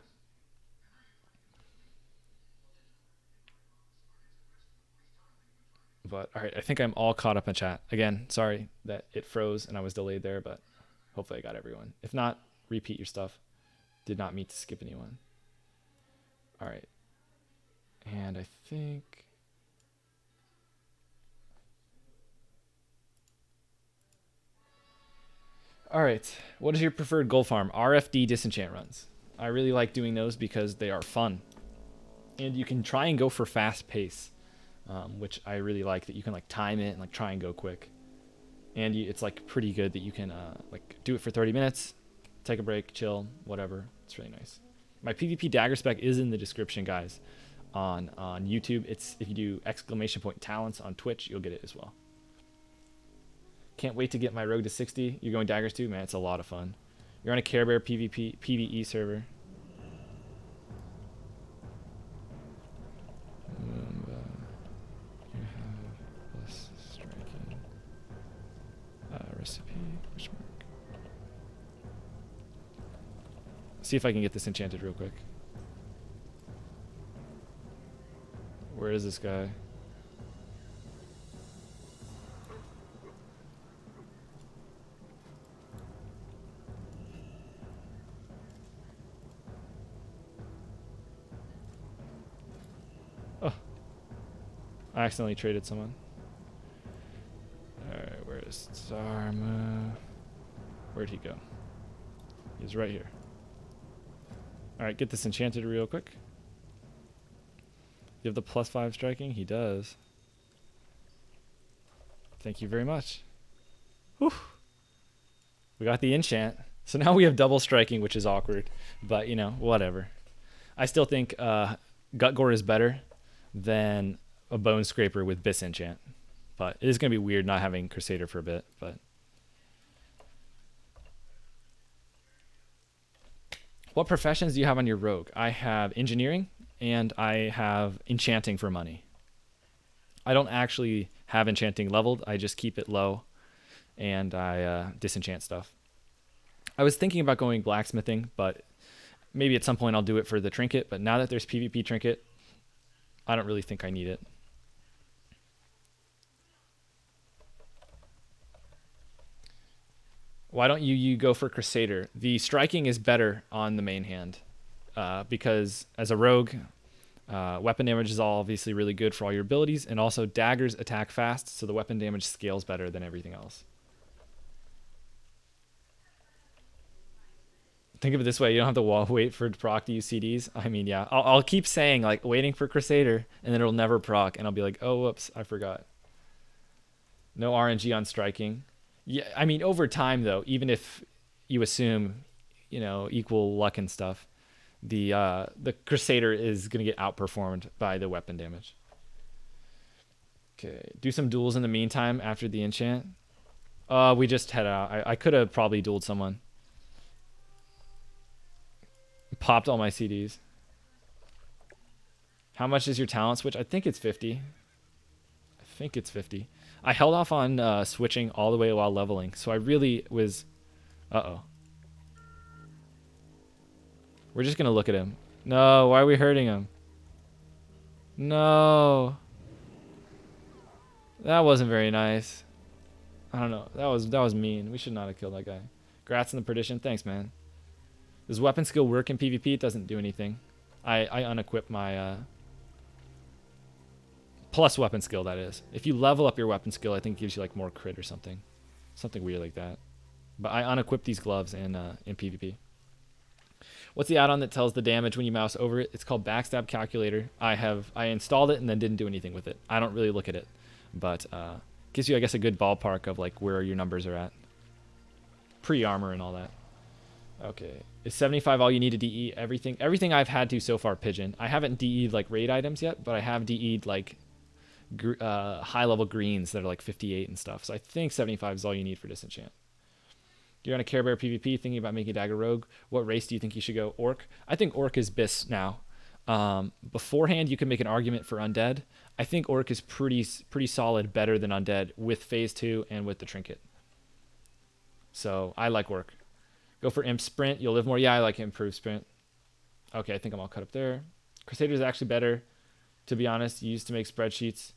But all right, I think I'm all caught up in chat. Again, sorry that it froze and I was delayed there, but hopefully I got everyone. If not, repeat your stuff. Did not mean to skip anyone. All right. And I think... All right. What is your preferred gold farm? RFD disenchant runs. I really like doing those because they are fun. And you can try and go for fast pace. which I really like, that you can like time it and like try and go quick. And it's like pretty good that you can like do it for 30 minutes, take a break, chill, whatever. It's really nice. My PvP dagger spec is in the description, guys, on YouTube. It's if you do !talents on Twitch, you'll get it as well. Can't wait to get my rogue to 60. You're going daggers too? Man, it's a lot of fun. You're on a Care Bear PvP PvE server. You have plus striking recipe. See if I can get this enchanted real quick. Where is this guy? Oh. I accidentally traded someone. Alright, where is Zarma? Where'd he go? He's right here. Alright, get this enchanted real quick. You have the +5 striking? He does. Thank you very much. Whew. We got the enchant. So now we have double striking, which is awkward. But, you know, whatever. I still think Gut Gore is better than a Bone Scraper with Bis enchant. But it is going to be weird not having Crusader for a bit. But what professions do you have on your rogue? I have engineering and I have enchanting for money. I don't actually have enchanting leveled. I just keep it low and I disenchant stuff. I was thinking about going blacksmithing, but maybe at some point I'll do it for the trinket. But now that there's PvP trinket, I don't really think I need it. Why don't you go for Crusader? The striking is better on the main hand because as a rogue, weapon damage is obviously really good for all your abilities, and also daggers attack fast, so the weapon damage scales better than everything else. Think of it this way: you don't have to wait for proc to use CDs. I mean, yeah, I'll keep saying like waiting for Crusader, and then it'll never proc, and I'll be like, oh, whoops, I forgot. No RNG on striking. Yeah, I mean, over time though, even if you assume, you know, equal luck and stuff, the Crusader is gonna get outperformed by the weapon damage. Okay, do some duels in the meantime after the enchant. We just head out. I could have probably dueled someone. Popped all my CDs. How much is your talent switch? I think it's 50. I think it's 50. I held off on switching all the way while leveling, so I really was... Uh-oh. We're just going to look at him. No, why are we hurting him? No. That wasn't very nice. I don't know. That was mean. We should not have killed that guy. Grats in the Perdition. Thanks, man. Does weapon skill work in PvP? It doesn't do anything. I unequip my... plus weapon skill, that is. If you level up your weapon skill, I think it gives you like more crit or something. Something weird like that. But I unequip these gloves in PvP. What's the add-on that tells the damage when you mouse over it? It's called Backstab Calculator. I installed it and then didn't do anything with it. I don't really look at it. But gives you, I guess, a good ballpark of like where your numbers are at. Pre-armor and all that. Okay. Is 75 all you need to DE? Everything I've had to so far, Pigeon. I haven't DE'd like raid items yet, but I have DE'd like high level greens that are like 58 and stuff. So I think 75 is all you need for disenchant. You're on a Care Bear PvP thinking about making Dagger Rogue. What race do you think you should go? Orc? I think Orc is Bis now. Beforehand, you can make an argument for Undead. I think Orc is pretty solid, better than Undead with Phase 2 and with the Trinket. So I like Orc. Go for Imp Sprint. You'll live more. Yeah, I like Improved Sprint. Okay, I think I'm all cut up there. Crusader is actually better, to be honest. Used to make spreadsheets.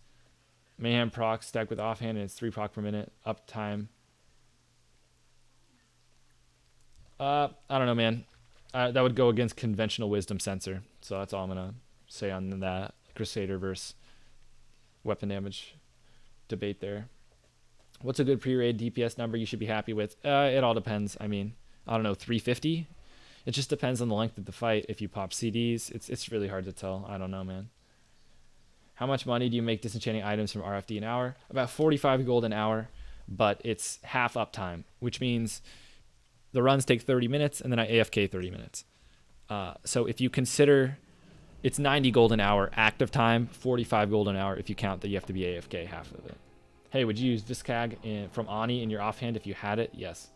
Mayhem proc stacked with offhand, and it's 3 proc per minute. Uptime. I don't know, man. That would go against conventional wisdom sensor. So that's all I'm going to say on that Crusader versus weapon damage debate there. What's a good pre-raid DPS number you should be happy with? It all depends. I mean, I don't know, 350? It just depends on the length of the fight. If you pop CDs, it's really hard to tell. I don't know, man. How much money do you make disenchanting items from RFD an hour? About 45 gold an hour, but it's half uptime, which means the runs take 30 minutes and then I AFK 30 minutes. So if you consider it's 90 gold an hour active time, 45 gold an hour if you count that you have to be AFK half of it. Hey, would you use Viscag from Ani in your offhand if you had it? Yes.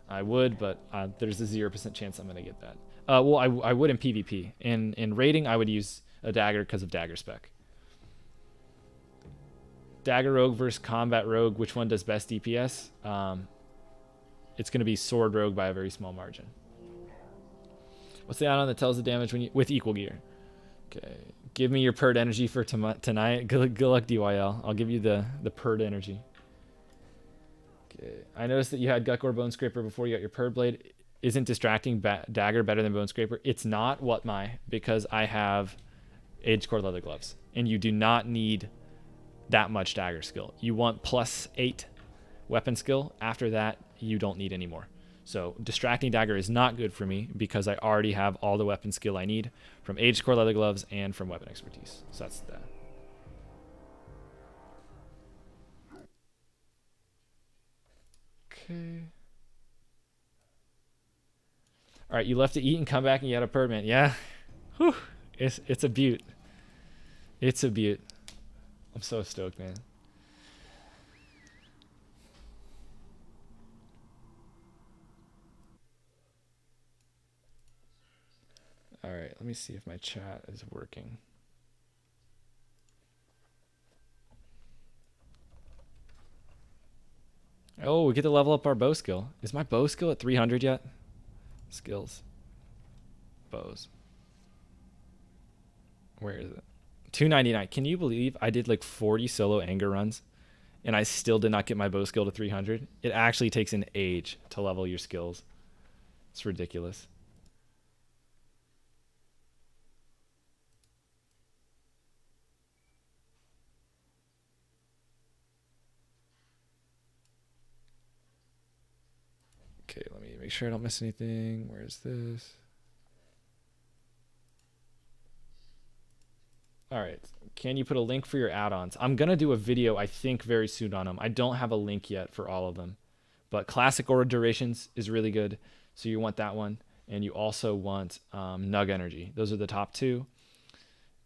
I would, but there's a 0% chance I'm going to get that. Well, I would in PvP. In raiding, I would use a dagger because of dagger spec. Dagger rogue versus combat rogue, which one does best DPS? It's going to be sword rogue by a very small margin. What's the add-on that tells the damage when you with equal gear? Okay, give me your Purd energy for tonight. Good luck, DYL. I'll give you the Purd energy. Okay, I noticed that you had Gutgore Bone Scraper before you got your Purd Blade. Isn't distracting dagger better than Bone Scraper? It's not. What my? Because I have Age Core Leather Gloves, and you do not need that much dagger skill. You want +8 weapon skill. After that, you don't need any more. So distracting dagger is not good for me because I already have all the weapon skill I need from Age Core Leather Gloves and from weapon expertise. So that's that. Okay. All right, you left to eat and come back and you had a Purd, man. Yeah. Whew. It's a beaut. It's a beaut. I'm so stoked, man. All right, let me see if my chat is working. Oh, we get to level up our bow skill. Is my bow skill at 300 yet? Skills. Bows. Where is it? 299. Can you believe I did like 40 solo anger runs and I still did not get my bow skill to 300? It actually takes an age to level your skills. It's ridiculous. Okay, let me make sure I don't miss anything. Where's this? All right. Can you put a link for your add-ons? I'm going to do a video, I think, very soon on them. I don't have a link yet for all of them. But Classic Aura Durations is really good. So you want that one. And you also want Nug Energy. Those are the top two.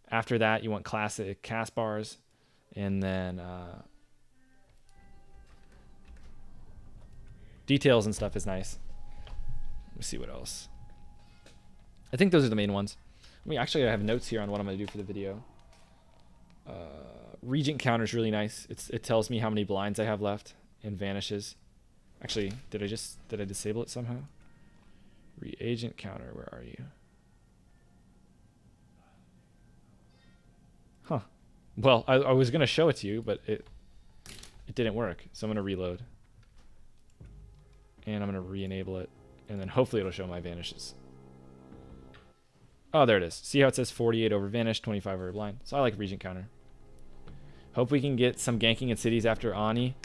After that, you want Classic Cast Bars. And then details and stuff is nice. Let me see what else. I think those are the main ones. I mean, actually, I have notes here on what I'm going to do for the video. Regent counter is really nice. It tells me how many blinds I have left and vanishes. Actually, did I disable it somehow? Reagent counter, where are you? Huh. Well, I was going to show it to you, but it didn't work. So I'm going to reload. And I'm going to re-enable it. And then hopefully it'll show my vanishes. Oh, there it is. See how it says 48 over vanish, 25 over blind. So I like Regent counter. Hope we can get some ganking in cities after Ani.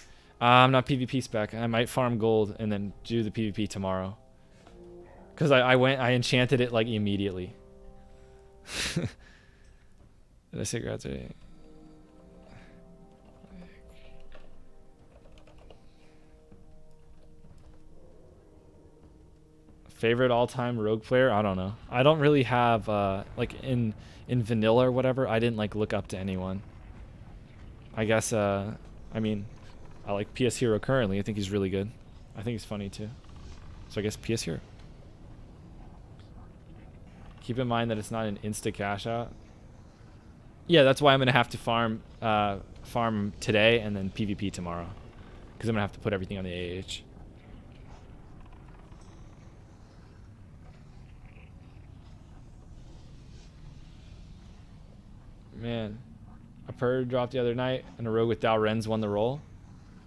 I'm not PvP spec. I might farm gold and then do the PvP tomorrow. Because I enchanted it like immediately. Did I say graduate? Favorite all-time rogue player? I don't know. I don't really have like in vanilla or whatever. I didn't like look up to anyone. I guess I mean, I like PS Hero currently. I think he's really good. I think he's funny too. So I guess PS Hero. Keep in mind that it's not an insta cash out. Yeah, that's why I'm gonna have to farm today and then PvP tomorrow, because I'm gonna have to put everything on the AH. Man, a Purd dropped the other night, and a rogue with Dao Rens won the role.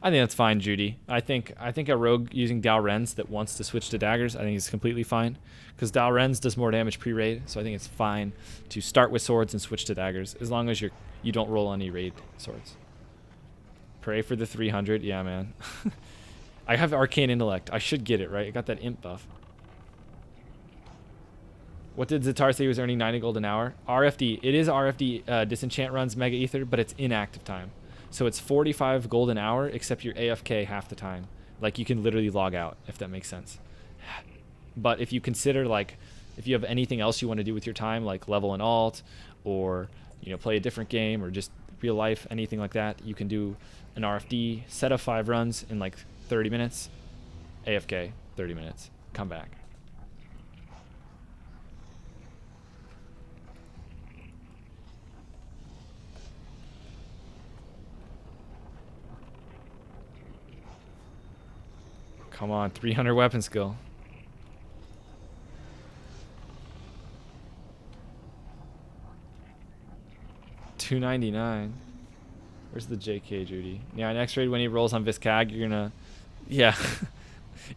I think that's fine, Judy. I think a rogue using Dao Rens that wants to switch to daggers, I think is completely fine, because Dao Rens does more damage pre-raid, so I think it's fine to start with swords and switch to daggers, as long as you don't roll any raid swords. Pray for the 300, yeah, man. I have Arcane Intellect. I should get it, right? I got that imp buff. What did Zatar say he was earning 90 gold an hour? RFD. It is RFD disenchant runs Mega Ether, but it's inactive time. So it's 45 gold an hour, except you're AFK half the time. Like you can literally log out, if that makes sense. But if you consider like, if you have anything else you want to do with your time, like level an alt, or play a different game, or just real life, anything like that, you can do an RFD, set of 5 runs in like 30 minutes, AFK 30 minutes, come back. Come on, 300 weapon skill. $299. Where's the JK, Judy? Yeah, next raid when he rolls on Viscag, you're gonna... Yeah.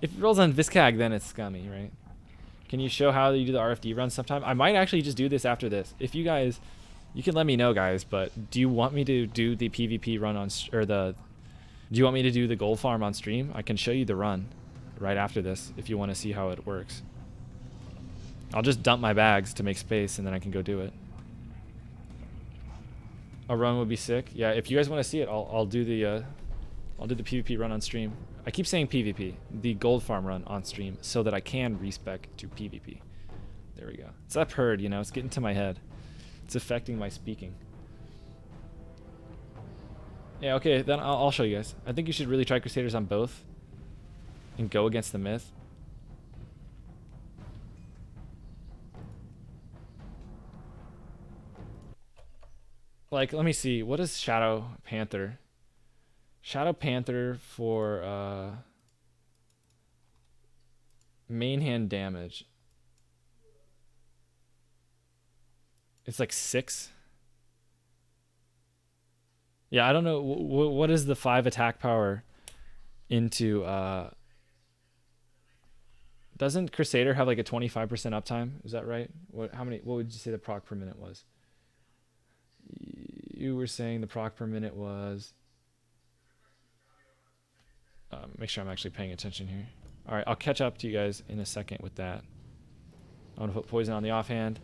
If he rolls on Viscag, then it's scummy, right? Can you show how you do the RFD run sometime? I might actually just do this after this. If you guys... You can let me know, guys, but do you want me to do the PvP run on... Or the... Do you want me to do the gold farm on stream? I can show you the run right after this if you want to see how it works. I'll just dump my bags to make space and then I can go do it. A run would be sick. Yeah, if you guys want to see it, I'll do the PvP run on stream. I keep saying PvP, the gold farm run on stream, so that I can respec to PvP. There we go. It's that purd, it's getting to my head. It's affecting my speaking. Yeah, okay, then I'll show you guys. I think you should really try Crusaders on both and go against the myth. Like, let me see. What is Shadow Panther? Shadow Panther for main hand damage. It's like 6. Yeah, I don't know. What is the 5 attack power into... Doesn't Crusader have like a 25% uptime? Is that right? What would you say the proc per minute was? You were saying the proc per minute was... make sure I'm actually paying attention here. All right, I'll catch up to you guys in a second with that. I want to put poison on the offhand.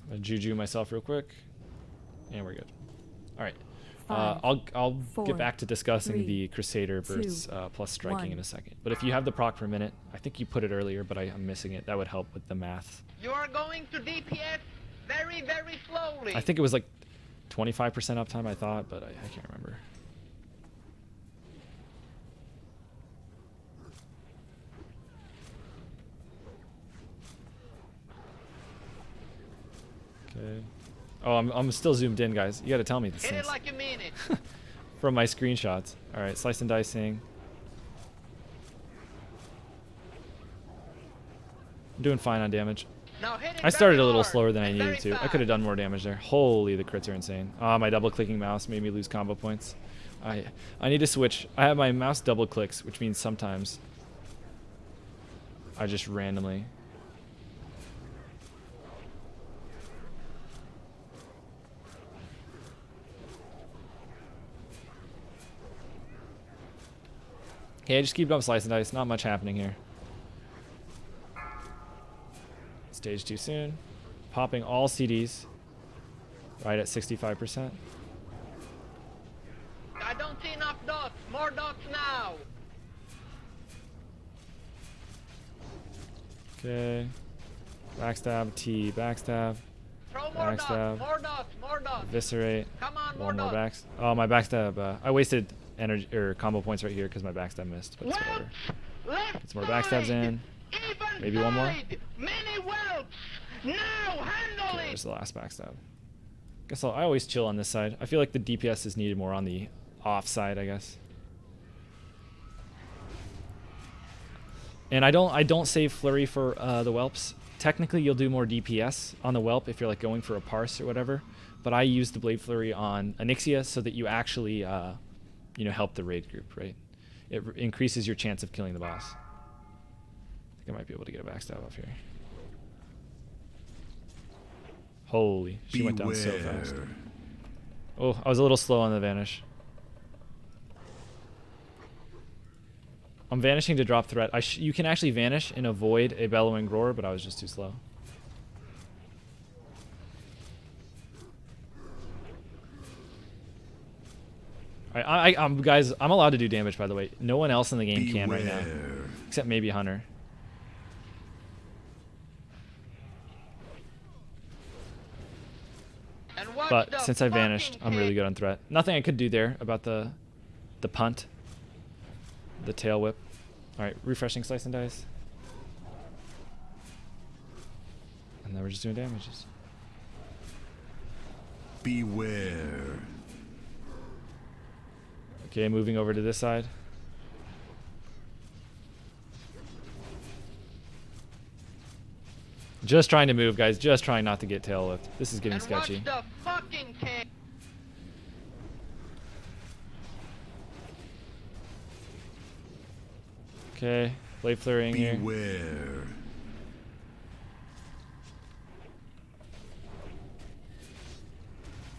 I'm going to juju myself real quick. And we're good. All right. I'll get back to discussing the Crusader bursts plus striking in a second. But if you have the proc per minute, I think you put it earlier, but I'm missing it. That would help with the math. You are going to DPS very, very slowly. I think it was like 25% uptime, I thought, but I can't remember. Okay. Oh, I'm still zoomed in, guys. You got to tell me this. Hit it like you mean it. From my screenshots. All right, slice and dicing. I'm doing fine on damage. Now hit it I started a little hard slower than I and needed very to. I fast. could have done more damage there. Holy, the crits are insane. My double-clicking mouse made me lose combo points. I need to switch. I have my mouse double clicks, which means sometimes I just randomly... Okay, just keep it up, slice and dice. Not much happening here. Stage too soon. Popping all CDs. Right at 65%. I don't see enough dots. More dots now. Okay. Backstab, T, backstab. Throw more dots. Backstab. More dots. More dots. Eviscerate. Come on, more One more dots. Oh, my backstab. I wasted energy or combo points right here because my backstab missed. But it's whatever. Left Get some more backstabs in. Even Maybe one more. side. Many whelps. Now handle Okay, it. there's the last backstab. Guess I always chill on this side. I feel like the DPS is needed more on the off side, I guess. And I don't save flurry for the whelps. Technically, you'll do more DPS on the whelp if you're like going for a parse or whatever. But I use the blade flurry on Onyxia so that you actually help the raid group, right? It increases your chance of killing the boss. I think I might be able to get a backstab off here. Holy, she went down so fast. Oh, I was a little slow on the vanish. I'm vanishing to drop threat. You can actually vanish and avoid a bellowing roar, but I was just too slow. Alright, guys, I'm allowed to do damage, by the way. No one else in the game can right now. Except maybe Hunter. But since I vanished, I'm really good on threat. Nothing I could do there about the punt. The tail whip. Alright, refreshing slice and dice. And then we're just doing damages. Beware. Okay, moving over to this side. Just trying to move, guys. Just trying not to get tail whipped. This is getting sketchy. Watch the fucking king. Okay, blade flurrying here. Beware.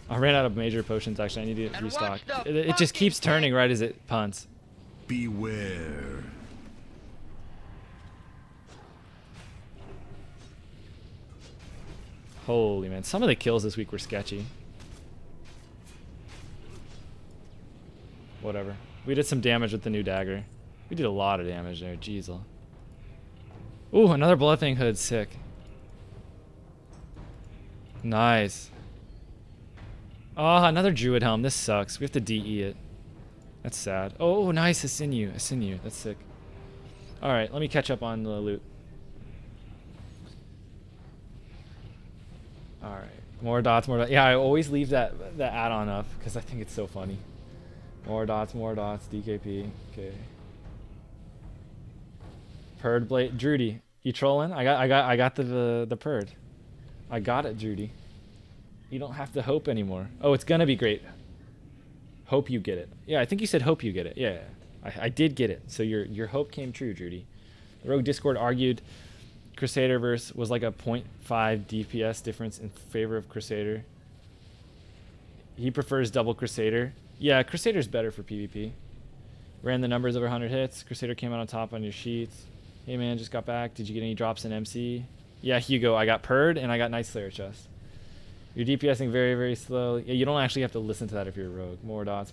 I ran out of major potions, actually. I need to And restock. watch the It just keeps fucking turning right as it punts. Beware. Holy man, some of the kills this week were sketchy. Whatever. We did some damage with the new dagger. We did a lot of damage there, jeez. Ooh, another Bloodthing hood, sick. Nice. Oh, another Druid helm, this sucks. We have to DE it. That's sad. Oh, nice, a sinew, that's sick. Alright, let me catch up on the loot. Alright, more dots, more dots. Yeah, I always leave that add-on up because I think it's so funny. More dots, DKP. Okay. Purd blade, Drudy. You trolling? I got the Purd. I got it, Drudy. You don't have to hope anymore. Oh, it's gonna be great. Hope you get it. Yeah, I think you said hope you get it. Yeah, I did get it. So your hope came true, Drudy. The Rogue Discord argued Crusader verse was like a 0.5 DPS difference in favor of Crusader. He prefers double Crusader. Yeah, Crusader's better for PvP. Ran the numbers over 100 hits. Crusader came out on top on your sheets. Hey man, just got back. Did you get any drops in MC? Yeah, Hugo, I got Purd and I got Night Slayer chest. You're DPSing very, very slow. Yeah, you don't actually have to listen to that if you're a rogue. More dots.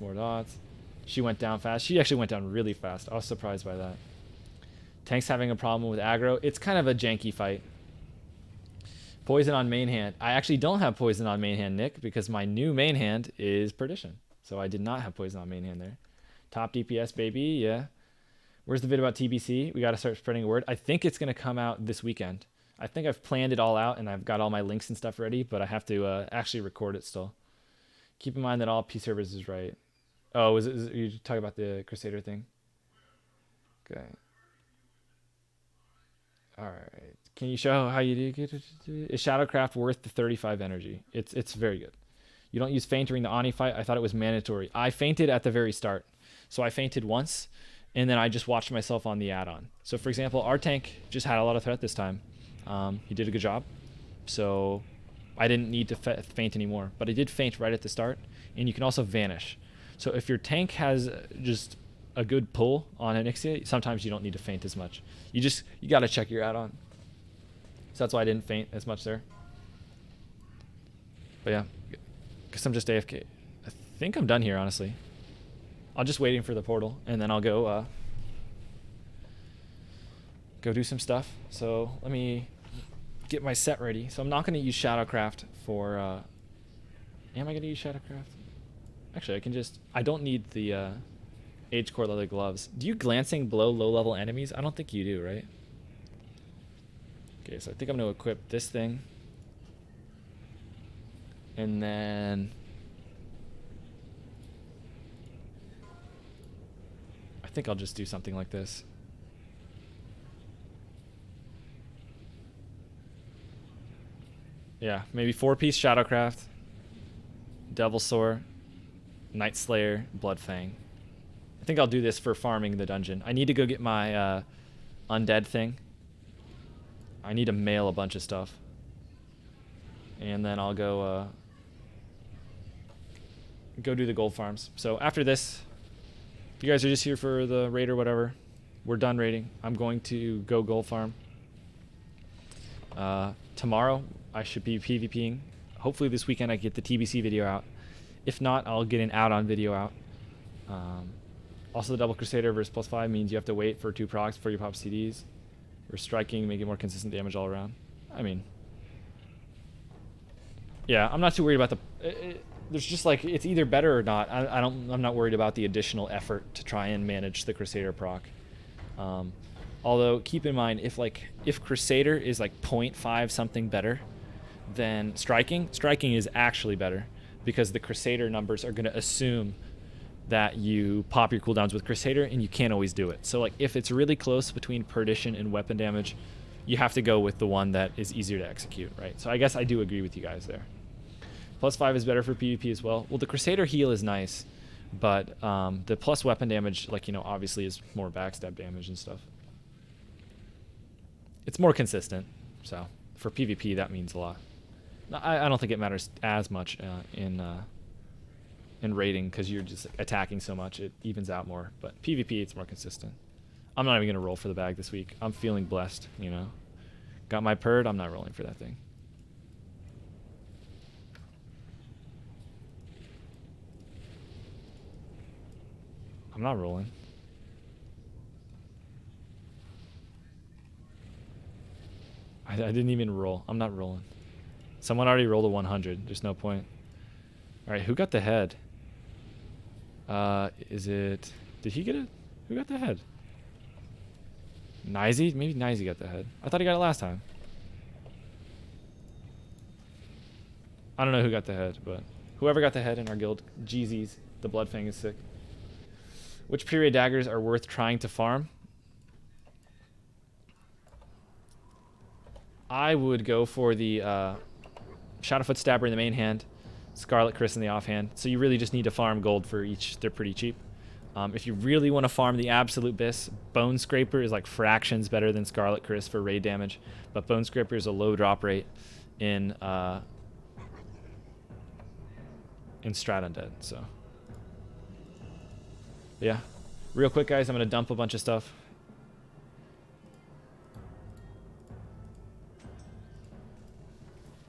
She went down fast. She actually went down really fast. I was surprised by that. Tank's having a problem with aggro. It's kind of a janky fight. Poison on main hand. I actually don't have poison on main hand, Nick, because my new main hand is Perdition. So I did not have poison on main hand there. Top DPS, baby. Yeah. Where's the vid about TBC? We got to start spreading word. I think it's going to come out this weekend. I think I've planned it all out and I've got all my links and stuff ready, but I have to actually record it still. Keep in mind that all P servers is right. Oh, is you talking about the Crusader thing? Okay. All right. Can you show how you do? Is Shadowcraft worth the 35 energy? It's very good. You don't use feint during the Ani fight. I thought it was mandatory. I feinted at the very start. So I feinted once, and then I just watched myself on the add-on. So for example, our tank just had a lot of threat this time. He did a good job. So I didn't need to feint anymore. But I did feint right at the start, and you can also vanish. So if your tank has just a good pull on Onyxia, sometimes you don't need to feint as much. You got to check your add-on. So that's why I didn't feint as much there. But yeah, because I'm just AFK. I think I'm done here, honestly. I'm just waiting for the portal, and then I'll go do some stuff. So let me get my set ready. So I'm not going to use Shadowcraft for... am I going to use Shadowcraft? Actually, I don't need the Age Core leather gloves. Do you glancing below low-level enemies? I don't think you do, right? Okay, so I think I'm going to equip this thing. And then... I think I'll just do something like this. Yeah, maybe 4-piece Shadowcraft, Devil Sword, Night Slayer, Bloodfang. I think I'll do this for farming the dungeon. I need to go get my undead thing. I need to mail a bunch of stuff. And then I'll go do the gold farms. So after this, if you guys are just here for the raid or whatever, we're done raiding. I'm going to go gold farm. Tomorrow I should be PvPing. Hopefully this weekend I get the TBC video out. If not, I'll get an out on video out. Also, the double Crusader versus +5 means you have to wait for 2 procs before you pop CDs. We're striking, making more consistent damage all around. I mean, yeah, I'm not too worried about the. There's just like it's either better or not. I'm not worried about the additional effort to try and manage the Crusader proc. Although keep in mind if Crusader is like 0.5 something better than striking is actually better because the Crusader numbers are going to assume that you pop your cooldowns with Crusader and you can't always do it. So like if it's really close between Perdition and weapon damage, you have to go with the one that is easier to execute, right? So I guess I do agree with you guys there. +5 is better for PvP as well. Well, the Crusader heal is nice, but the plus weapon damage, like, you know, obviously is more backstab damage and stuff. It's more consistent, so for PvP that means a lot. I don't think it matters as much in raiding because you're just attacking so much. It evens out more, but PvP it's more consistent. I'm not even going to roll for the bag this week. I'm feeling blessed, you know. Got my Perd, I'm not rolling for that thing. I'm not rolling. I didn't even roll. I'm not rolling. Someone already rolled a 100. There's no point. All right, who got the head? Is it... Did he get it? Who got the head? Nizy? Maybe Nizy got the head. I thought he got it last time. I don't know who got the head, but whoever got the head in our guild, Jeezy's, the Bloodfang is sick. Which period daggers are worth trying to farm? I would go for the Shadowfoot Stabber in the main hand, Scarlet Chris in the offhand. So you really just need to farm gold for each. They're pretty cheap. If you really want to farm the absolute bis, Bone Scraper is like fractions better than Scarlet Chris for raid damage, but Bone Scraper is a low drop rate in Strat Undead. So yeah, real quick guys, I'm gonna dump a bunch of stuff.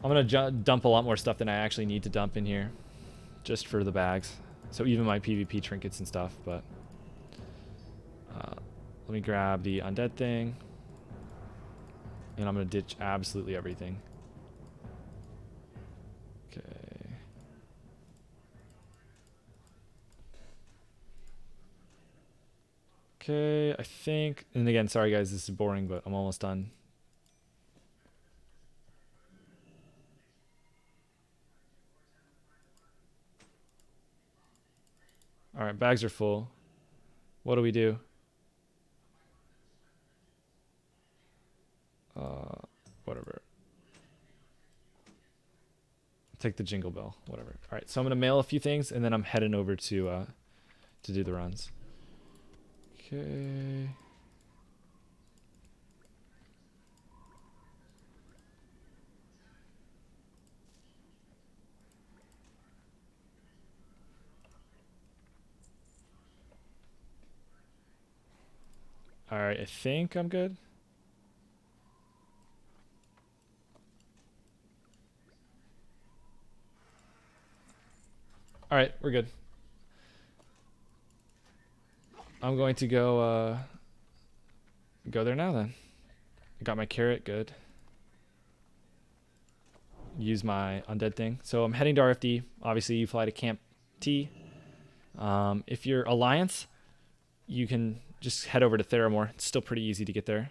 I'm gonna dump a lot more stuff than I actually need to dump in here, just for the bags. So even my PvP trinkets and stuff. But let me grab the undead thing, and I'm gonna ditch absolutely everything. Okay. Okay, I think. And again, sorry guys, this is boring, but I'm almost done. All right, bags are full. What do we do? Whatever. Take the jingle bell. Whatever. All right, so I'm gonna mail a few things, and then I'm heading over to do the runs. Okay. All right, I think I'm good. All right, we're good. I'm going to go there now then. I got my carrot, good. Use my undead thing. So I'm heading to RFD. Obviously, you fly to Camp T. If you're Alliance, you can just head over to Theramore. It's still pretty easy to get there.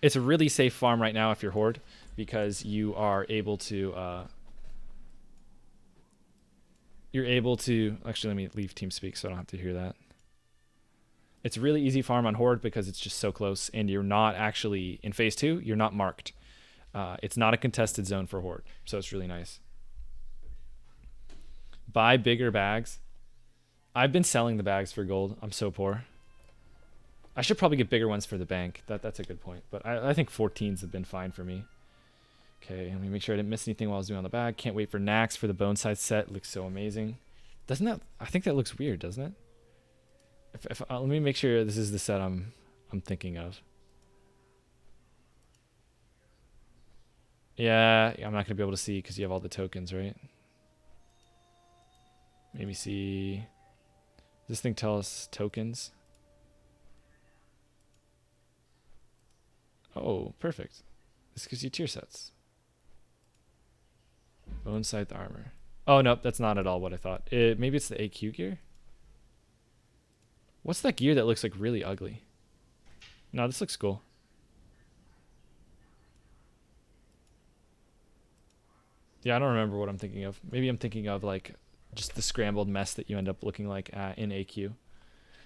It's a really safe farm right now if you're Horde, because you are able to... Actually, let me leave TeamSpeak so I don't have to hear that. It's a really easy farm on Horde because it's just so close, and you're not actually... In Phase 2, you're not marked. It's not a contested zone for Horde, so it's really nice. Buy bigger bags. I've been selling the bags for gold. I'm so poor. I should probably get bigger ones for the bank. That's a good point. But I think 14s have been fine for me. Okay, let me make sure I didn't miss anything while I was doing on the bag. Can't wait for Nax for the bone side set. Looks so amazing. Doesn't that... I think that looks weird, doesn't it? Let me make sure this is the set I'm thinking of. Yeah, I'm not gonna be able to see because you have all the tokens, right? Maybe see. Does this thing tell us tokens? Oh, perfect. This gives you tier sets. Bone scythe armor. Oh nope, that's not at all what I thought. Maybe it's the AQ gear. What's that gear that looks like really ugly? No, this looks cool. Yeah, I don't remember what I'm thinking of. Maybe I'm thinking of like just the scrambled mess that you end up looking like in AQ.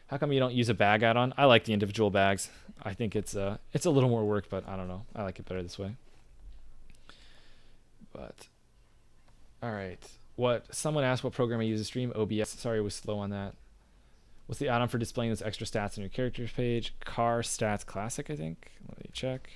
How come you don't use a bag add-on? I like the individual bags. I think it's a little more work, but I don't know. I like it better this way. But all right. Someone asked what program I use to stream. OBS. Sorry, I was slow on that. What's the add-on for displaying those extra stats on your characters page? Car Stats Classic, I think. Let me check.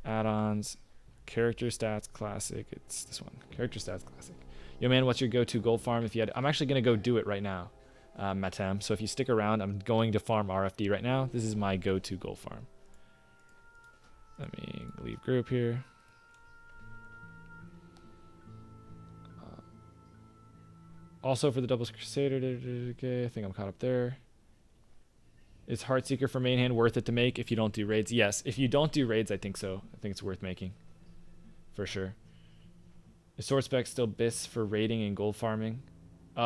Add-ons. Character Stats Classic. It's this one. Character Stats Classic. Yo, man, what's your go-to gold farm? If you had, I'm actually gonna go do it right now, Matam. So if you stick around, I'm going to farm RFD right now. This is my go-to gold farm. Let me leave group here. Also for the Doubles Crusader, okay, I think I'm caught up there. Is Heartseeker for main hand worth it to make if you don't do raids? Yes, if you don't do raids, I think so. I think it's worth making, for sure. Is sword spec still BIS for raiding and gold farming?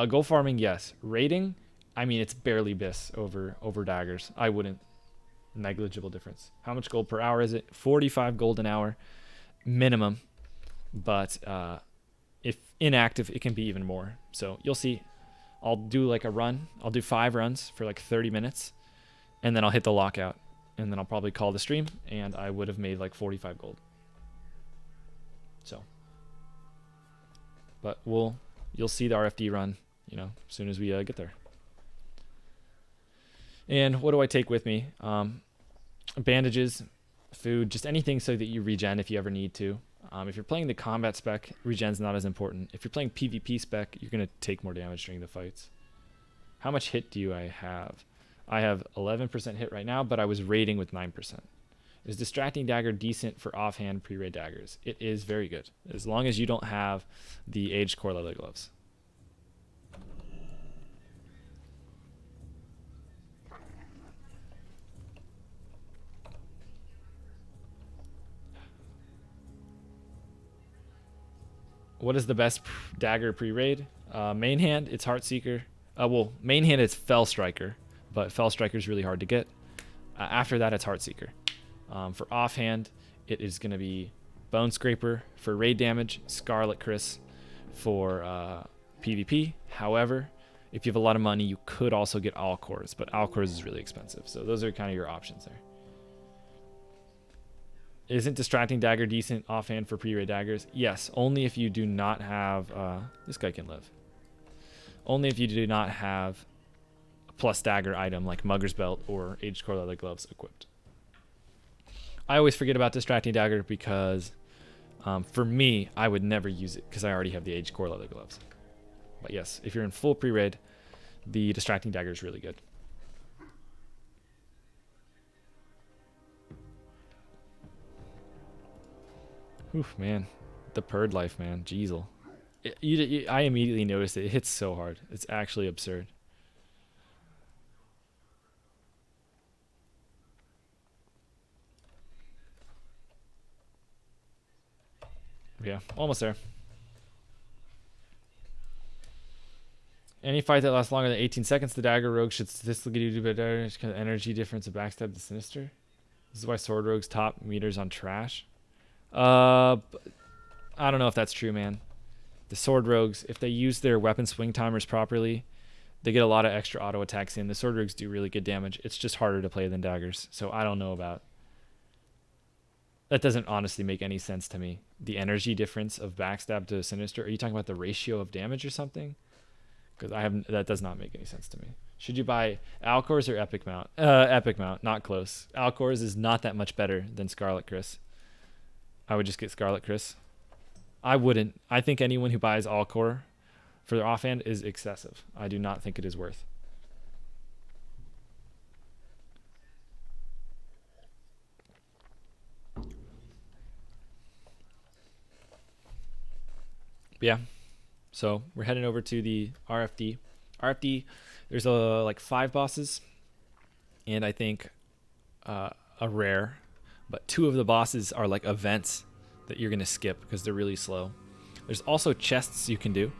Gold farming, yes. Raiding, I mean, it's barely BIS over daggers. I wouldn't. Negligible difference. How much gold per hour is it? 45 gold an hour minimum, but if inactive, it can be even more. So you'll see. I'll do like a run. I'll do 5 runs for like 30 minutes, and then I'll hit the lockout, and then I'll probably call the stream, and I would have made like 45 gold. So, but you'll see the RFD run, you know, as soon as we get there. And what do I take with me? Bandages, food, just anything so that you regen if you ever need to. If you're playing the combat spec, regen's not as important. If you're playing PvP spec, you're going to take more damage during the fights. How much hit do I have? I have 11% hit right now, but I was raiding with 9%. Is Distracting Dagger decent for offhand pre-raid daggers? It is very good, as long as you don't have the aged core leather gloves. What is the best dagger pre-raid? Main hand, it's Heartseeker. Well, main hand, it's Fell Striker, but Fell Striker is really hard to get. After that, it's Heartseeker. For offhand, it is going to be Bone Scraper for raid damage, Scarlet Chris for PvP. However, if you have a lot of money, you could also get All Cores, but All Cores is really expensive. So those are kind of your options there. Isn't Distracting Dagger decent offhand for pre-raid daggers? Yes, only if you do not have... this guy can live. Only if you do not have a plus dagger item like Mugger's Belt or Aged Core Leather Gloves equipped. I always forget about Distracting Dagger because for me, I would never use it because I already have the Aged Core Leather Gloves. But yes, if you're in full pre-raid, the Distracting Dagger is really good. Oof, man. The Purd life, man. Jeezel. I immediately noticed it. It hits so hard. It's actually absurd. Yeah, almost there. Any fight that lasts longer than 18 seconds, the dagger rogue should statistically do better because of energy difference of backstab the sinister. This is why sword rogues top meters on trash. I don't know if that's true, man. The sword rogues, if they use their weapon swing timers properly, they get a lot of extra auto attacks in. The sword rogues do really good damage. It's just harder to play than daggers. So I don't know about... That doesn't honestly make any sense to me. The energy difference of backstab to sinister. Are you talking about the ratio of damage or something? Because that does not make any sense to me. Should you buy Alcors or Epic Mount? Epic Mount, not close. Alcors is not that much better than Scarlet Chris. I would just get Scarlet Chris. I wouldn't. I think anyone who buys Alcor for their offhand is excessive. I do not think it is worth. But yeah, so we're heading over to the RFD. RFD, there's like 5 bosses, and I think a rare, but 2 of the bosses are like events that you're gonna skip because they're really slow. There's also chests you can do,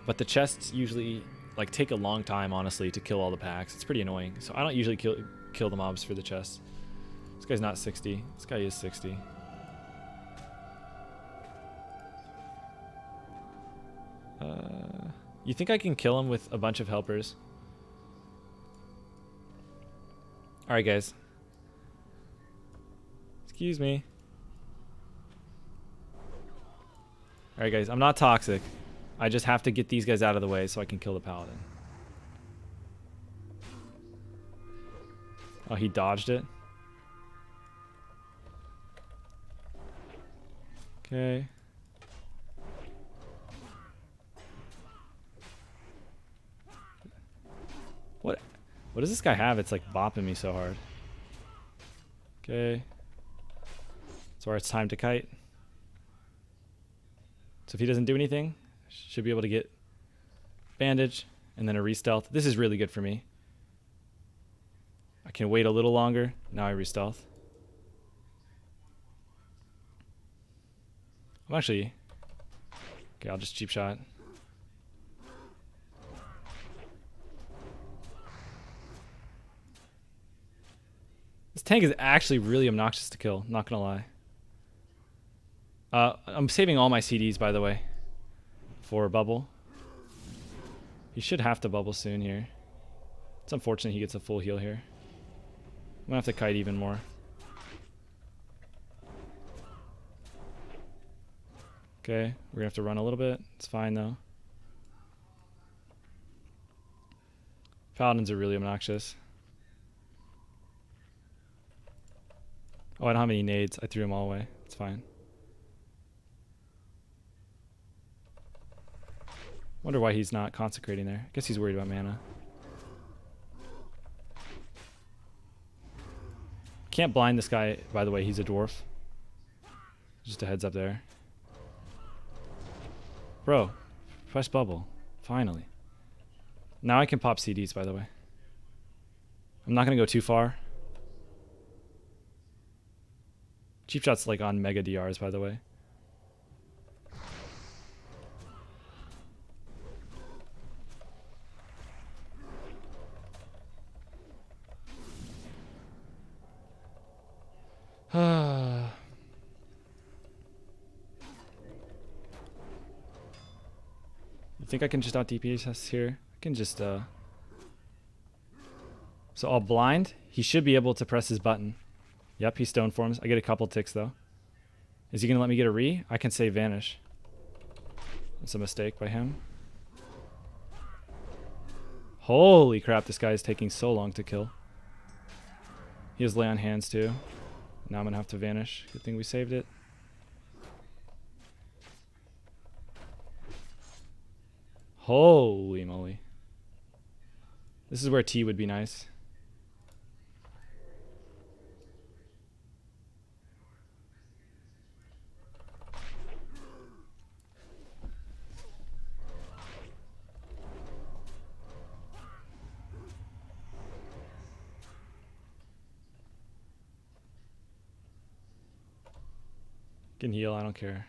but the chests usually like take a long time, honestly, to kill all the packs. It's pretty annoying. So I don't usually kill the mobs for the chests. This guy's not 60. This guy is 60. You think I can kill him with a bunch of helpers? Alright, guys. Excuse me. Alright, guys. I'm not toxic. I just have to get these guys out of the way so I can kill the paladin. Oh, he dodged it. Okay. What does this guy have? It's like bopping me so hard. Okay. So it's time to kite. So if he doesn't do anything, should be able to get bandage and then a re-stealth. This is really good for me. I can wait a little longer. Now I re-stealth. I'm actually... Okay, I'll just cheap shot. This tank is actually really obnoxious to kill, not gonna lie. I'm saving all my CDs, by the way, for bubble. He should have to bubble soon here. It's unfortunate he gets a full heal here. I'm gonna have to kite even more. Okay, we're gonna have to run a little bit. It's fine though. Paladins are really obnoxious. Oh, I don't have any nades. I threw them all away. It's fine. Wonder why he's not consecrating there. I guess he's worried about mana. Can't blind this guy, by the way. He's a dwarf. Just a heads up there. Bro, press bubble. Finally. Now I can pop CDs, by the way. I'm not going to go too far. Cheap shot's like on mega DRs, by the way. You think I can just out DPS here? I can just So I'll blind. He should be able to press his button. Yep, he stone forms. I get a couple ticks though. Is he gonna let me get a re? I can say vanish. That's a mistake by him. Holy crap, this guy is taking so long to kill. He has lay on hands too. Now I'm gonna have to vanish. Good thing we saved it. Holy moly. This is where T would be nice. Can heal, I don't care.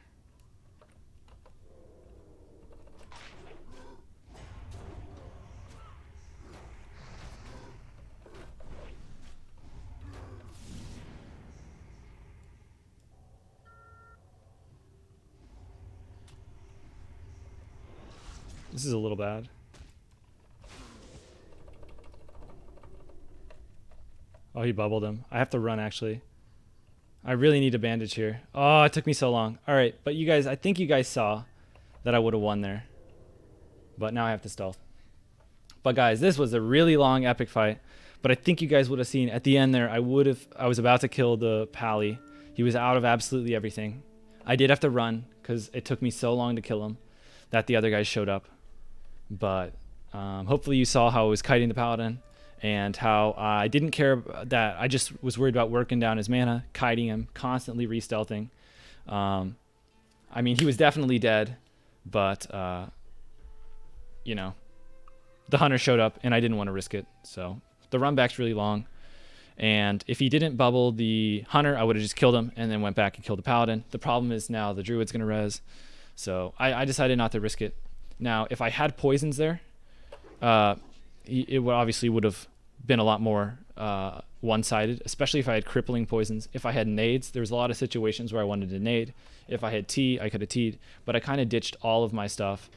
This is a little bad. Oh, he bubbled him. I have to run, actually. I really need a bandage here. Oh, it took me so long. All right, but you guys, I think you guys saw that I would have won there. But now I have to stealth. But guys, this was a really long epic fight. But I think you guys would have seen at the end there, I was about to kill the Pally. He was out of absolutely everything. I did have to run because it took me so long to kill him that the other guys showed up. But hopefully you saw how I was kiting the Paladin. And how I didn't care that I just was worried about working down his mana, kiting him, constantly re-stealthing. I mean, he was definitely dead, but you know, the hunter showed up and I didn't want to risk it. So the run back's really long. And if he didn't bubble the hunter, I would have just killed him and then went back and killed the paladin. The problem is now the druid's going to res. So I decided not to risk it. Now, if I had poisons there, it would obviously would have been a lot more one-sided, especially if I had crippling poisons. If I had nades, there was a lot of situations where I wanted to nade. If I had T, I could have T'd. But I kind of ditched all of my stuff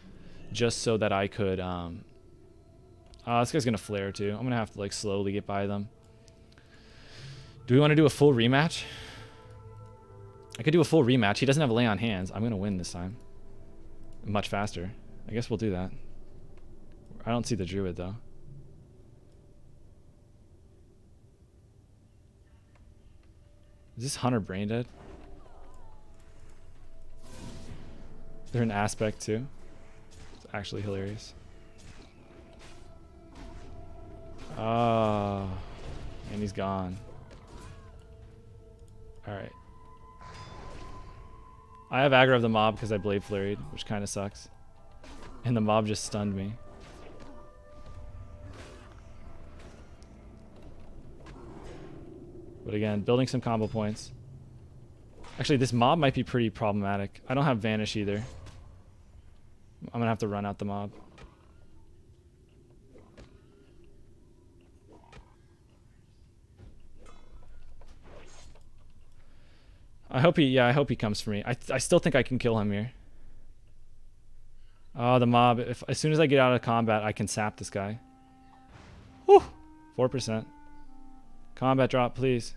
just so that I could... this guy's going to flare too. I'm going to have to like slowly get by them. Do we want to do a full rematch? I could do a full rematch. He doesn't have a lay on hands. I'm going to win this time. Much faster. I guess we'll do that. I don't see the druid though. Is this hunter brain dead? They're an aspect too. It's actually hilarious. Oh, and he's gone. Alright. I have aggro of the mob because I blade flurried, which kind of sucks. And the mob just stunned me. But again, building some combo points. Actually, this mob might be pretty problematic. I don't have vanish either. I'm gonna have to run out the mob. I hope he comes for me. I still think I can kill him here. Oh, the mob. As soon as I get out of combat, I can sap this guy. Whew. 4%. Combat drop, please.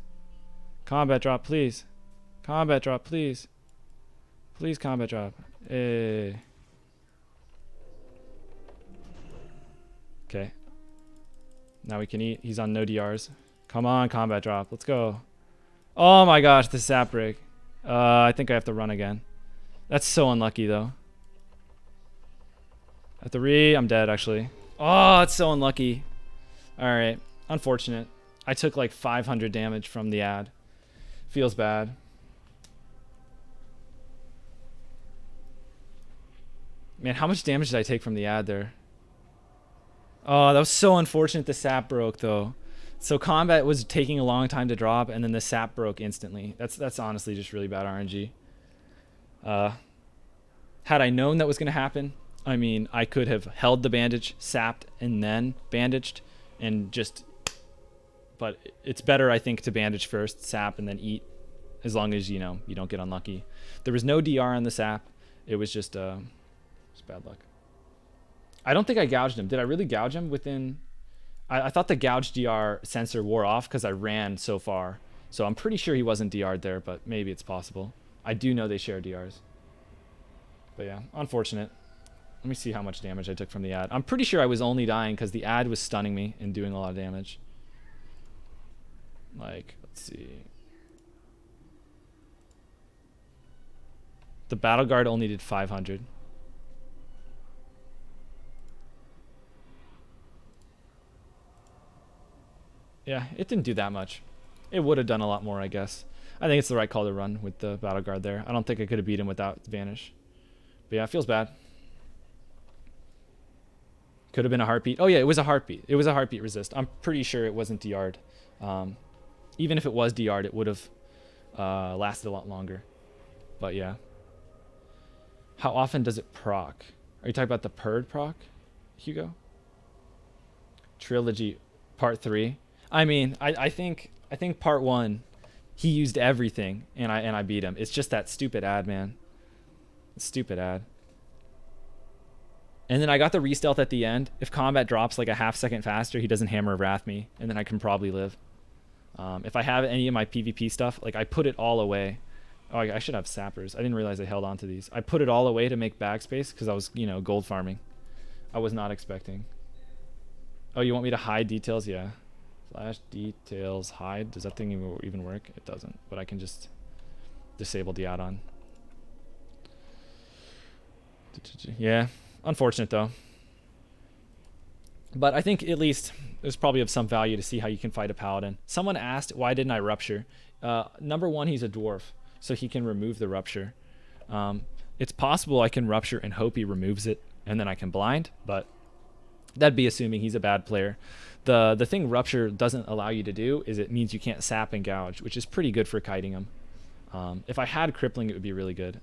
Combat drop, please. Combat drop, please. Please combat drop. Hey. Okay. Now we can eat. He's on no DRs. Come on, combat drop. Let's go. Oh my gosh, the sap break. I think I have to run again. That's so unlucky though. At the I'm dead actually. Oh, it's so unlucky. Alright, unfortunate. I took like 500 damage from the ad. Feels bad. Man, how much damage did I take from the ad there? Oh, that was so unfortunate the sap broke though. So combat was taking a long time to drop, and then the sap broke instantly. That's honestly just really bad RNG. Had I known that was going to happen, I mean, I could have held the bandage, sapped, and then bandaged, and just... But it's better, I think, to bandage first, sap, and then eat, as long as, you know, you don't get unlucky. There was no DR on the sap. It was just bad luck. I don't think I gouged him. Did I really gouge him within... I thought the gouge DR sensor wore off because I ran so far. So I'm pretty sure he wasn't DR'd there, but maybe it's possible. I do know they share DRs. But yeah, unfortunate. Let me see how much damage I took from the ad. I'm pretty sure I was only dying because the ad was stunning me and doing a lot of damage. Like, let's see. The battle guard only did 500. Yeah, it didn't do that much. It would have done a lot more, I guess. I think it's the right call to run with the battle guard there. I don't think I could have beat him without vanish. But yeah, it feels bad. Could have been a heartbeat. Oh yeah, it was a heartbeat. It was a heartbeat resist. I'm pretty sure it wasn't DR'd. Even if it was DR'd, it would have lasted a lot longer. But yeah. How often does it proc? Are you talking about the Perd proc, Hugo? Trilogy part 3. I mean, I think part 1, he used everything and I beat him. It's just that stupid ad, man. Stupid ad. And then I got the re-stealth at the end. If combat drops like a half second faster, he doesn't hammer wrath me, and then I can probably live. If I have any of my PvP stuff, like I put it all away. Oh, I should have sappers. I didn't realize I held on to these. I put it all away to make bag space because I was, you know, gold farming. I was not expecting. Oh, you want me to hide details? Yeah. Flash details hide. Does that thing even work? It doesn't. But I can just disable the add-on. Yeah. Unfortunate though. But I think at least there's probably of some value to see how you can fight a paladin. Someone asked, why didn't I rupture? Number one, he's a dwarf, so he can remove the rupture. It's possible I can rupture and hope he removes it, and then I can blind, but that'd be assuming he's a bad player. The thing rupture doesn't allow you to do is it means you can't sap and gouge, which is pretty good for kiting him. If I had crippling, it would be really good.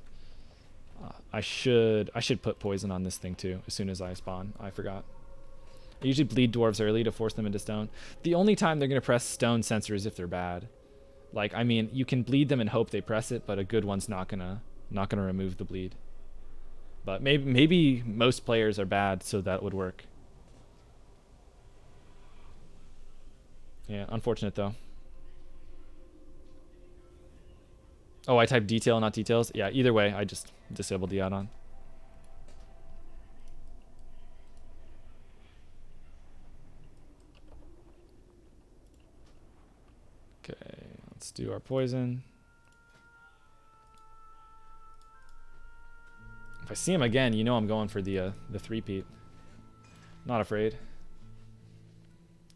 I should put poison on this thing too as soon as I spawn. I forgot. I usually bleed dwarves early to force them into stone. The only time they're gonna press stone sensor is if they're bad. Like, I mean, you can bleed them and hope they press it, but a good one's not gonna remove the bleed. But maybe most players are bad, so that would work. Yeah, unfortunate though. Oh, I typed detail, not details. Yeah, either way, I just disabled the add-on. Okay, let's do our poison. If I see him again, you know I'm going for the three-peat. Not afraid.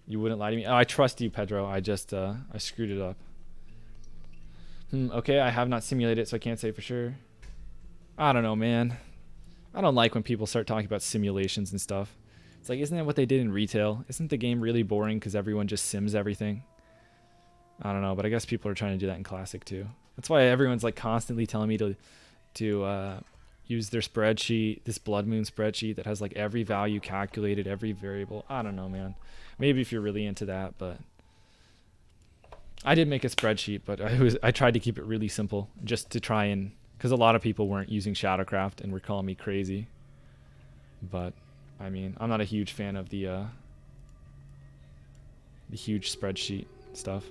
You wouldn't lie to me. Oh, I trust you, Pedro. I just I screwed it up. Okay, I have not simulated it, so I can't say for sure. I don't know, man. I don't like when people start talking about simulations and stuff. It's like, isn't that what they did in retail? Isn't the game really boring because everyone just sims everything? I don't know, but I guess people are trying to do that in Classic too. That's why everyone's like constantly telling me to use their spreadsheet, this Blood Moon spreadsheet that has like every value calculated, every variable. I don't know, man. Maybe if you're really into that, but I did make a spreadsheet, but I tried to keep it really simple just to try and, because a lot of people weren't using Shadowcraft and were calling me crazy. But I mean, I'm not a huge fan of the huge spreadsheet stuff.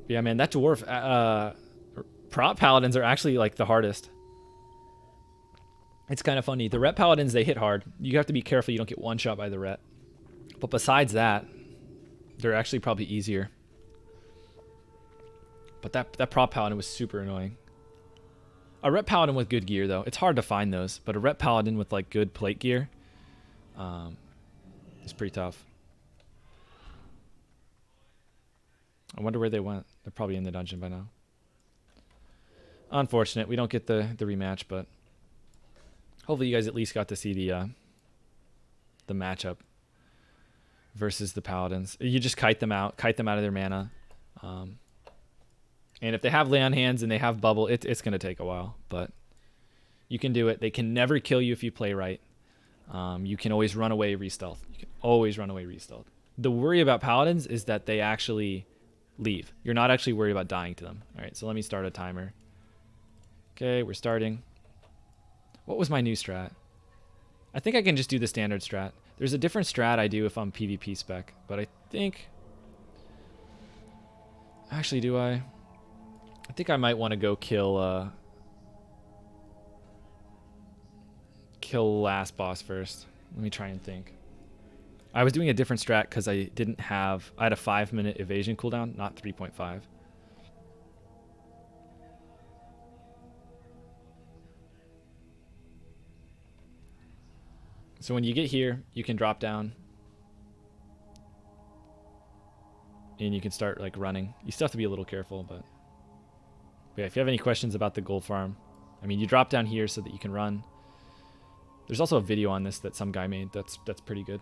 But yeah, man, that dwarf prop paladins are actually like the hardest. It's kind of funny. The ret paladins, they hit hard. You have to be careful you don't get one shot by the ret. But besides that, they're actually probably easier. But that prop paladin was super annoying. A ret paladin with good gear though, it's hard to find those. But a ret paladin with like good plate gear, is pretty tough. I wonder where they went. They're probably in the dungeon by now. Unfortunate, we don't get the rematch, but hopefully you guys at least got to see the matchup versus the paladins. You just kite them out of their mana. And if they have lay on hands and they have bubble, it's going to take a while, but you can do it. They can never kill you if you play right. You can always run away, re-stealth. You can always run away, re-stealth. The worry about paladins is that they actually leave. You're not actually worried about dying to them. All right, so let me start a timer. Okay, we're starting. What was my new strat? I think I can just do the standard strat. There's a different strat I do if I'm PvP spec, but I think... Actually, do I? I think I might want to go kill last boss first. Let me try and think. I was doing a different strat because I had a 5-minute evasion cooldown, not 3.5. So when you get here, you can drop down and you can start like running. You still have to be a little careful, but yeah, if you have any questions about the gold farm, I mean, you drop down here so that you can run. There's also a video on this that some guy made that's pretty good.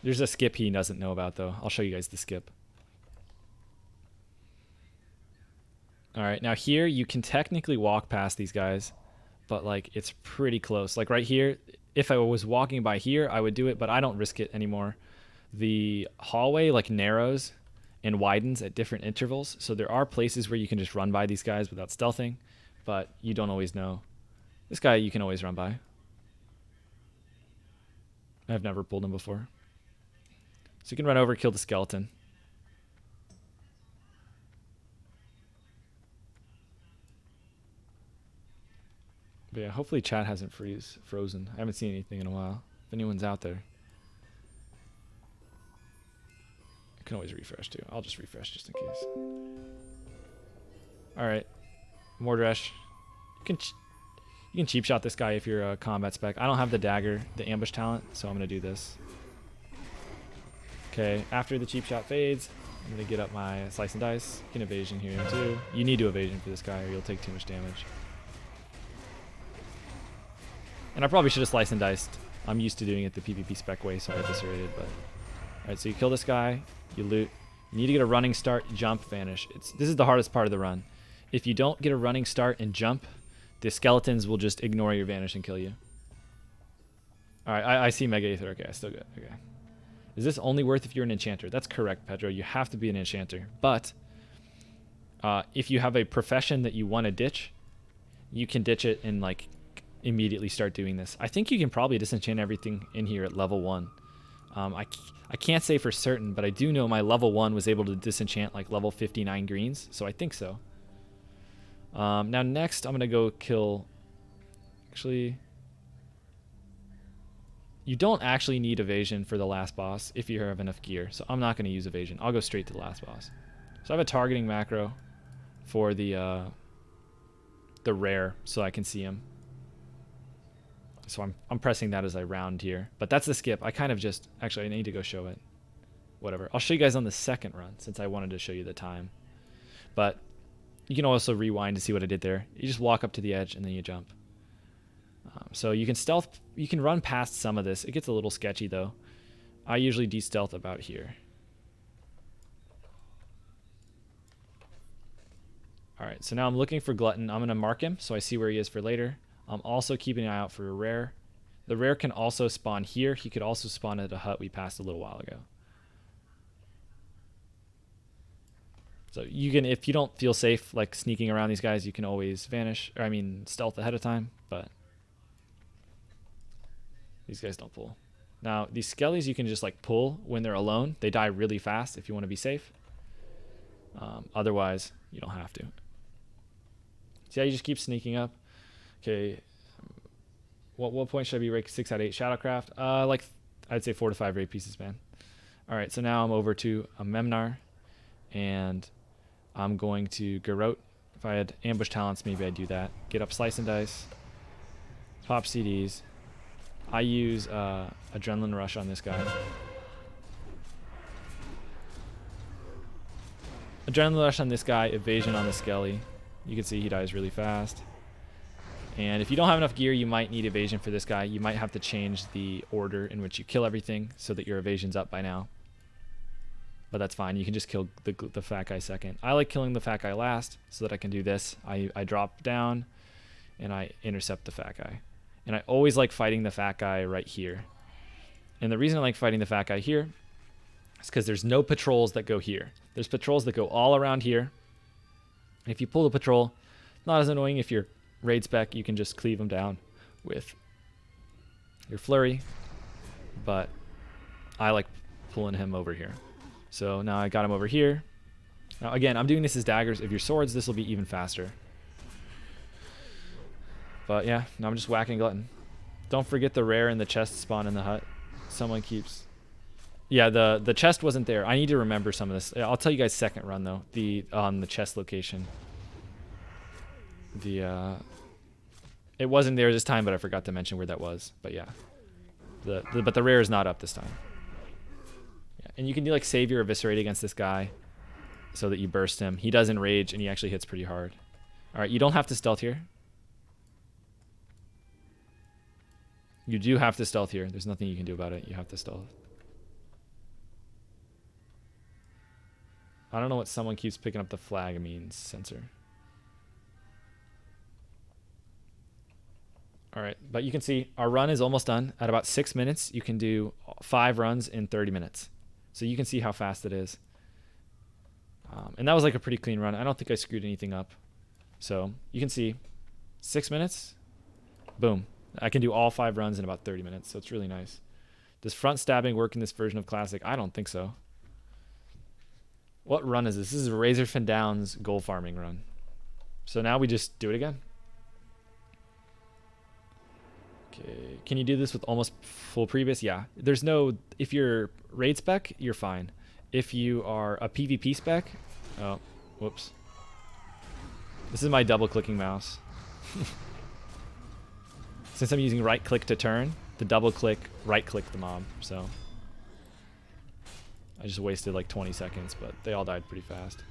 There's a skip he doesn't know about though. I'll show you guys the skip. All right, now here you can technically walk past these guys, but like it's pretty close. Like right here, if I was walking by here, I would do it, but I don't risk it anymore. The hallway like narrows and widens at different intervals, so there are places where you can just run by these guys without stealthing, but you don't always know. This guy you can always run by. I've never pulled him before. So you can run over, kill the skeleton. But yeah, hopefully chat hasn't frozen. I haven't seen anything in a while. If anyone's out there. I can always refresh too. I'll just refresh just in case. Alright. Mordresh. You can cheap shot this guy if you're a combat spec. I don't have the dagger, the ambush talent, so I'm going to do this. Okay, after the cheap shot fades, I'm gonna get up my slice and dice. You can evasion here too. You need to evasion for this guy or you'll take too much damage. And I probably should have sliced and diced. I'm used to doing it the PvP spec way, so I eviscerated, but... Alright, so you kill this guy, you loot. You need to get a running start, jump, vanish. This is the hardest part of the run. If you don't get a running start and jump, the skeletons will just ignore your vanish and kill you. Alright, I see Mega Aether. Okay, I still good. Okay. Is this only worth if you're an enchanter? That's correct, Pedro. You have to be an enchanter. But if you have a profession that you want to ditch, you can ditch it and like immediately start doing this. I think you can probably disenchant everything in here at level 1. I can't say for certain, but I do know my level 1 was able to disenchant like level 59 greens, so I think so. Now next, I'm going to go kill... Actually... You don't actually need evasion for the last boss if you have enough gear, so I'm not going to use evasion. I'll go straight to the last boss. So I have a targeting macro for the rare, so I can see him. So I'm pressing that as I round here. But that's the skip. I kind of just... Actually, I need to go show it. Whatever. I'll show you guys on the second run, since I wanted to show you the time. But you can also rewind to see what I did there. You just walk up to the edge, and then you jump. So you can stealth... You can run past some of this. It gets a little sketchy, though. I usually de-stealth about here. Alright, so now I'm looking for Glutton. I'm going to mark him, so I see where he is for later. I'm also keeping an eye out for a rare. The rare can also spawn here. He could also spawn at a hut we passed a little while ago. So you can, if you don't feel safe like sneaking around these guys, you can always vanish, or I mean stealth ahead of time, but these guys don't pull. Now these skellies you can just like pull when they're alone. They die really fast if you want to be safe. Otherwise, you don't have to. So yeah, you just keep sneaking up. Okay, what point should I be rank 6 out of 8 Shadowcraft? Like I'd say 4 to 5 raid pieces, man. All right, so now I'm over to a Memnar, and I'm going to Garrote. If I had ambush talents, maybe I'd do that. Get up slice and dice, pop CDs. I use Adrenaline Rush on this guy. Adrenaline Rush on this guy, evasion on the Skelly. You can see he dies really fast. And if you don't have enough gear, you might need evasion for this guy. You might have to change the order in which you kill everything so that your evasion's up by now. But that's fine. You can just kill the fat guy second. I like killing the fat guy last so that I can do this. I drop down and I intercept the fat guy. And I always like fighting the fat guy right here. And the reason I like fighting the fat guy here is because there's no patrols that go here. There's patrols that go all around here. And if you pull the patrol, not as annoying. If you're raid spec, you can just cleave them down with your flurry. But I like pulling him over here. So now I got him over here. Now again, I'm doing this as daggers. If you're swords, this will be even faster. But yeah, now I'm just whacking Glutton. Don't forget the rare and the chest spawn in the hut. Someone keeps... Yeah, the chest wasn't there. I need to remember some of this. I'll tell you guys second run though. On the chest location. It wasn't there this time, but I forgot to mention where that was. But yeah. But the rare is not up this time. Yeah. And you can do like save your eviscerate against this guy so that you burst him. He doesn't rage and he actually hits pretty hard. Alright, you don't have to stealth here. You do have to stealth here. There's nothing you can do about it. You have to stealth. I don't know what someone keeps picking up the flag means, sensor. Alright, but you can see our run is almost done. At about 6 minutes, you can do 5 runs in 30 minutes. So you can see how fast it is. And that was like a pretty clean run. I don't think I screwed anything up. So you can see 6 minutes, boom. I can do all 5 runs in about 30 minutes, so it's really nice. Does front stabbing work in this version of Classic? I don't think so. What run is this? This is Razorfin Downs gold farming run. So now we just do it again. Okay, can you do this with almost full previous? Yeah. There's no... If you're raid spec, you're fine. If you are a PvP spec... Oh, whoops. This is my double-clicking mouse. Since I'm using right-click to turn, the double-click, right-click the mob, so... I just wasted like 20 seconds, but they all died pretty fast.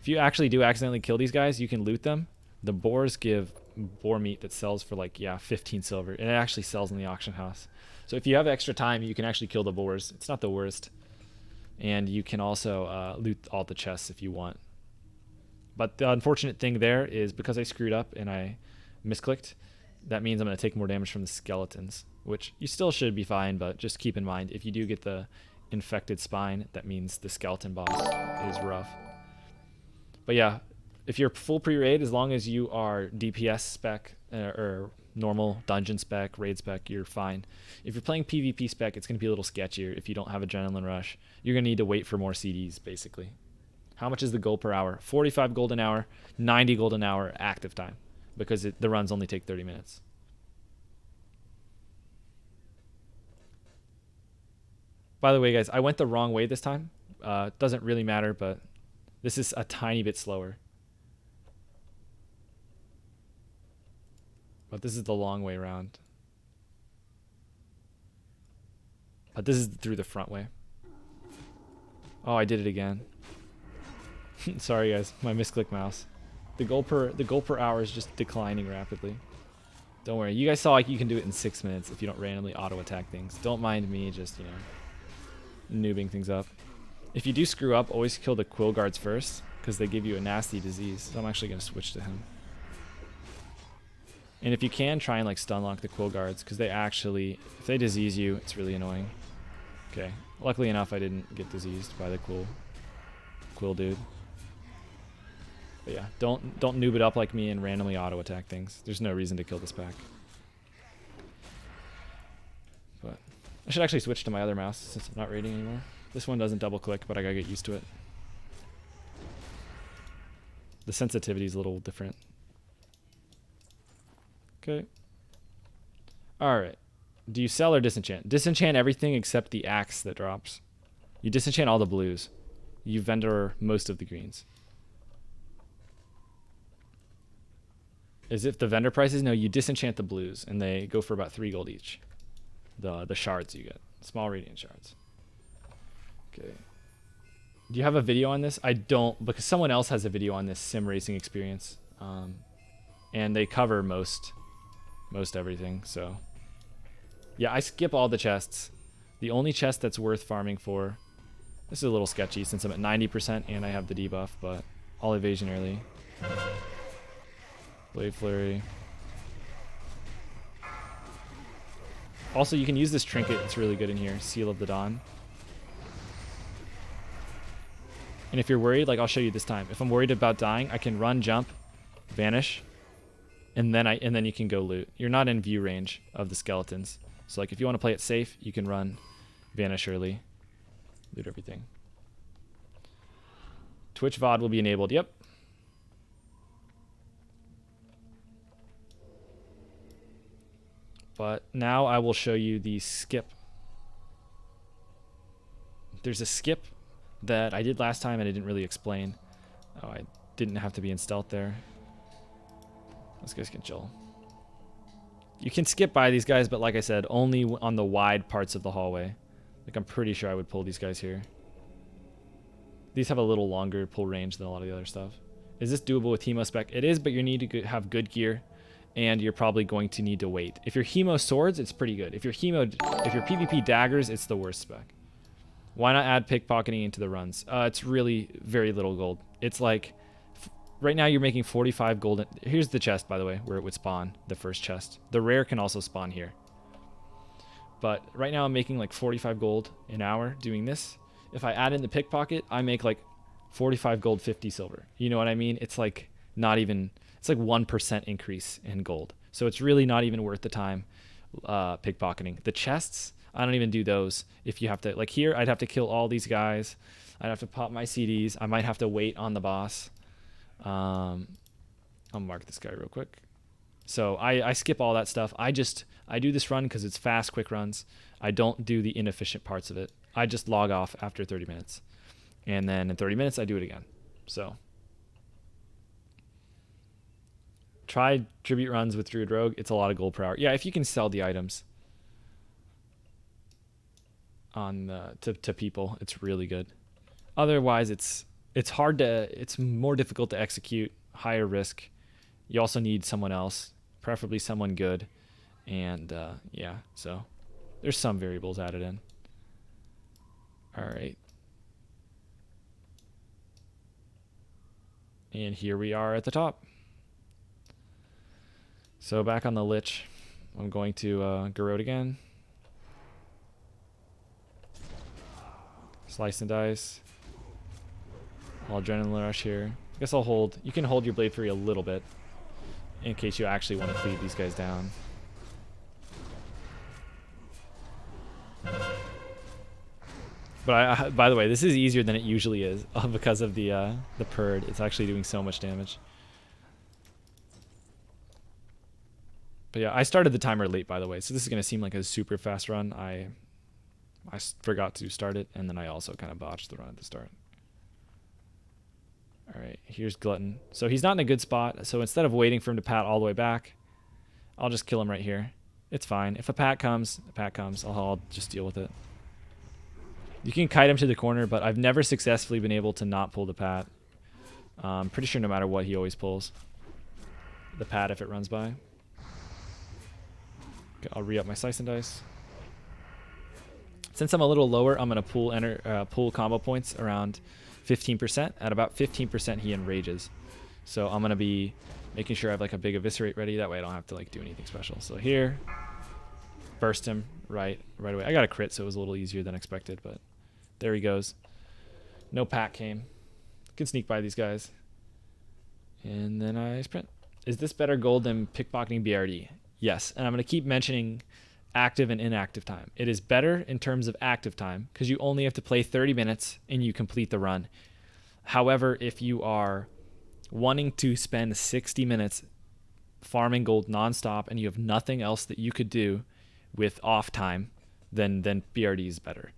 If you actually do accidentally kill these guys, you can loot them. The boars give boar meat that sells for like, yeah, 15 silver. And it actually sells in the auction house. So if you have extra time, you can actually kill the boars. It's not the worst. And you can also loot all the chests if you want. But the unfortunate thing there is because I screwed up and I misclicked, that means I'm going to take more damage from the skeletons, which you still should be fine, but just keep in mind, if you do get the infected spine, that means the skeleton boss is rough. But yeah, if you're full pre-raid, as long as you are DPS spec or normal dungeon spec, raid spec, you're fine. If you're playing PvP spec, it's going to be a little sketchier if you don't have Adrenaline Rush. You're going to need to wait for more CDs, basically. How much is the gold per hour? 45 gold an hour, 90 gold an hour active time, because the runs only take 30 minutes. By the way, guys, I went the wrong way this time. It doesn't really matter, but this is a tiny bit slower. But this is the long way around. But this is through the front way. Oh, I did it again. Sorry, guys, my misclick mouse. The gold per hour is just declining rapidly. Don't worry, you guys saw like you can do it in 6 minutes if you don't randomly auto attack things. Don't mind me just, you know, noobing things up. If you do screw up, always kill the quill guards first, because they give you a nasty disease. So I'm actually going to switch to him. And if you can, try and like stun lock the quill guards, because they actually, if they disease you, it's really annoying. Okay, luckily enough I didn't get diseased by the quill dude. But yeah, don't noob it up like me and randomly auto attack things. There's no reason to kill this pack. But I should actually switch to my other mouse since I'm not raiding anymore. This one doesn't double click, but I gotta get used to it. The sensitivity is a little different. Okay. Alright. Do you sell or disenchant? Disenchant everything except the axe that drops. You disenchant all the blues. You vendor most of the greens. As if the vendor prices? No, you disenchant the blues, and they go for about 3 gold each. The shards you get. Small radiant shards. Okay. Do you have a video on this? I don't, because someone else has a video on this sim racing experience. And they cover most everything, so. Yeah, I skip all the chests. The only chest that's worth farming for, this is a little sketchy since I'm at 90% and I have the debuff, but all evasion early. Blade Flurry. Also, you can use this trinket. It's really good in here. Seal of the Dawn. And if you're worried, like I'll show you this time. If I'm worried about dying, I can run, jump, vanish, and then you can go loot. You're not in view range of the skeletons. So like if you want to play it safe, you can run, vanish early, loot everything. Twitch VOD will be enabled. Yep. But now I will show you the skip. There's a skip that I did last time and I didn't really explain. Oh, I didn't have to be in stealth there. Those guys can chill. You can skip by these guys, but like I said, only on the wide parts of the hallway. Like I'm pretty sure I would pull these guys here. These have a little longer pull range than a lot of the other stuff. Is this doable with Hemo spec? It is, but you need to have good gear. And you're probably going to need to wait. If you're Hemo swords, it's pretty good. If you're PvP daggers, it's the worst spec. Why not add pickpocketing into the runs? It's really very little gold. It's like, right now you're making 45 gold. Here's the chest, by the way, where it would spawn, the first chest. The rare can also spawn here. But right now I'm making like 45 gold an hour doing this. If I add in the pickpocket, I make like 45 gold, 50 silver. You know what I mean? It's like not even... It's like 1% increase in gold. So it's really not even worth the time pickpocketing. The chests, I don't even do those. If you have to, like here, I'd have to kill all these guys. I'd have to pop my CDs. I might have to wait on the boss. I'll mark this guy real quick. So I skip all that stuff. I do this run because it's fast, quick runs. I don't do the inefficient parts of it. I just log off after 30 minutes. And then in 30 minutes, I do it again. So... Try tribute runs with Druid Rogue. It's a lot of gold per hour. Yeah, if you can sell the items. on to people. It's really good. Otherwise, it's hard to. It's more difficult to execute. Higher risk. You also need someone else, preferably someone good, and yeah. So there's some variables added in. All right. And here we are at the top. So back on the Lich, I'm going to Garrote again. Slice and dice. I'll Adrenaline Rush here. I guess I'll hold. You can hold your Blade Fury a little bit in case you actually want to cleave these guys down. But by the way, this is easier than it usually is because of the Perd. It's actually doing so much damage. But yeah, I started the timer late, by the way, so this is going to seem like a super fast run. I forgot to start it, and then I also kind of botched the run at the start. All right, here's Glutton. So he's not in a good spot, so instead of waiting for him to pat all the way back, I'll just kill him right here. It's fine. If a pat comes, I'll just deal with it. You can kite him to the corner, but I've never successfully been able to not pull the pat. I'm pretty sure no matter what, he always pulls the pat if it runs by. Okay, I'll re-up my Slice and Dice. Since I'm a little lower, I'm going to pull combo points around 15%. At about 15%, he enrages. So I'm going to be making sure I have like a big Eviscerate ready. That way I don't have to like do anything special. So here, burst him right away. I got a crit, so it was a little easier than expected, but there he goes. No pack came. Can sneak by these guys. And then I sprint. Is this better gold than pickpocketing BRD? Yes. And I'm going to keep mentioning active and inactive time. It is better in terms of active time because you only have to play 30 minutes and you complete the run. However, if you are wanting to spend 60 minutes farming gold nonstop and you have nothing else that you could do with off time, then BRD is better.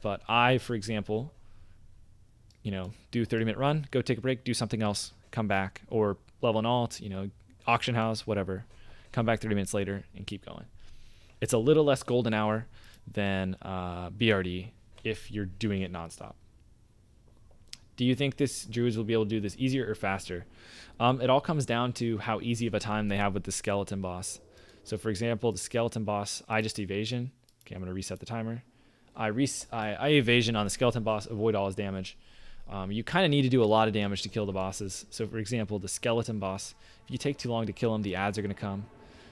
But I, for example, do a 30-minute run, go take a break, do something else, come back, or level an alt, auction house, whatever. Come back 30 minutes later and keep going. It's a little less gold an hour than BRD if you're doing it nonstop. Do you think this Druids will be able to do this easier or faster? It all comes down to how easy of a time they have with the skeleton boss. So for example, the skeleton boss, I just evasion. Okay, I'm going to reset the timer. I evasion on the skeleton boss, avoid all his damage. You kind of need to do a lot of damage to kill the bosses. So for example, the skeleton boss, if you take too long to kill him, the ads are going to come.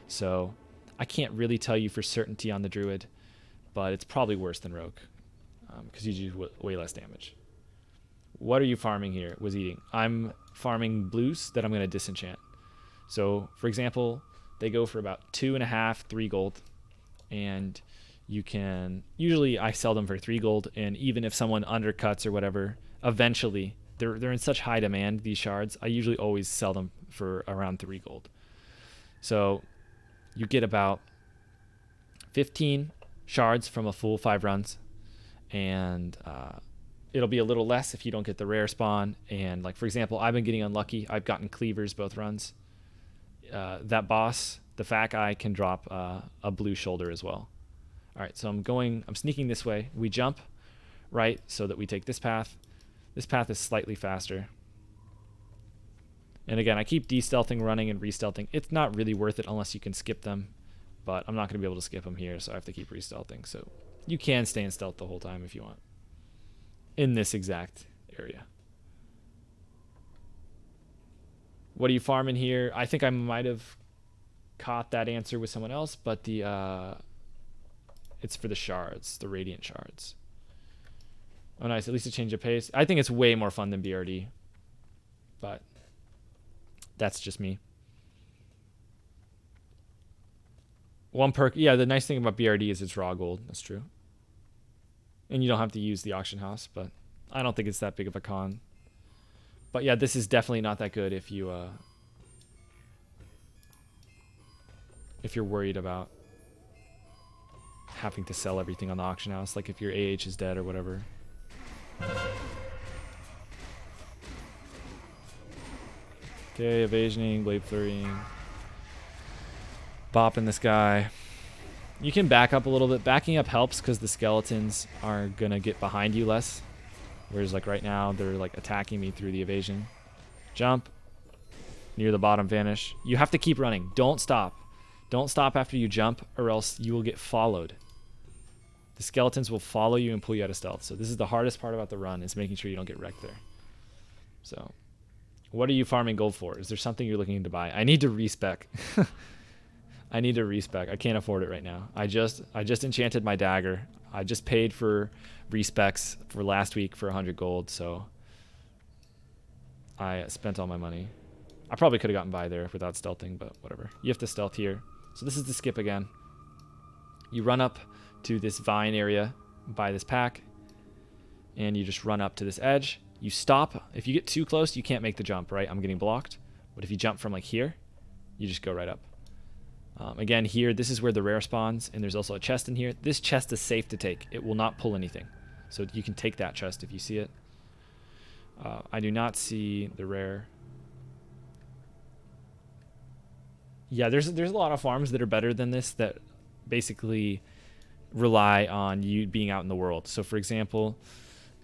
So I can't really tell you for certainty on the Druid, but it's probably worse than Rogue because you do way less damage. What are you farming here? Was eating. I'm farming blues that I'm going to disenchant. So for example, they go for about 2.5, 3 gold, and you can usually I sell them for 3 gold, and even if someone undercuts or whatever, eventually they're in such high demand, these shards, I usually always sell them for around 3 gold. So you get about 15 shards from a full 5 runs, and it'll be a little less if you don't get the rare spawn. And like for example, I've been getting unlucky. I've gotten cleavers both runs. That boss, the fat guy, can drop a blue shoulder as well. All right, so I'm sneaking this way. We jump right so that we take this path. This path is slightly faster. And again, I keep de-stealthing, running, and re-stealthing. It's not really worth it unless you can skip them, but I'm not going to be able to skip them here, so I have to keep re-stealthing. So you can stay in stealth the whole time if you want in this exact area. What are you farming here? I think I might have caught that answer with someone else, but it's for the shards, the radiant shards. Oh, nice. At least a change of pace. I think it's way more fun than BRD, but that's just me. One perk. Yeah, the nice thing about BRD is it's raw gold. That's true. And you don't have to use the auction house, but I don't think it's that big of a con. But yeah, this is definitely not that good if you're worried about having to sell everything on the auction house, like if your AH is dead or whatever. Okay, evasioning, blade flurrying, bopping this guy. You can back up a little bit. Backing up helps because the skeletons are going to get behind you less. Whereas like right now, they're like attacking me through the evasion. Jump. Near the bottom, vanish. You have to keep running. Don't stop. Don't stop after you jump or else you will get followed. The skeletons will follow you and pull you out of stealth. So this is the hardest part about the run, is making sure you don't get wrecked there. So what are you farming gold for? Is there something you're looking to buy? I need to respec. I need to respec. I can't afford it right now. I just enchanted my dagger. I just paid for respecs for last week for 100 gold, so I spent all my money. I probably could have gotten by there without stealthing, but whatever. You have to stealth here. So this is the skip again. You run up to this vine area by this pack, and you just run up to this edge. You stop. If you get too close, you can't make the jump, right? I'm getting blocked. But if you jump from like here, you just go right up. Again, here, this is where the rare spawns, and there's also a chest in here. This chest is safe to take. It will not pull anything. So you can take that chest if you see it. I do not see the rare. Yeah, there's a lot of farms that are better than this that basically rely on you being out in the world. So for example,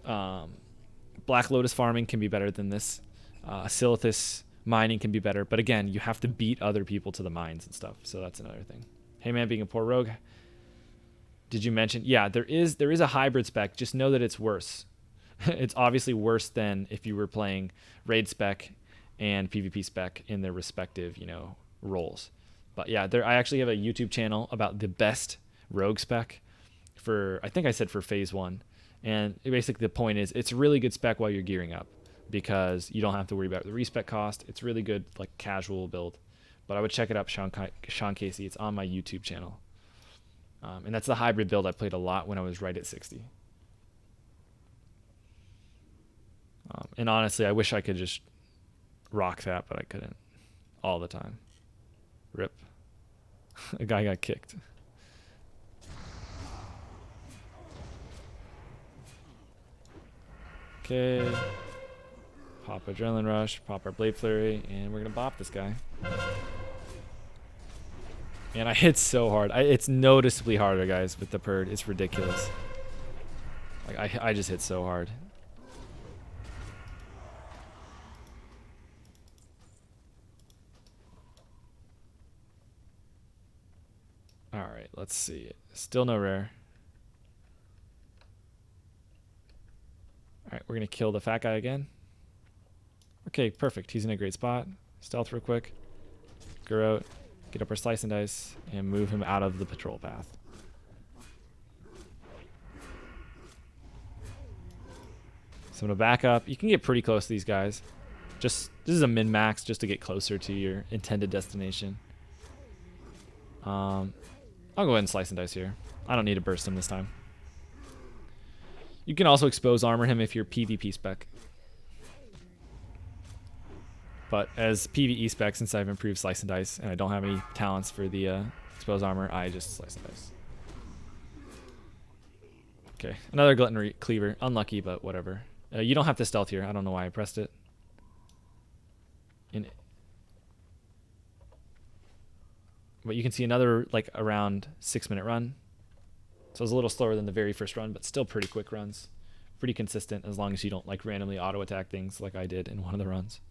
Black Lotus farming can be better than this. Silithus mining can be better, but again, you have to beat other people to the mines and stuff. So that's another thing. Hey man, being a poor rogue. Did you mention? Yeah, there is a hybrid spec. Just know that it's worse. It's obviously worse than if you were playing raid spec and PvP spec in their respective, roles. But yeah, I actually have a YouTube channel about the best rogue spec for, I think I said for phase 1. And basically the point is it's really good spec while you're gearing up, because you don't have to worry about the respec cost. It's really good, like casual build. But I would check it up, Sean Casey. It's on my YouTube channel. And that's the hybrid build I played a lot when I was right at 60. And honestly, I wish I could just rock that, but I couldn't all the time. Rip. A guy got kicked. Okay. Pop Adrenaline Rush, pop our Blade Flurry, and we're going to bop this guy. And I hit so hard. It's noticeably harder, guys, with the Purd. It's ridiculous. Like I just hit so hard. Alright, let's see. Still no rare. Alright, we're going to kill the fat guy again. Okay, perfect. He's in a great spot. Stealth real quick. Go out, get up our slice and dice, and move him out of the patrol path. So I'm going to back up. You can get pretty close to these guys. This is a min-max just to get closer to your intended destination. I'll go ahead and slice and dice here. I don't need to burst him this time. You can also expose armor him if you're PvP spec. But as PvE spec, since I've improved slice and dice and I don't have any talents for the expose armor, I just slice and dice. Okay, another glutton cleaver. Unlucky, but whatever. You don't have to stealth here. I don't know why I pressed it. But you can see another like around 6-minute run. So it's a little slower than the very first run, but still pretty quick runs. Pretty consistent as long as you don't like randomly auto attack things like I did in one of the runs.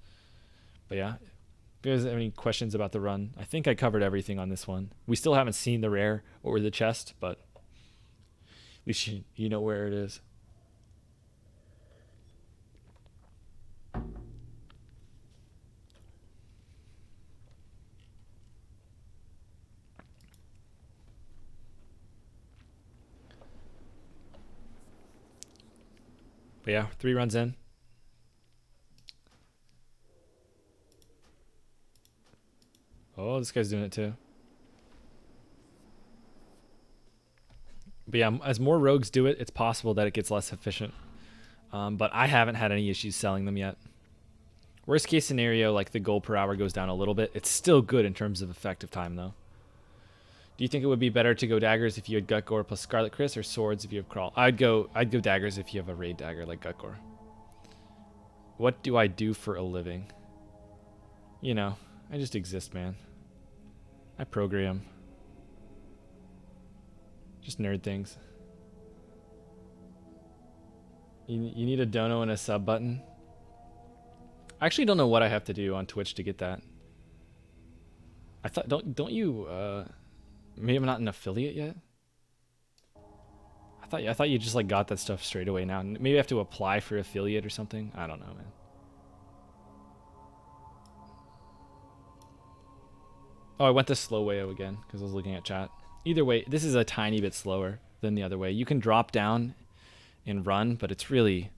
But yeah, if you guys have any questions about the run, I think I covered everything on this one. We still haven't seen the rare or the chest, but at least you know where it is. But yeah, 3 runs in. Oh, this guy's doing it too. But yeah, as more rogues do it, it's possible that it gets less efficient. But I haven't had any issues selling them yet. Worst case scenario, like the gold per hour goes down a little bit. It's still good in terms of effective time though. Do you think it would be better to go daggers if you had gut gore plus Scarlet Chris, or swords if you have crawl? I'd go daggers if you have a raid dagger like gut gore. What do I do for a living? You know, I just exist, man. I program. Just nerd things. You need a dono and a sub button. I actually don't know what I have to do on Twitch to get that. I thought don't you maybe I'm not an affiliate yet? I thought you just like got that stuff straight away now. Maybe I have to apply for affiliate or something. I don't know, man. Oh, I went the slow way again because I was looking at chat. Either way, this is a tiny bit slower than the other way. You can drop down and run, but it's really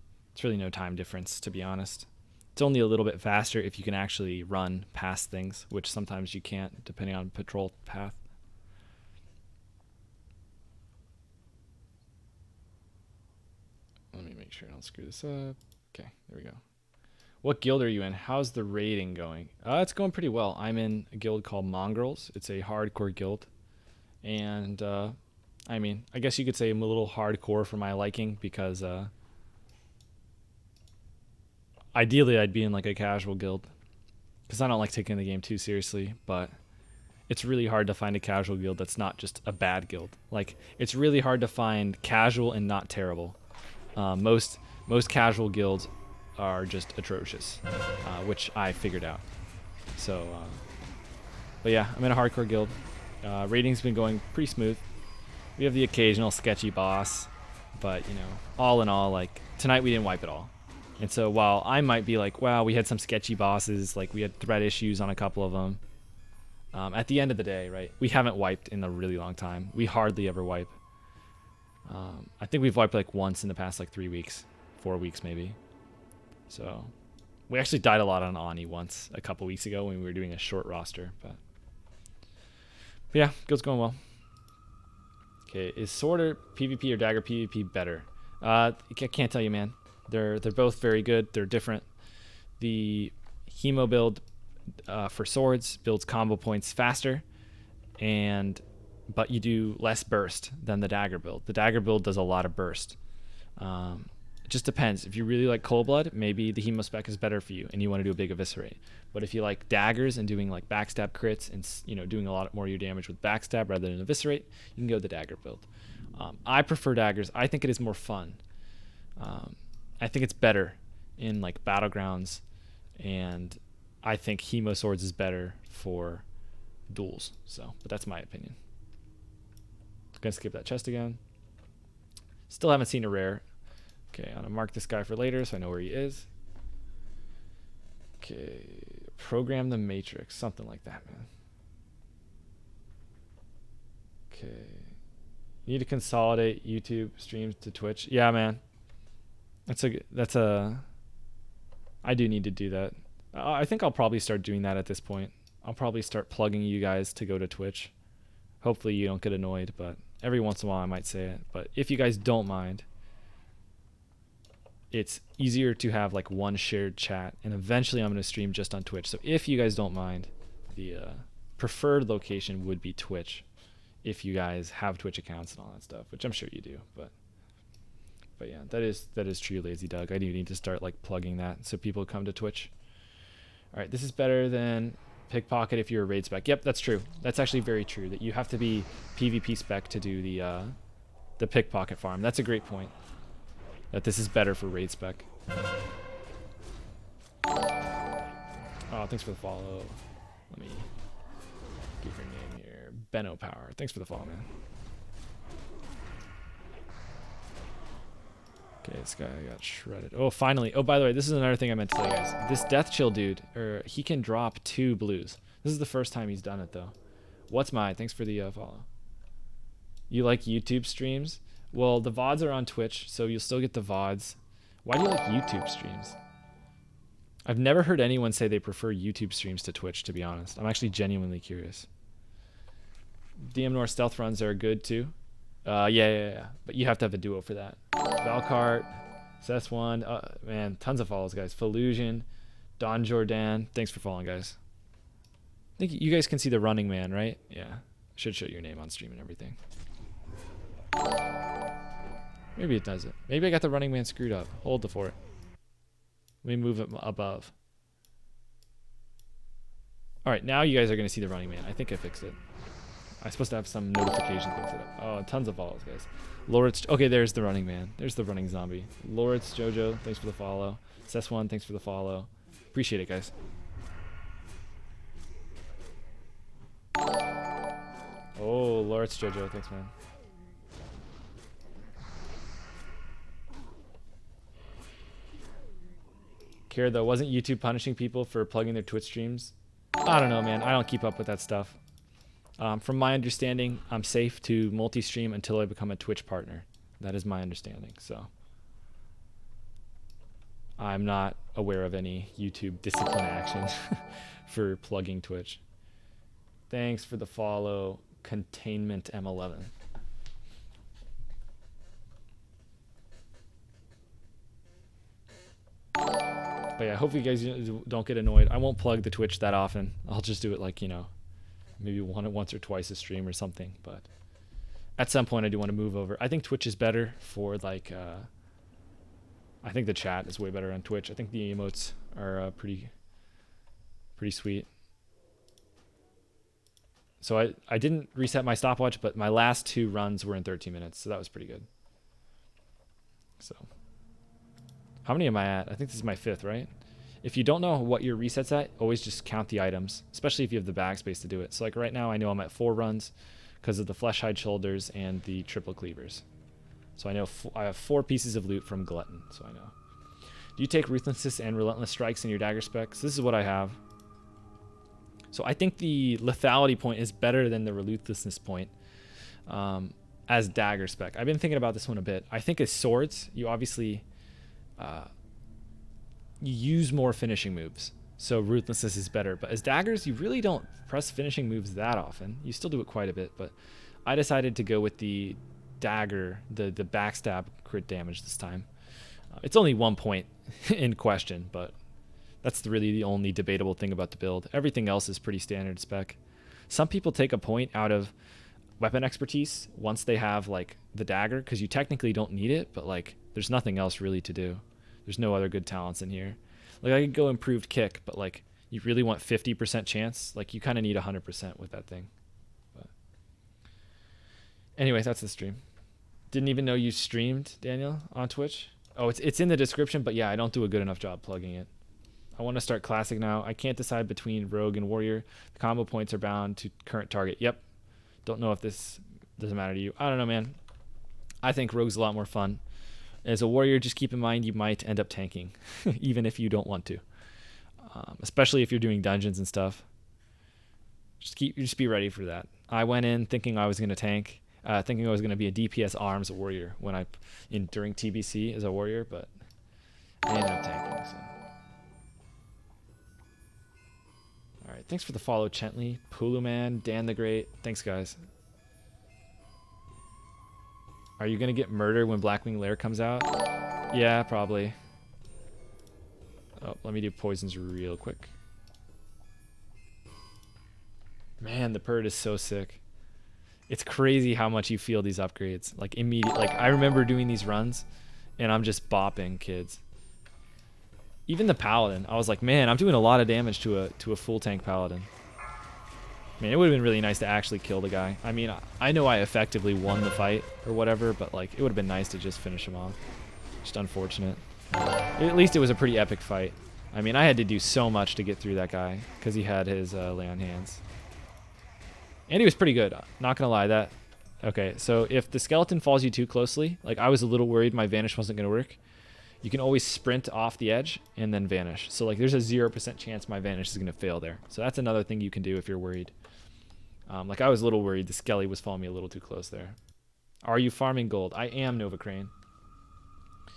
no time difference, to be honest. It's only a little bit faster if you can actually run past things, which sometimes you can't depending on patrol path. Let me make sure I don't screw this up. Okay, there we go. What guild are you in? How's the raiding going? It's going pretty well. I'm in a guild called Mongrels. It's a hardcore guild. And, I mean, I guess you could say I'm a little hardcore for my liking because, ideally I'd be in like a casual guild because I don't like taking the game too seriously, but it's really hard to find a casual guild that's not just a bad guild. Like, it's really hard to find casual and not terrible. Most casual guilds are just atrocious, which I figured out. So, but yeah, I'm in a hardcore guild. Rating's been going pretty smooth. We have the occasional sketchy boss, but you know, all in all, like tonight we didn't wipe it all. And so while I might be like, wow, we had some sketchy bosses, like we had threat issues on a couple of them. At the end of the day, right, we haven't wiped in a really long time. We hardly ever wipe. I think we've wiped like once in the past like 3 weeks, 4 weeks maybe. So we actually died a lot on Ani once a couple weeks ago when we were doing a short roster, but yeah, guild's going well. Okay, is Sworder PvP or Dagger PvP better? I can't tell you, man. They're both very good. They're different. The Hemo build for swords builds combo points faster, but you do less burst than the Dagger build. The Dagger build does a lot of burst. It just depends. If you really like Cold Blood, maybe the Hemo spec is better for you and you want to do a big Eviscerate. But if you like daggers and doing like backstab crits and, you know, doing a lot more of your damage with backstab rather than Eviscerate, you can go the Dagger build. I prefer daggers. I think it is more fun. I think it's better in like battlegrounds, and I think Hemo Swords is better for duels. So, but that's my opinion. Gonna skip that chest again. Still haven't seen a rare. Okay, I'm gonna mark this guy for later so I know where he is. Okay, program the matrix, something like that, man. Okay, you need to consolidate YouTube streams to Twitch. Yeah, man. I do need to do that. I think I'll probably start doing that at this point. I'll probably start plugging you guys to go to Twitch. Hopefully you don't get annoyed, but every once in a while I might say it. But if you guys don't mind, it's easier to have like one shared chat, and eventually I'm going to stream just on Twitch. So if you guys don't mind, the preferred location would be Twitch if you guys have Twitch accounts and all that stuff, which I'm sure you do. But yeah, that is true, Lazy Doug. I do need to start like plugging that so people come to Twitch. All right, this is better than Pickpocket if you're a raid spec. Yep, that's true. That's actually very true, that you have to be PvP spec to do the Pickpocket farm. That's a great point. That this is better for raid spec. Oh, thanks for the follow. Let me give your name here. Benno Power. Thanks for the follow, man. Okay, this guy got shredded. Oh, finally. Oh, by the way, this is another thing I meant to tell you guys. This Death Chill dude, he can drop 2 blues. This is the first time he's done it, though. What's mine? Thanks for the follow. You like YouTube streams? Well, the VODs are on Twitch, so you'll still get the VODs. Why do you like YouTube streams? I've never heard anyone say they prefer YouTube streams to Twitch, to be honest. I'm actually genuinely curious. DM Nor stealth runs are good, too. Yeah. But you have to have a duo for that. Valcart, Cess1, man, tons of follows, guys. Felusion, Don Jordan. Thanks for following, guys. I think you guys can see the Running Man, right? Yeah. Should show your name on stream and everything. Maybe it doesn't. Maybe I got the Running Man screwed up. Hold the fort. Let me move it above. All right, now you guys are going to see the Running Man. I think I fixed it. I'm supposed to have some notification things set up. Oh, tons of follows, guys. Lawrence. Okay, there's the running man. There's the running zombie. Lawrence Jojo, thanks for the follow. Cess1, thanks for the follow. Appreciate it, guys. Oh, Lawrence Jojo, thanks, man. Care though, wasn't YouTube punishing people for plugging their Twitch streams? I don't know, man. I don't keep up with that stuff. From my understanding, I'm safe to multi-stream until I become a Twitch partner. That is my understanding. So I'm not aware of any YouTube discipline action for plugging Twitch. Thanks for the follow, Containment M11. But yeah, hopefully you guys don't get annoyed. I won't plug the Twitch that often. I'll just do it like, you know, maybe once or twice a stream or something. But at some point I do want to move over. I think Twitch is better for like, I think the chat is way better on Twitch. I think the emotes are pretty sweet. So I didn't reset my stopwatch, but my last 2 runs were in 13 minutes. So that was pretty good. So how many am I at? I think this is my 5th, right? If you don't know what your reset's at, always just count the items, especially if you have the backspace to do it. So like right now, I know I'm at 4 runs because of the flesh hide shoulders and the triple cleavers. So I know I have 4 pieces of loot from Glutton, so I know. Do you take Ruthlessness and Relentless Strikes in your dagger specs? This is what I have. So I think the lethality point is better than the Ruthlessness point as dagger spec. I've been thinking about this one a bit. I think as swords, you obviously... you use more finishing moves, so Ruthlessness is better, but as daggers you really don't press finishing moves that often. You still do it quite a bit, but I decided to go with the dagger, the backstab crit damage this time. It's only 1 point in question, but that's really the only debatable thing about the build. Everything else is pretty standard spec. Some people take a point out of weapon expertise once they have like the dagger, because you technically don't need it, but like there's nothing else really to do. There's no other good talents in here. Like I could go improved kick, but like you really want 50% chance. Like you kind of need 100% with that thing. But anyway, that's the stream. Didn't even know you streamed, Daniel, on Twitch. Oh, it's in the description, but yeah, I don't do a good enough job plugging it. I want to start classic now. I can't decide between rogue and warrior. The combo points are bound to current target. Yep. Don't know if this doesn't matter to you. I don't know, man. I think rogue's a lot more fun. As a warrior, just keep in mind you might end up tanking, even if you don't want to. Especially if you're doing dungeons and stuff. Just be ready for that. I went in thinking I was going to tank, thinking I was going to be a DPS arms warrior during TBC as a warrior, but I ended up tanking. So. All right, thanks for the follow, Chentley, Puluman, Dan the Great. Thanks, guys. Are you going to get murdered when Blackwing Lair comes out? Yeah, probably. Oh, let me do poisons real quick. Man, the Purd is so sick. It's crazy how much you feel these upgrades. Like immediate. Like I remember doing these runs, and I'm just bopping kids. Even the Paladin, I was like, man, I'm doing a lot of damage to a full tank Paladin. Man, it would have been really nice to actually kill the guy. I mean, I know I effectively won the fight or whatever, but like it would have been nice to just finish him off. Just unfortunate. At least it was a pretty epic fight. I mean, I had to do so much to get through that guy because he had his lay on hands. And he was pretty good, not gonna lie. Okay, so if the skeleton falls you too closely, like I was a little worried my vanish wasn't gonna work, you can always sprint off the edge and then vanish. So like there's a 0% chance my vanish is gonna fail there. So that's another thing you can do if you're worried. Like I was a little worried the skelly was following me a little too close there. Are you farming gold? I am, Nova Crane.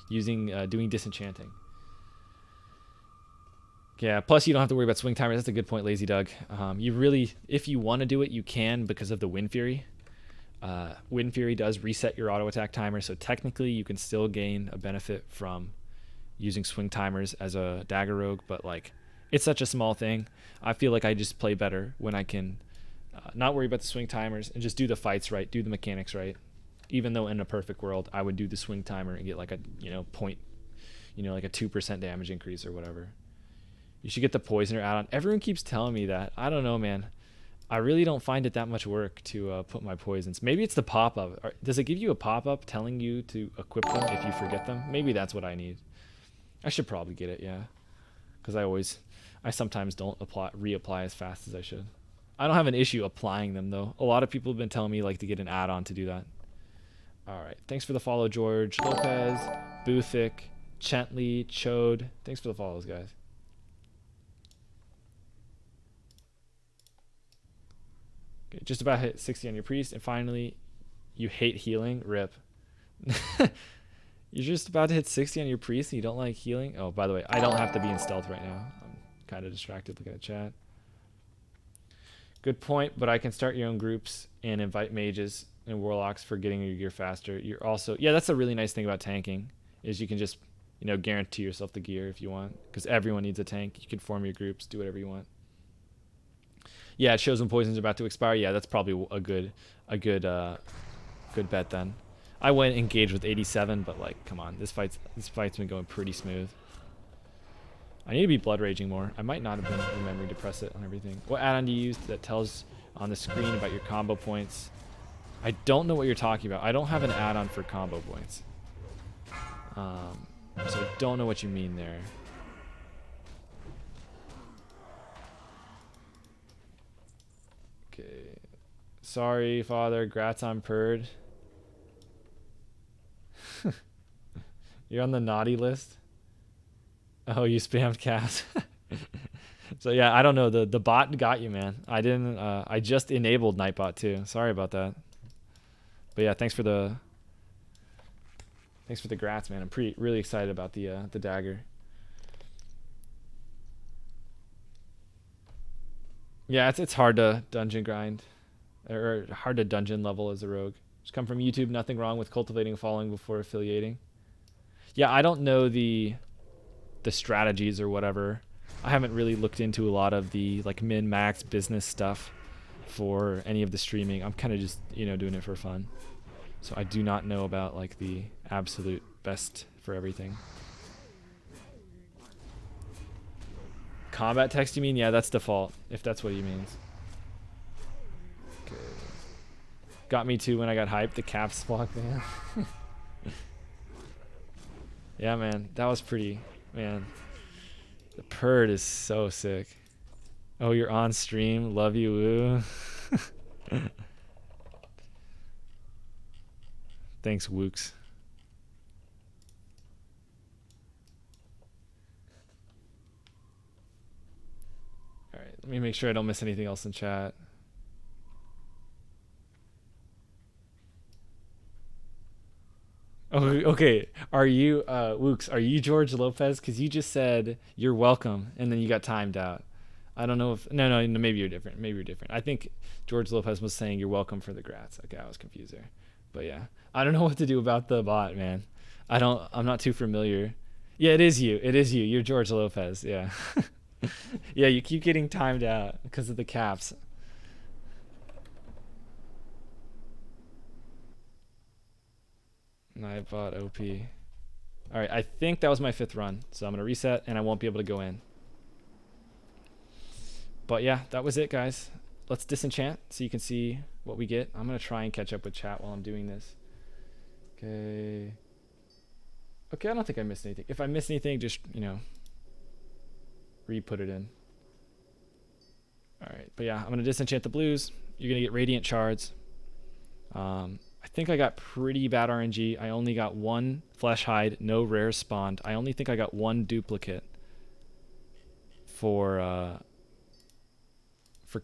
Doing disenchanting. Yeah, plus you don't have to worry about swing timers. That's a good point, Lazy Doug. You really, if you want to do it, you can because of the Wind Fury. Wind Fury does reset your auto attack timer, so technically you can still gain a benefit from using swing timers as a dagger rogue, but like it's such a small thing. I feel like I just play better when I can not worry about the swing timers and just do the fights right, do the mechanics right. Even though in a perfect world I would do the swing timer and get like a point, like a 2% damage increase or whatever. You should get the poisoner add-on. Everyone keeps telling me that. I don't know, man. I really don't find it that much work to put my poisons. Maybe it's the pop-up. Does it give you a pop-up telling you to equip them if you forget them? Maybe that's what I need. I should probably get it, yeah. Because I sometimes don't reapply as fast as I should. I don't have an issue applying them, though. A lot of people have been telling me like to get an add-on to do that. All right. Thanks for the follow, George Lopez, Boothick, Chentley, Chode. Thanks for the follows, guys. Okay, just about hit 60 on your priest, and finally, you hate healing. Rip. You're just about to hit 60 on your priest, and you don't like healing. Oh, by the way, I don't have to be in stealth right now. I'm kind of distracted looking at chat. Good point, but I can start your own groups and invite mages and warlocks for getting your gear faster. You're also, yeah, that's a really nice thing about tanking, is you can just, you know, guarantee yourself the gear if you want, because everyone needs a tank. You can form your groups, do whatever you want. Yeah, it shows when poison's about to expire. Yeah, that's probably a good bet then. I went engaged with 87, but like, come on, this fight's been going pretty smooth. I need to be blood raging more. I might not have been remembering to press it on everything. What add-on do you use that tells on the screen about your combo points? I don't know what you're talking about. I don't have an add-on for combo points. So I don't know what you mean there. Okay. Sorry, Father. Grats on Purd. You're on the naughty list? Oh, you spammed cast. So yeah, I don't know. The bot got you, man. I didn't. I just enabled Nightbot too. Sorry about that. But yeah, thanks for the grats, man. I'm really excited about the dagger. Yeah, it's hard to dungeon grind, or hard to dungeon level as a rogue. Just come from YouTube. Nothing wrong with cultivating a following before affiliating. Yeah, I don't know the strategies or whatever. I haven't really looked into a lot of the like min-max business stuff for any of the streaming. I'm kind of just, you know, doing it for fun. So I do not know about like the absolute best for everything. Combat text, you mean? Yeah, that's default, if that's what he means. Okay. Got me too when I got hyped, the caps block, man. Yeah, man, that was pretty, man. The Purd is so sick. Oh, you're on stream. Love you, woo. Thanks, Wooks. All right, let me make sure I don't miss anything else in chat. Oh, okay. Are you, Wooks, are you George Lopez? Because you just said you're welcome, and then you got timed out. I don't know if... No, maybe you're different. Maybe you're different. I think George Lopez was saying you're welcome for the grats. Okay, I was confused there. But yeah, I don't know what to do about the bot, man. I'm not too familiar. Yeah, it is you. It is you. You're George Lopez, yeah. Yeah, you keep getting timed out because of the caps. Nightbot OP. All right, I think that was my 5th run, so I'm gonna reset and I won't be able to go in. But yeah, that was it, guys. Let's disenchant so you can see what we get. I'm gonna try and catch up with chat while I'm doing this. Okay. Okay, I don't think I missed anything. If I missed anything, just, you know, re-put it in. All right, but yeah, I'm gonna disenchant the blues. You're gonna get radiant shards. I think I got pretty bad RNG. I only got 1 flesh hide, no rare spawned. I only think I got 1 duplicate for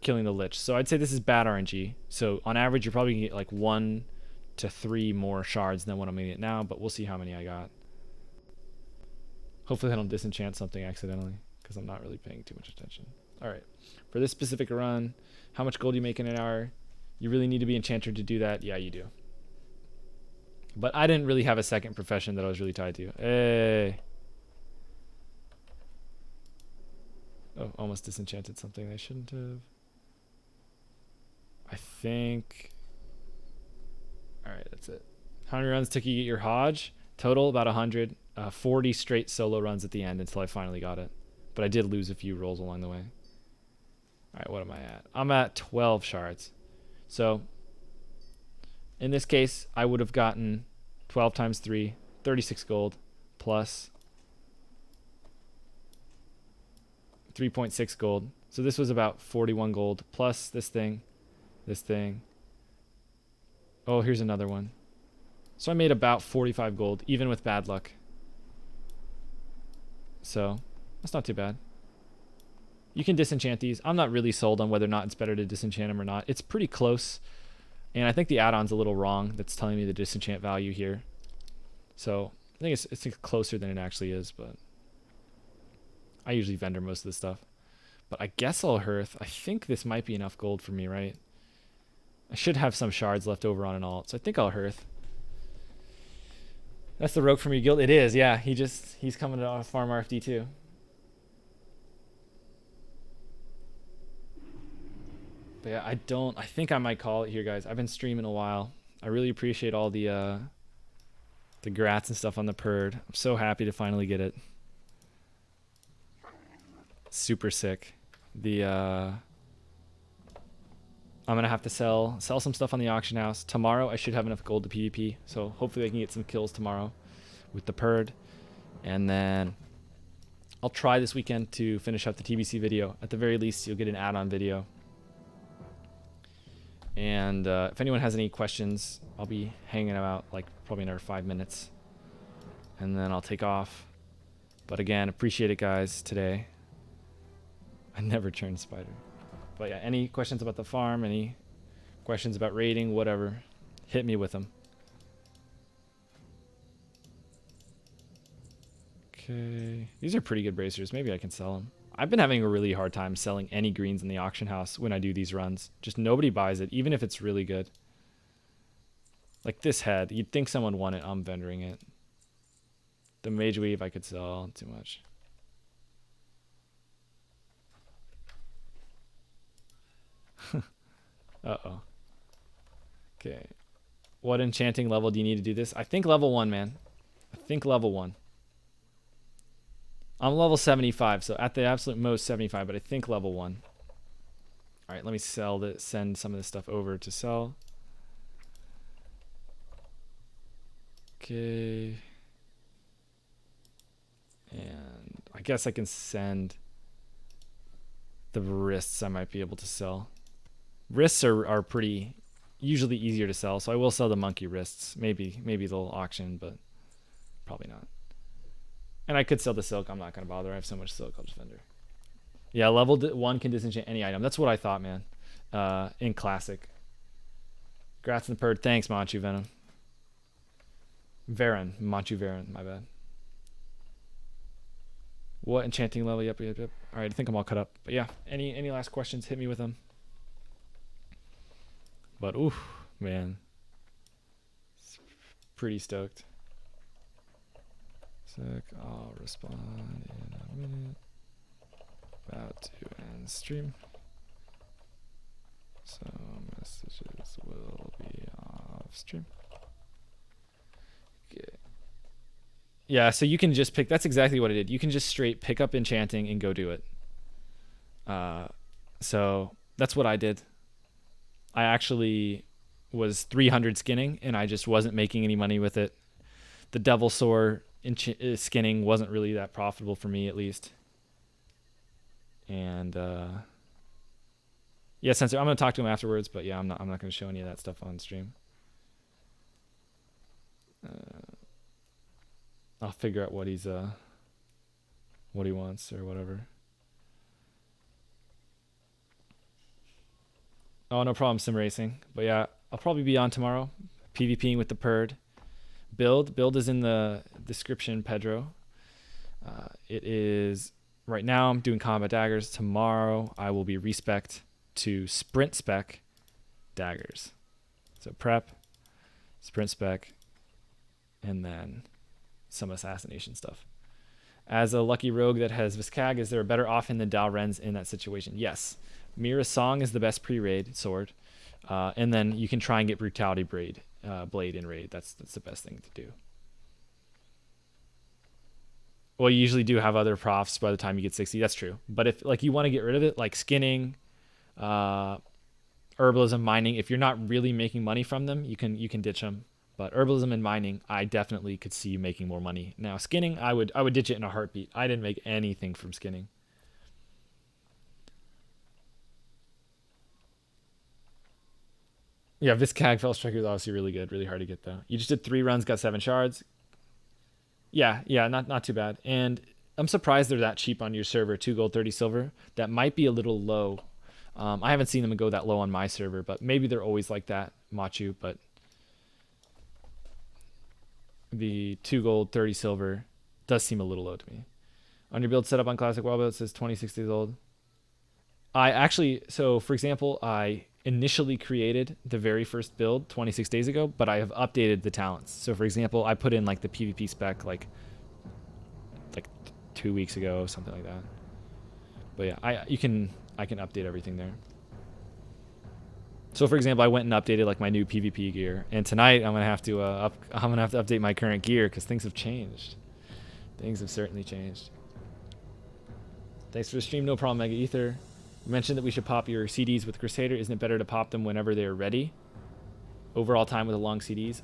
killing the lich. So I'd say this is bad RNG. So on average, you're probably gonna get like 1 to 3 more shards than what I'm gonna get now, but we'll see how many I got. Hopefully I don't disenchant something accidentally, because I'm not really paying too much attention. All right, for this specific run, how much gold do you make in an hour? You really need to be enchanter to do that? Yeah, you do. But I didn't really have a second profession that I was really tied to. Hey. Oh, almost disenchanted something I shouldn't have. I think... Alright, that's it. 100 runs took you to get your Hodge. Total, about 100. 40 straight solo runs at the end until I finally got it. But I did lose a few rolls along the way. All right, what am I at? I'm at 12 shards. So in this case, I would have gotten 12 times 3, 36 gold, plus 3.6 gold. So this was about 41 gold, plus this thing, this thing. Oh, here's another one. So I made about 45 gold, even with bad luck. So that's not too bad. You can disenchant these. I'm not really sold on whether or not it's better to disenchant them or not. It's pretty close. And I think the add-on's a little wrong. That's telling me the disenchant value here. So I think it's closer than it actually is, but I usually vendor most of this stuff. But I guess I'll hearth. I think this might be enough gold for me, right? I should have some shards left over on an alt, so I think I'll hearth. That's the rogue from your guild. It is, yeah. He's coming to farm RFD too. But yeah, I think I might call it here, guys. I've been streaming a while. I really appreciate all the grats and stuff on the Perd. I'm so happy to finally get it. Super sick. I'm gonna have to sell some stuff on the auction house. Tomorrow I should have enough gold to PvP, so hopefully I can get some kills tomorrow with the Perd. And then I'll try this weekend to finish up the TBC video. At the very least, you'll get an add-on video. And if anyone has any questions, I'll be hanging out like probably another 5 minutes. And then I'll take off. But again, appreciate it, guys, today. I never turned spider. But yeah, any questions about the farm, any questions about raiding, whatever, hit me with them. Okay, these are pretty good bracers. Maybe I can sell them. I've been having a really hard time selling any greens in the auction house when I do these runs. Just nobody buys it, even if it's really good. Like this head, you'd think someone won it. I'm vendoring it. The mage weave I could sell, too much. Uh-oh. Okay. What enchanting level do you need to do this? I think level 1, man. I think level 1. I'm level 75, so at the absolute most 75, but I think level 1. All right, let me send some of this stuff over to sell. Okay. And I guess I can send the wrists I might be able to sell. Wrists are pretty usually easier to sell, so I will sell the monkey wrists. Maybe they'll auction, but probably not. And I could sell the silk. I'm not going to bother. I have so much silk. I'll just vendor. Yeah, level 1 can disenchant any item. That's what I thought, man. In classic. Grats in the Perd. Thanks, Manchu Venom. Varen. Manchu Varen. My bad. What enchanting level? Yep. All right, I think I'm all cut up. But yeah, any last questions, hit me with them. But oof, man. Pretty stoked. Sick. I'll respond in a minute. About to end stream. So messages will be off stream. Okay. Yeah, so you can just pick. That's exactly what I did. You can just straight pick up enchanting and go do it. So that's what I did. I actually was 300 skinning, and I just wasn't making any money with it. The Devil Sword skinning wasn't really that profitable for me, at least. And yeah, Sensor, I'm gonna talk to him afterwards, but yeah, I'm not gonna show any of that stuff on stream. I'll figure out what he wants or whatever. Oh, no problem, sim racing. But yeah, I'll probably be on tomorrow, PvPing with the Perd. Build is in the description, Pedro. It is right now. I'm doing combat daggers. Tomorrow I will be respect to sprint spec daggers. So prep, sprint spec, and then some assassination stuff. As a lucky rogue that has Viscag, is there a better offhand than Dalren's in that situation? Yes. Mira's Song is the best pre-raid sword. And then you can try and get Brutality Blade in raid. That's the best thing to do. Well, you usually do have other profs by the time you get 60. That's true. But if like you want to get rid of it, like skinning, Herbalism, mining. If you're not really making money from them, you can ditch them. But herbalism and mining, I definitely could see you making more money. Now skinning, I would ditch it in a heartbeat. I didn't make anything from skinning. Yeah, Viscag Fell Striker is obviously really good, really hard to get though. You just did 3 runs, got 7 shards. Yeah, not too bad. And I'm surprised they're that cheap on your server, 2 gold, 30 silver. That might be a little low. I haven't seen them go that low on my server, but maybe they're always like that, Machu. But the 2 gold, 30 silver does seem a little low to me. On your build setup on Classic Wild Build, it says 26 days old. So for example, I initially created the very first build 26 days ago, but I have updated the talents. So for example, I put in like the PvP spec like 2 weeks ago, something like that. But yeah, I can update everything there. So for example, I went and updated like my new PvP gear, and tonight I'm gonna have to update my current gear because things have changed. Things have certainly changed. Thanks for the stream. No problem, Mega Ether. You mentioned that we should pop your CDs with Crusader. Isn't it better to pop them whenever they're ready? Overall time with the long CDs.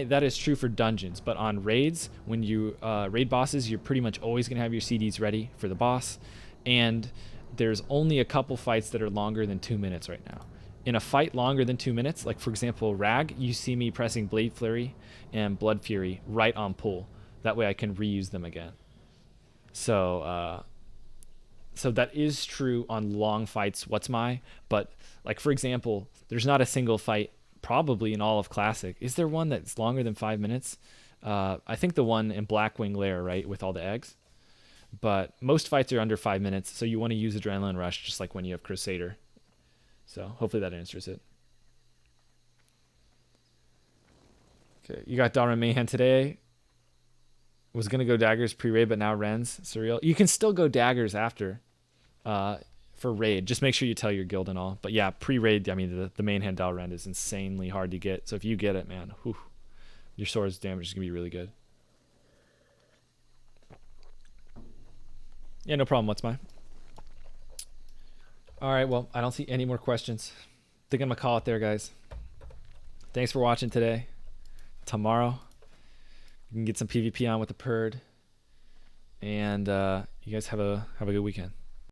That is true for dungeons, but on raids, when you raid bosses, you're pretty much always gonna have your CDs ready for the boss, and there's only a couple fights that are longer than 2 minutes right now. In a fight longer than 2 minutes, like for example Rag, you see me pressing Blade Flurry and Blood Fury right on pull. That way I can reuse them again. So that is true on long fights, but like for example, there's not a single fight probably in all of Classic. Is there one that's longer than 5 minutes? I think the one in Blackwing Lair, right, with all the eggs. But most fights are under 5 minutes, so you want to use Adrenaline Rush just like when you have Crusader. So hopefully that answers it. Okay, you got Dharma Mayhem today. Was going to go Daggers pre-raid, but now Rens. Surreal. You can still go Daggers after for raid. Just make sure you tell your guild and all. But yeah, pre-raid, I mean, the main hand Dalrend is insanely hard to get. So if you get it, man, whew, your sword's damage is going to be really good. Yeah, no problem. What's mine? All right, well, I don't see any more questions. I think I'm going to call it there, guys. Thanks for watching today. Tomorrow, you can get some PvP on with the Perd. And you guys have a good weekend.